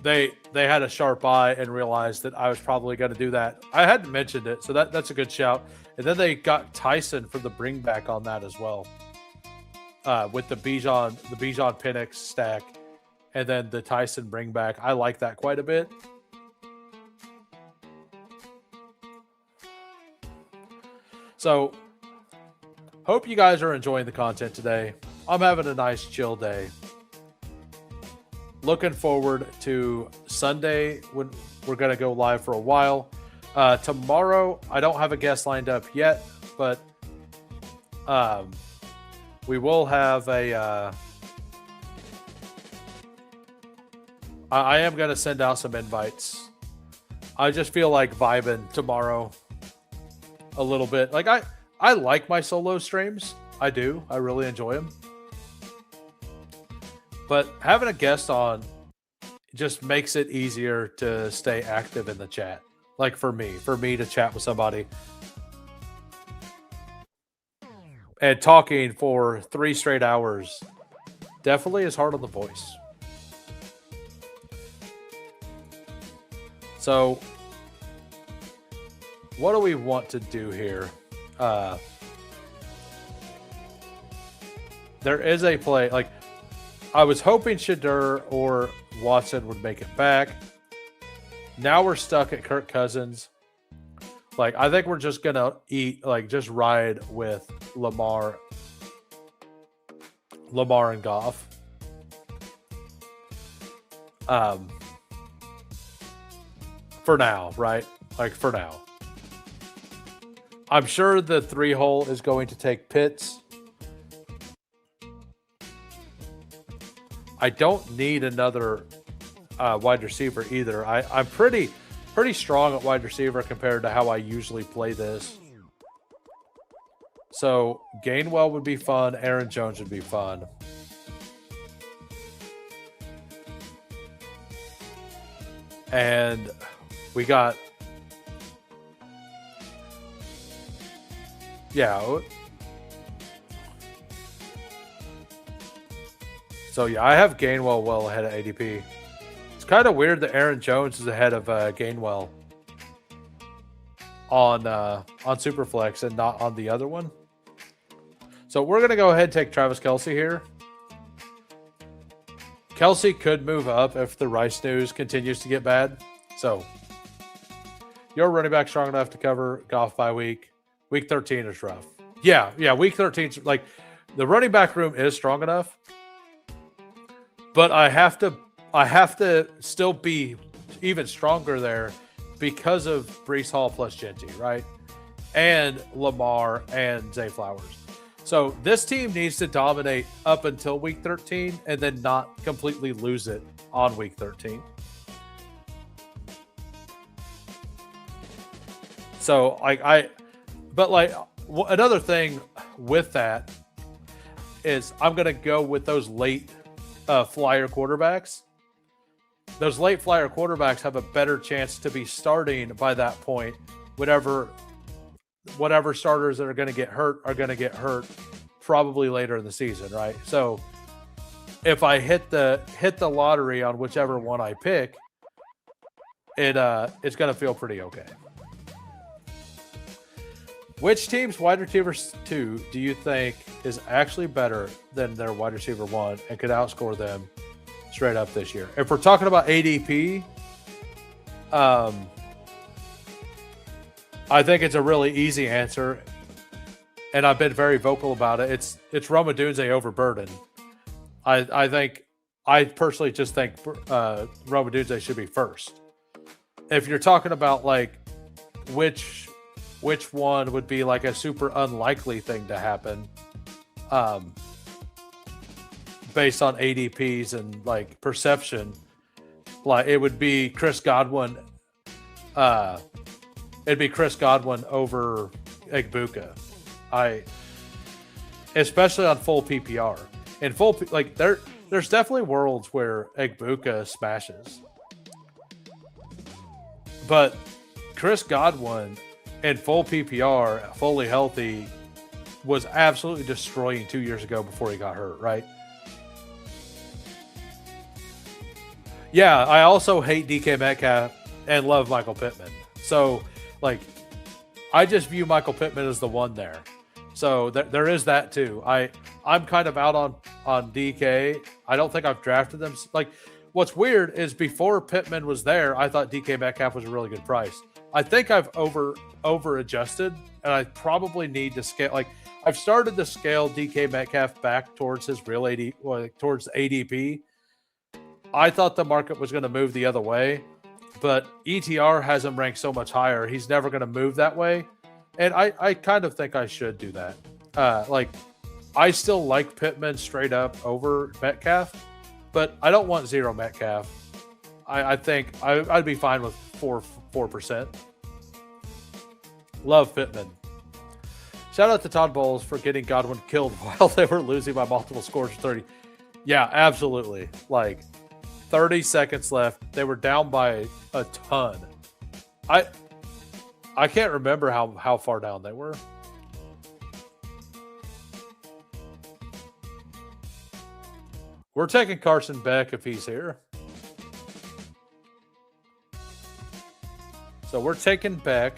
they had a sharp eye and realized that I was probably going to do that. I hadn't mentioned it, so that's a good shout. And then they got Tyson for the bring back on that as well, with the Bijan Penix stack, and then the Tyson bring back. I like that quite a bit. So, hope you guys are enjoying the content today. I'm having a nice chill day. Looking forward to Sunday when we're going to go live for a while. Tomorrow, I don't have a guest lined up yet, but we will have a... I am going to send out some invites. I just feel like vibing tomorrow a little bit. Like I like my solo streams. I do. I really enjoy them. But having a guest on just makes it easier to stay active in the chat. Like for me to chat with somebody. And talking for 3 straight hours definitely is hard on the voice. So, what do we want to do here? There is a play. Like, I was hoping Shadur or Watson would make it back. Now we're stuck at Kirk Cousins. Like, I think we're just going to just ride with Lamar and Goff. For now, right? Like, for now. I'm sure the 3-hole is going to take Pitts. I don't need another wide receiver either. I'm pretty strong at wide receiver compared to how I usually play this. So Gainwell would be fun. Aaron Jones would be fun. And we got... Yeah. So, yeah, I have Gainwell well ahead of ADP. It's kind of weird that Aaron Jones is ahead of Gainwell on Superflex and not on the other one. So, we're going to go ahead and take Travis Kelce here. Kelce could move up if the Rice news continues to get bad. So, your running back strong enough to cover Goff by week. Week 13 is rough. Yeah. Week 13, like, the running back room is strong enough. But I have to still be even stronger there because of Breece Hall plus Genty, right? And Lamar and Zay Flowers. So this team needs to dominate up until week 13 and then not completely lose it on week 13. So another thing with that is I'm going to go with those late flyer quarterbacks. Those late flyer quarterbacks have a better chance to be starting by that point. Whatever starters that are going to get hurt are going to get hurt probably later in the season, right? So if I hit the lottery on whichever one I pick, it's going to feel pretty okay. Which team's wide receiver 2 do you think is actually better than their wide receiver 1 and could outscore them straight up this year? If we're talking about ADP, I think it's a really easy answer, and I've been very vocal about it. It's Rome Odunze over Burden. I personally just think Rome Odunze should be first. If you're talking about like which one would be like a super unlikely thing to happen, based on ADPs and like perception, like it would be Chris Godwin. It'd be Chris Godwin over Egbuka. Especially on full PPR. In full, like there's definitely worlds where Egbuka smashes, but Chris Godwin in full PPR, fully healthy, was absolutely destroying 2 years ago before he got hurt, right? Yeah, I also hate DK Metcalf and love Michael Pittman. So, like, I just view Michael Pittman as the one there. So there is that too. I'm kind of out on DK. I don't think I've drafted them. Like, what's weird is before Pittman was there, I thought DK Metcalf was a really good price. I think I've over adjusted, and I probably need to scale. Like, I've started to scale DK Metcalf back towards his real towards ADP. I thought the market was going to move the other way, but ETR has him ranked so much higher. He's never going to move that way. And I kind of think I should do that. Like, I still like Pittman straight up over Metcalf, but I don't want zero Metcalf. I think I'd be fine with 4%. Love Pittman. Shout out to Todd Bowles for getting Godwin killed while they were losing by multiple scores of 30. Yeah, absolutely. Like, 30 seconds left. They were down by a ton. I can't remember how far down they were. We're taking Carson Beck if he's here. So we're taking Beck.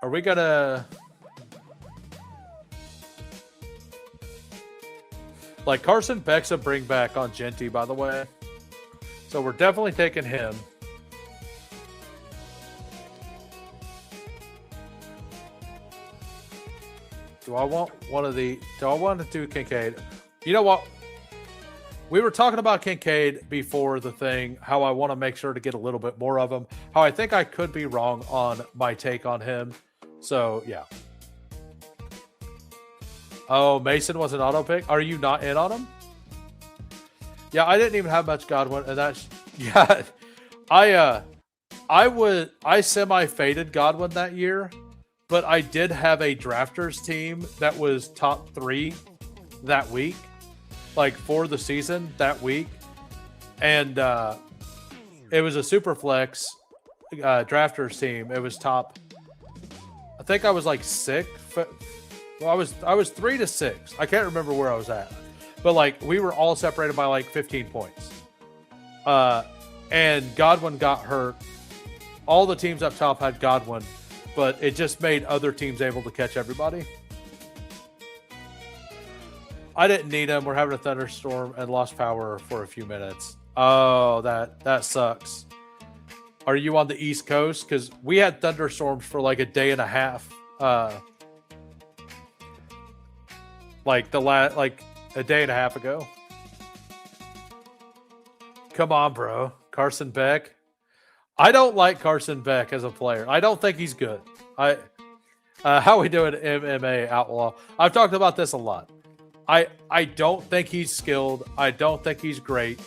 Are we gonna... Like, Carson Beck's a bring back on Genty, by the way. So we're definitely taking him. Do I want to do Kincaid? You know what? We were talking about Kincaid before the thing, how I want to make sure to get a little bit more of him. How I think I could be wrong on my take on him. So, yeah. Oh, Mason was an auto pick. Are you not in on him? Yeah, I didn't even have much Godwin, and that's... Yeah, I semi-faded Godwin that year, but I did have a drafters team that was top 3 that week, like for the season that week. And it was a super flex drafters team. It was top, I think I was like 6. Well, I was 3 to 6. I can't remember where I was at, but like we were all separated by like 15 points. And Godwin got hurt. All the teams up top had Godwin, but it just made other teams able to catch everybody. I didn't need him. We're having a thunderstorm and lost power for a few minutes. Oh, that sucks. Are you on the East Coast? Because we had thunderstorms for like a day and a half. Like a day and a half ago. Come on, bro. Carson Beck. I don't like Carson Beck as a player. I don't think he's good. How we doing, MMA Outlaw? I've talked about this a lot. I don't think he's skilled. I don't think he's great.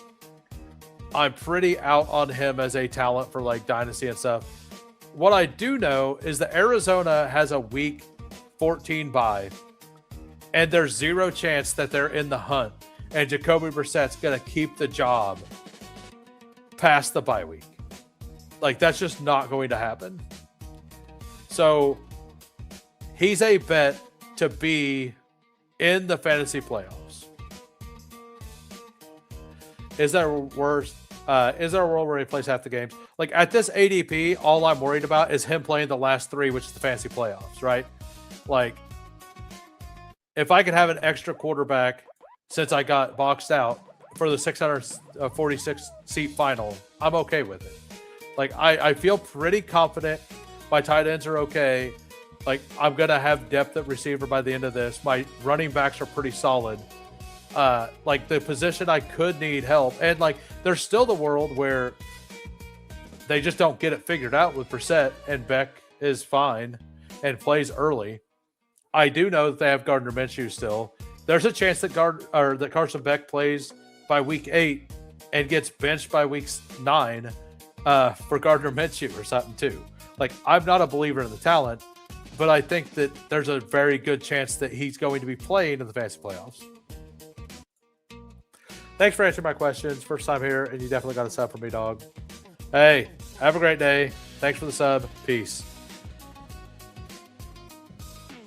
I'm pretty out on him as a talent for like Dynasty and stuff. What I do know is that Arizona has a week 14 bye, and there's zero chance that they're in the hunt, and Jacoby Brissett's going to keep the job past the bye week. Like, that's just not going to happen. So he's a bet to be in the fantasy playoffs. Is there a world where he plays half the games? Like, at this ADP, all I'm worried about is him playing the last 3, which is the fantasy playoffs, right? Like, if I could have an extra quarterback since I got boxed out for the 646 seat final, I'm okay with it. Like, I feel pretty confident my tight ends are okay. Like, I'm going to have depth at receiver by the end of this. My running backs are pretty solid. Like, the position I could need help. And, like, there's still the world where they just don't get it figured out with Brissett, and Beck is fine and plays early. I do know that they have Gardner Minshew still. There's a chance that that Carson Beck plays by week 8 and gets benched by week 9 for Gardner Minshew or something too. Like, I'm not a believer in the talent, but I think that there's a very good chance that he's going to be playing in the fantasy playoffs. Thanks for answering my questions. First time here, and you definitely got a sub for me, dog. Hey, have a great day. Thanks for the sub. Peace.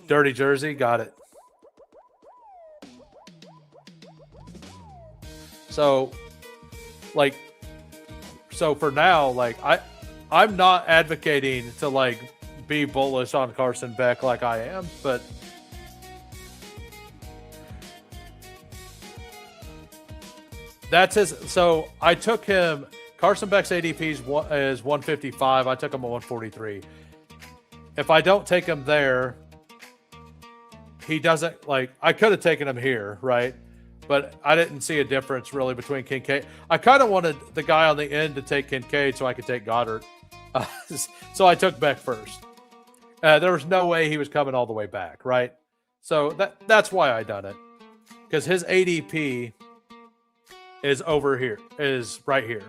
Dirty Jersey, got it. So, like, for now, like, I'm not advocating to, like, be bullish on Carson Beck like I am, but that's his. So I took him. Carson Beck's ADP is 155. I took him at 143. If I don't take him there, he doesn't, like, I could have taken him here, right? But I didn't see a difference really between Kincaid. I kind of wanted the guy on the end to take Kincaid so I could take Goddard. So I took Beck first. There was no way he was coming all the way back, right? So that's why I done it. Because his ADP is over here, is right here.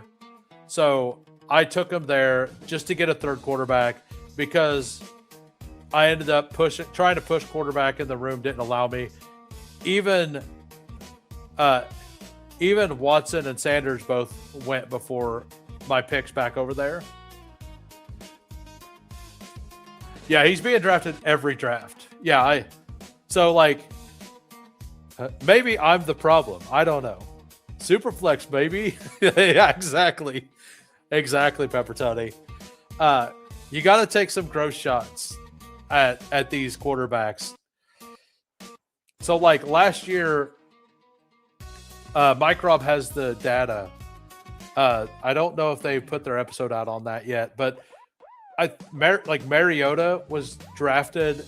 So I took him there just to get a third quarterback because I ended up trying to push quarterback in the room didn't allow me. Even Watson and Sanders both went before my picks back over there. Yeah, he's being drafted every draft. Yeah, so like maybe I'm the problem. I don't know. Superflex, baby. Yeah, exactly. Exactly, Pepper Tony. You got to take some gross shots at these quarterbacks. So, like, last year, Mike Rob has the data. I don't know if they put their episode out on that yet, but Mariota was drafted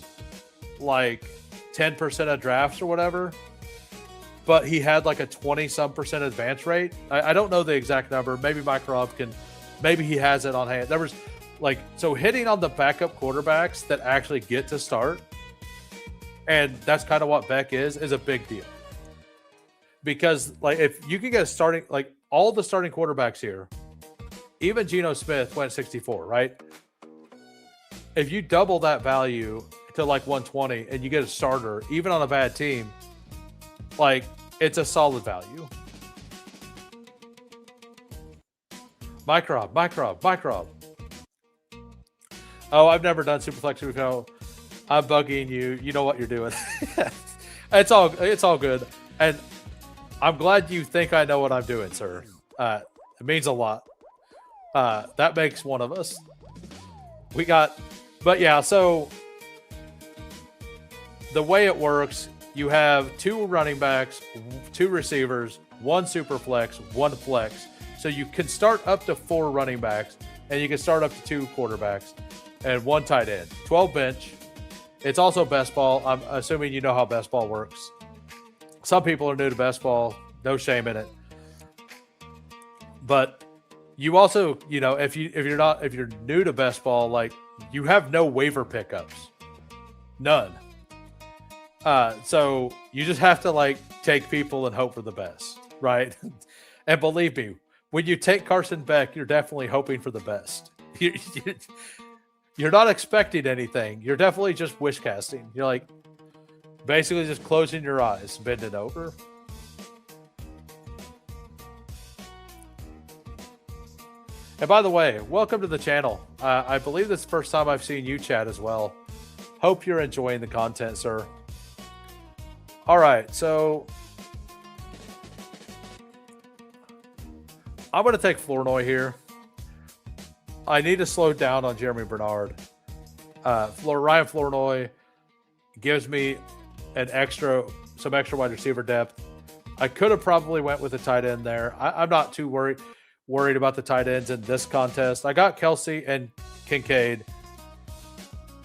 like 10% of drafts or whatever, but he had like a 20-some% advance rate. I don't know the exact number. Maybe Mike Rob maybe he has it on hand. There was so hitting on the backup quarterbacks that actually get to start, and that's kind of what Beck is a big deal. Because, like, if you can get a starting, like, all the starting quarterbacks here, even Geno Smith went 64, right? If you double that value to like 120 and you get a starter, even on a bad team, like, it's a solid value. Mike Rob. Oh, I've never done Superflex Rico. I'm bugging you. You know what you're doing. It's all good. And I'm glad you think I know what I'm doing, sir. It means a lot. That makes one of us. But yeah, so the way it works, you have 2 running backs, 2 receivers, 1 super flex, 1 flex. So you can start up to 4 running backs, and you can start up to 2 quarterbacks, and 1 tight end. 12 bench. It's also best ball. I'm assuming you know how best ball works. Some people are new to best ball. No shame in it. But you also, if you're new to best ball, like, you have no waiver pickups. None. So you just have to, like, take people and hope for the best, right? And believe me, when you take Carson Beck, you're definitely hoping for the best. You're not expecting anything. You're definitely just wish casting. You're like basically just closing your eyes, bending over. And by the way, welcome to the channel. I believe this is the first time I've seen you chat as well. Hope you're enjoying the content, sir. All right, so I'm going to take Flournoy here. I need to slow down on Jeremy Bernard. Ryan Flournoy gives me some extra wide receiver depth. I could have probably went with a tight end there. I'm not too worried about the tight ends in this contest. I got Kelsey and Kincaid.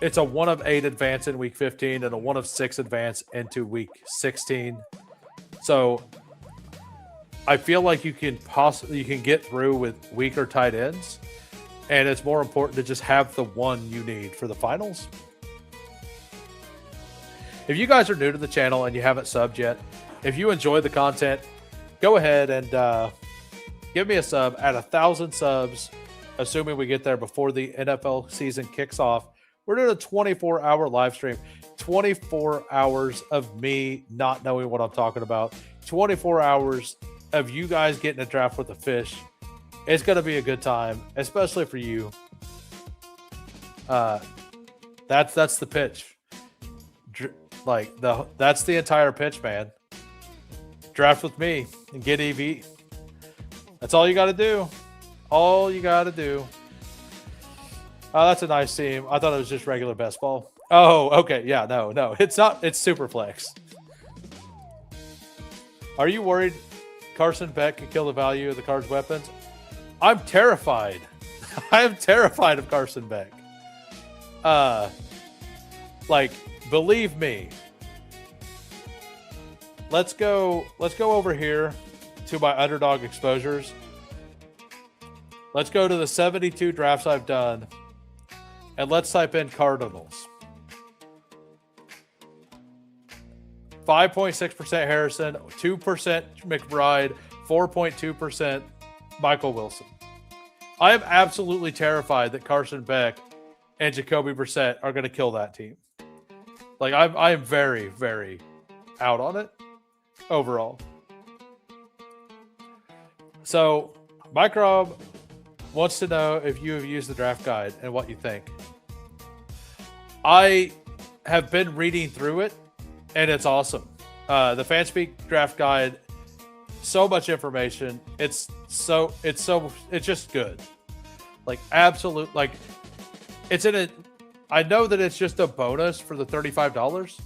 It's a 1 of 8 advance in week 15 and a 1 of 6 advance into week 16. So I feel like you can get through with weaker tight ends, and it's more important to just have the one you need for the finals. If you guys are new to the channel and you haven't subbed yet, if you enjoy the content, go ahead and give me a sub at 1,000 subs, assuming we get there before the NFL season kicks off. We're doing a 24-hour live stream, 24 hours of me not knowing what I'm talking about, 24 hours of you guys getting a draft with a fish. It's going to be a good time, especially for you. That's the pitch. That's the entire pitch, man. Draft with me and get EV. That's all you got to do. All you got to do. Oh, that's a nice team. I thought it was just regular best ball. Oh, okay. Yeah, no. It's not. It's super flex. Are you worried Carson Beck could kill the value of the card's weapons? I'm terrified. I am terrified of Carson Beck. Believe me. Let's go over here to my underdog exposures. Let's go to the 72 drafts I've done. And let's type in Cardinals. 5.6% Harrison, 2% McBride, 4.2% Michael Wilson. I am absolutely terrified that Carson Beck and Jacoby Brissett are going to kill that team. I am very, very out on it overall. So, Mike Rob wants to know if you have used the draft guide and what you think. I have been reading through it, and it's awesome. The Fanspeak draft guide, so much information. It's just good. Absolute. It's in it. I know that it's just a bonus for the $35.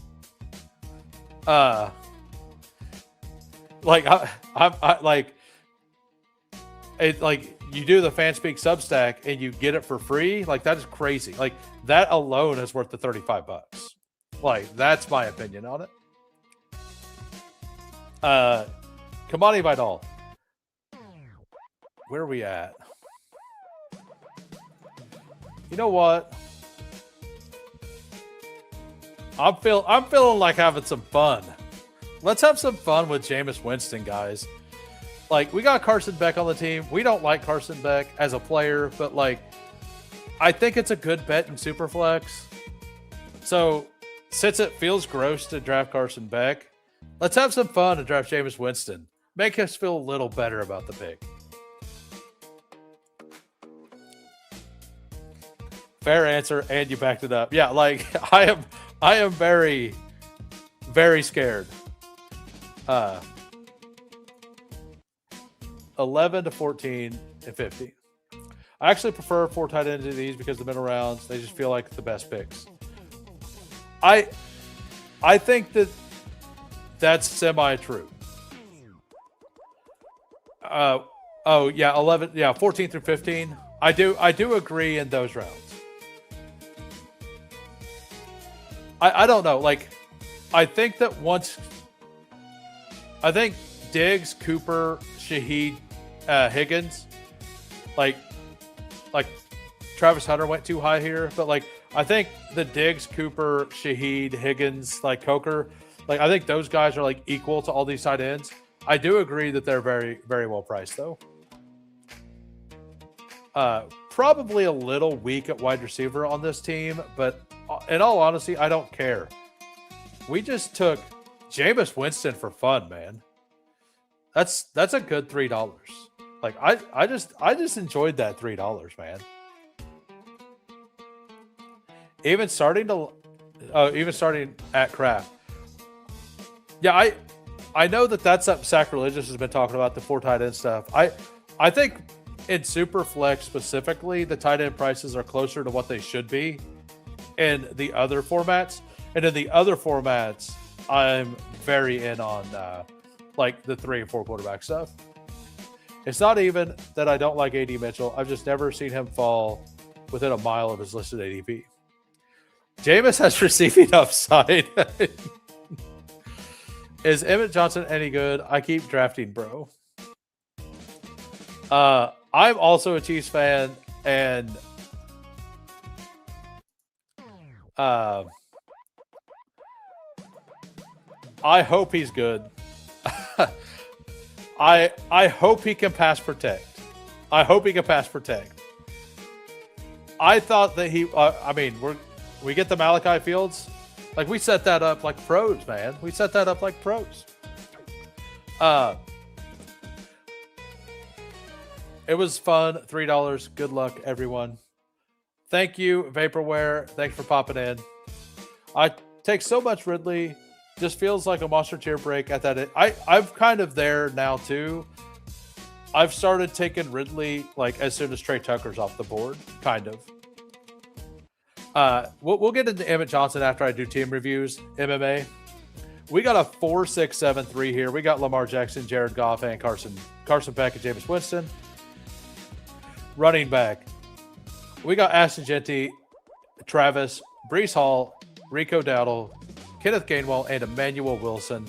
You do the Fanspeak Substack and you get it for free. That is crazy. That alone is worth the $35. That's my opinion on it. Kamani Vidal. Where are we at? You know what? I'm feeling like having some fun. Let's have some fun with Jameis Winston, guys. We got Carson Beck on the team. We don't like Carson Beck as a player, but I think it's a good bet in Superflex. So since it feels gross to draft Carson Beck, let's have some fun and draft Jameis Winston. Make us feel a little better about the pick. Fair answer, and you backed it up. Yeah, I am very, very scared. 11 to 14 and 50. I actually prefer 4 tight ends to these because the middle rounds, they just feel like the best picks. I think that's semi-true. 14 through 15. I do agree in those rounds. I don't know. I think that I think Diggs, Cooper, Shaheed, Higgins, Travis Hunter went too high here, but I think the Diggs, Cooper, Shaheed, Higgins, Coker, I think those guys are equal to all these tight ends. I do agree that they're very, very well priced though. Probably a little weak at wide receiver on this team, but in all honesty, I don't care. We just took Jameis Winston for fun, man. That's a good $3. I just enjoyed that $3, man. Even starting at Kraft. Yeah, I know that's something Sacrilegious has been talking about, the 4 tight end stuff. I think in Superflex specifically, the tight end prices are closer to what they should be in the other formats. And in the other formats, I'm very in on the 3 and 4 quarterback stuff. It's not even that I don't like AD Mitchell. I've just never seen him fall within a mile of his listed ADP. Jameis has receiving upside. Is Emmett Johnson any good? I keep drafting, bro. I'm also a Chiefs fan, and I hope he's good. I hope he can pass protect. I hope he can pass protect. I thought that we get the Malachi Fields. Like, we set that up like pros, man. We set that up like pros. It was fun. $3. Good luck, everyone. Thank you, Vaporware. Thanks for popping in. I take so much Ridley. Just feels like a monster tier break at that. I'm kind of there now, too. I've started taking Ridley like as soon as Trey Tucker's off the board, kind of. We'll get into Emmett Johnson after I do team reviews, MMA. We got a 4-6-7-3 here. We got Lamar Jackson, Jared Goff, and Carson Beck, and Jameis Winston. Running back. We got Ashton Genty, Travis, Breece Hall, Rico Dowdle, Kenneth Gainwell, and Emmanuel Wilson.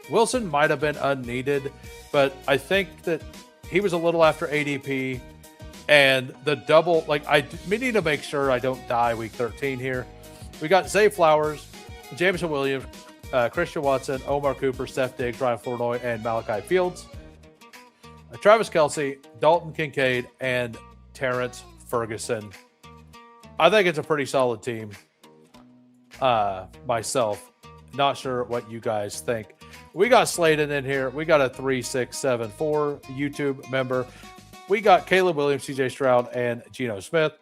Wilson might have been unneeded, but I think that he was a little after ADP. And the double, we need to make sure I don't die week 13 here. We got Zay Flowers, Jameson Williams, Christian Watson, Omar Cooper, Steph Diggs, Ryan Flournoy, and Malachi Fields. Travis Kelce, Dalton Kincaid, and Terrence Ferguson. I think it's a pretty solid team. Myself, not sure what you guys think. We got Slayton in here. We got a 3674 YouTube member. We got Caleb Williams, CJ Stroud, and Geno Smith.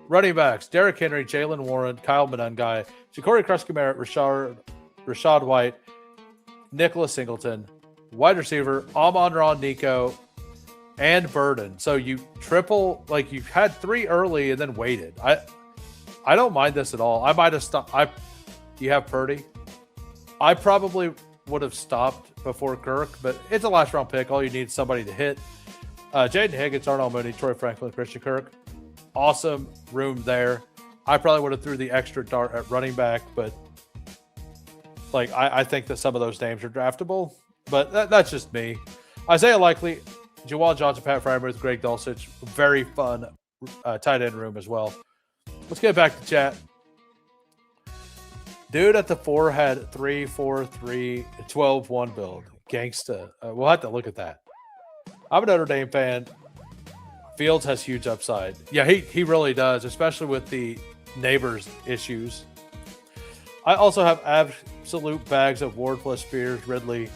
Running backs, Derrick Henry, Jalen Warren, Kyle Monangai, Ja'Cory Krusky-Merritt, Rashad White, Nicholas Singleton. Wide receiver, Amon-Ra, Nico, and Burden. So you triple, you had 3 early and then waited. I don't mind this at all. I might have stopped. You have Purdy. I probably would have stopped before Kirk, but it's a last round pick. All you need is somebody to hit. Jaden Higgins, Arnold Mooney, Troy Franklin, Christian Kirk. Awesome room there. I probably would have threw the extra dart at running back, but I think that some of those names are draftable, but that's just me. Isaiah Likely, Jawad Johnson, Pat Frymuth, Greg Dulcich. Very fun tight end room as well. Let's get back to chat. Dude at the 4 had 3-4-3, 12-1 build. Gangsta. We'll have to look at that. I'm a Notre Dame fan. Fields has huge upside. Yeah, he really does, especially with the neighbors issues. I also have absolute bags of Ward plus Spears, Ridley,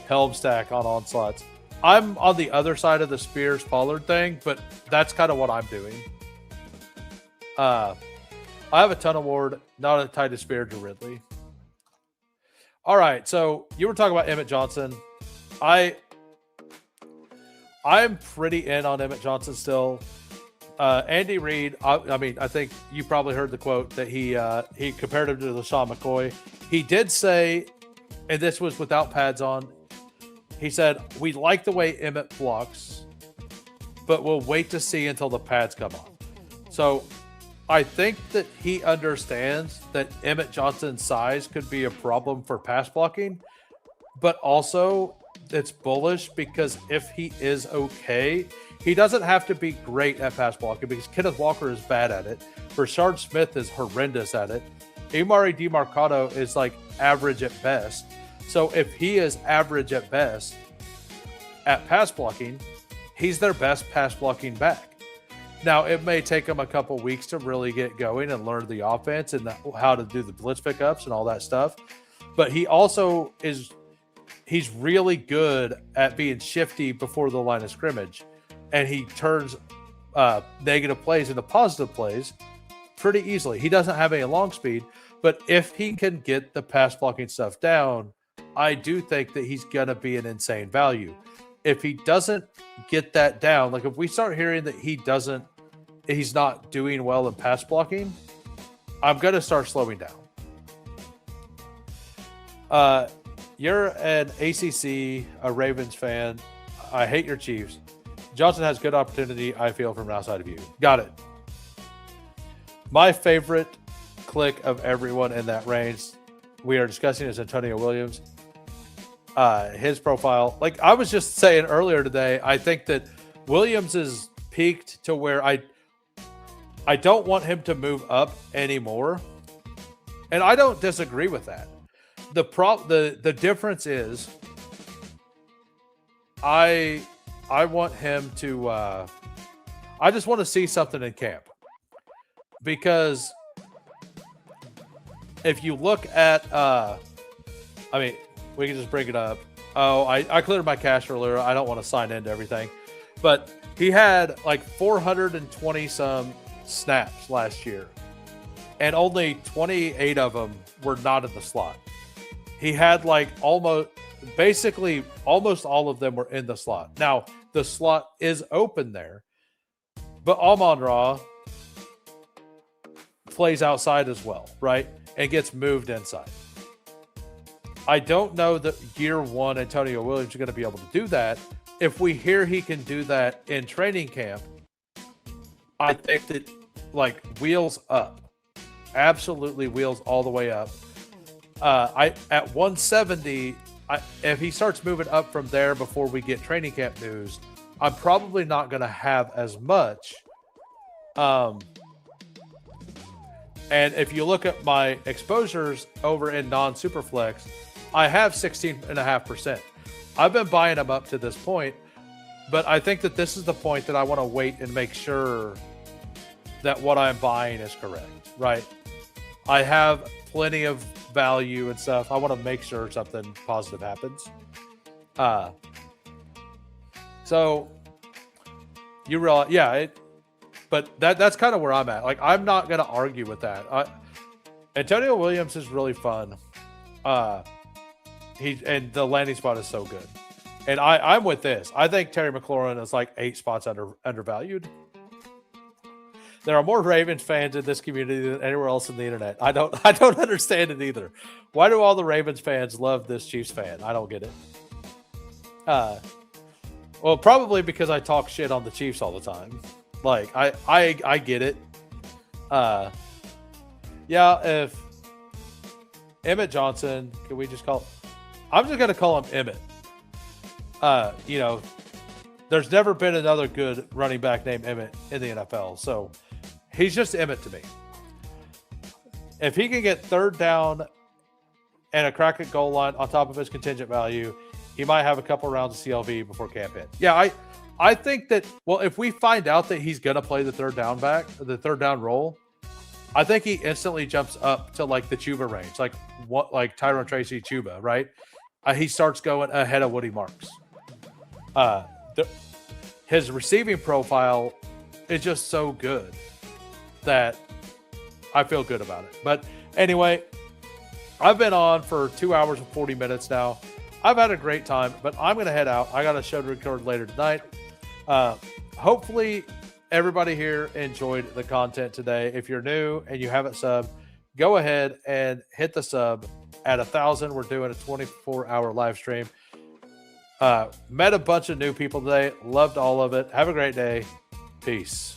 Helm stack on onslaughts. I'm on the other side of the Spears Pollard thing, but that's kind of what I'm doing. I have a ton of Ward, not as tight as Spears or Ridley. All right, so you were talking about Emmett Johnson. I'm pretty in on Emmett Johnson still. Andy Reid, I think you probably heard the quote that he compared him to LaShawn McCoy. He did say, and this was without pads on, he said, we like the way Emmett blocks, but we'll wait to see until the pads come on. So I think that he understands that Emmett Johnson's size could be a problem for pass blocking, but also it's bullish because if he is okay, he doesn't have to be great at pass blocking because Kenneth Walker is bad at it. Rashard Smith is horrendous at it. Amari DiMarcado is average at best. So if he is average at best at pass blocking, he's their best pass blocking back. Now, it may take him a couple weeks to really get going and learn the offense and how to do the blitz pickups and all that stuff. But he also he's really good at being shifty before the line of scrimmage. And he turns negative plays into positive plays pretty easily. He doesn't have any long speed, but if he can get the pass blocking stuff down, I do think that he's going to be an insane value. If he doesn't get that down, if we start hearing that he's not doing well in pass blocking, I'm going to start slowing down. You're an ACC, a Ravens fan. I hate your Chiefs. Johnson has good opportunity, I feel, from an outside view. Got it. My favorite click of everyone in that range we are discussing is Antonio Williams. His profile, I was just saying earlier today, I think that Williams is peaked to where I don't want him to move up anymore. And I don't disagree with that. the difference is I want him to I just want to see something in camp, because if you look at I mean, we can just bring it up. Oh, I cleared my cache earlier. I don't want to sign into everything, but he had like 420 some snaps last year, and only 28 of them were not in the slot. He had like basically almost all of them were in the slot. Now, the slot is open there, but Amon-Ra plays outside as well, right? And gets moved inside. I don't know that year one Antonio Williams is going to be able to do that. If we hear he can do that in training camp, I think that like wheels up, absolutely wheels all the way up. At 170, if he starts moving up from there before we get training camp news, I'm probably not going to have as much. And if you look at my exposures over in non-Superflex, I have 16.5%. I've been buying them up to this point, but I think that this is the point that I want to wait and make sure that what I'm buying is correct, right? I have plenty of value and stuff. I want to make sure something positive happens. So you realize, yeah, but that's kind of where I'm at. Like, I'm not going to argue with that. Antonio Williams is really fun. And the landing spot is so good. And I'm with this. I think Terry McLaurin is like 8 spots undervalued. There are more Ravens fans in this community than anywhere else on the internet. I don't understand it either. Why do all the Ravens fans love this Chiefs fan? I don't get it. Well, probably because I talk shit on the Chiefs all the time. Like, I get it. Yeah, if Emmett Johnson, can we just call? I'm just gonna call him Emmett. You know, there's never been another good running back named Emmett in the NFL, so he's just Emmett to me. If he can get third down and a crack at goal line on top of his contingent value, he might have a couple rounds of CLV before camp ends. Yeah, I think that, well, if we find out that he's going to play the third down role, I think he instantly jumps up to like the Chuba range, like Tyrone Tracy Chuba, right? He starts going ahead of Woody Marks. His receiving profile is just so good that I feel good about it. But anyway, I've been on for 2 hours and 40 minutes now. I've had a great time, but I'm going to head out. I got a show to record later tonight. Hopefully everybody here enjoyed the content today. If you're new and you haven't subbed, go ahead and hit the sub. At 1,000, we're doing a 24-hour live stream. Met a bunch of new people today. Loved all of it. Have a great day. Peace.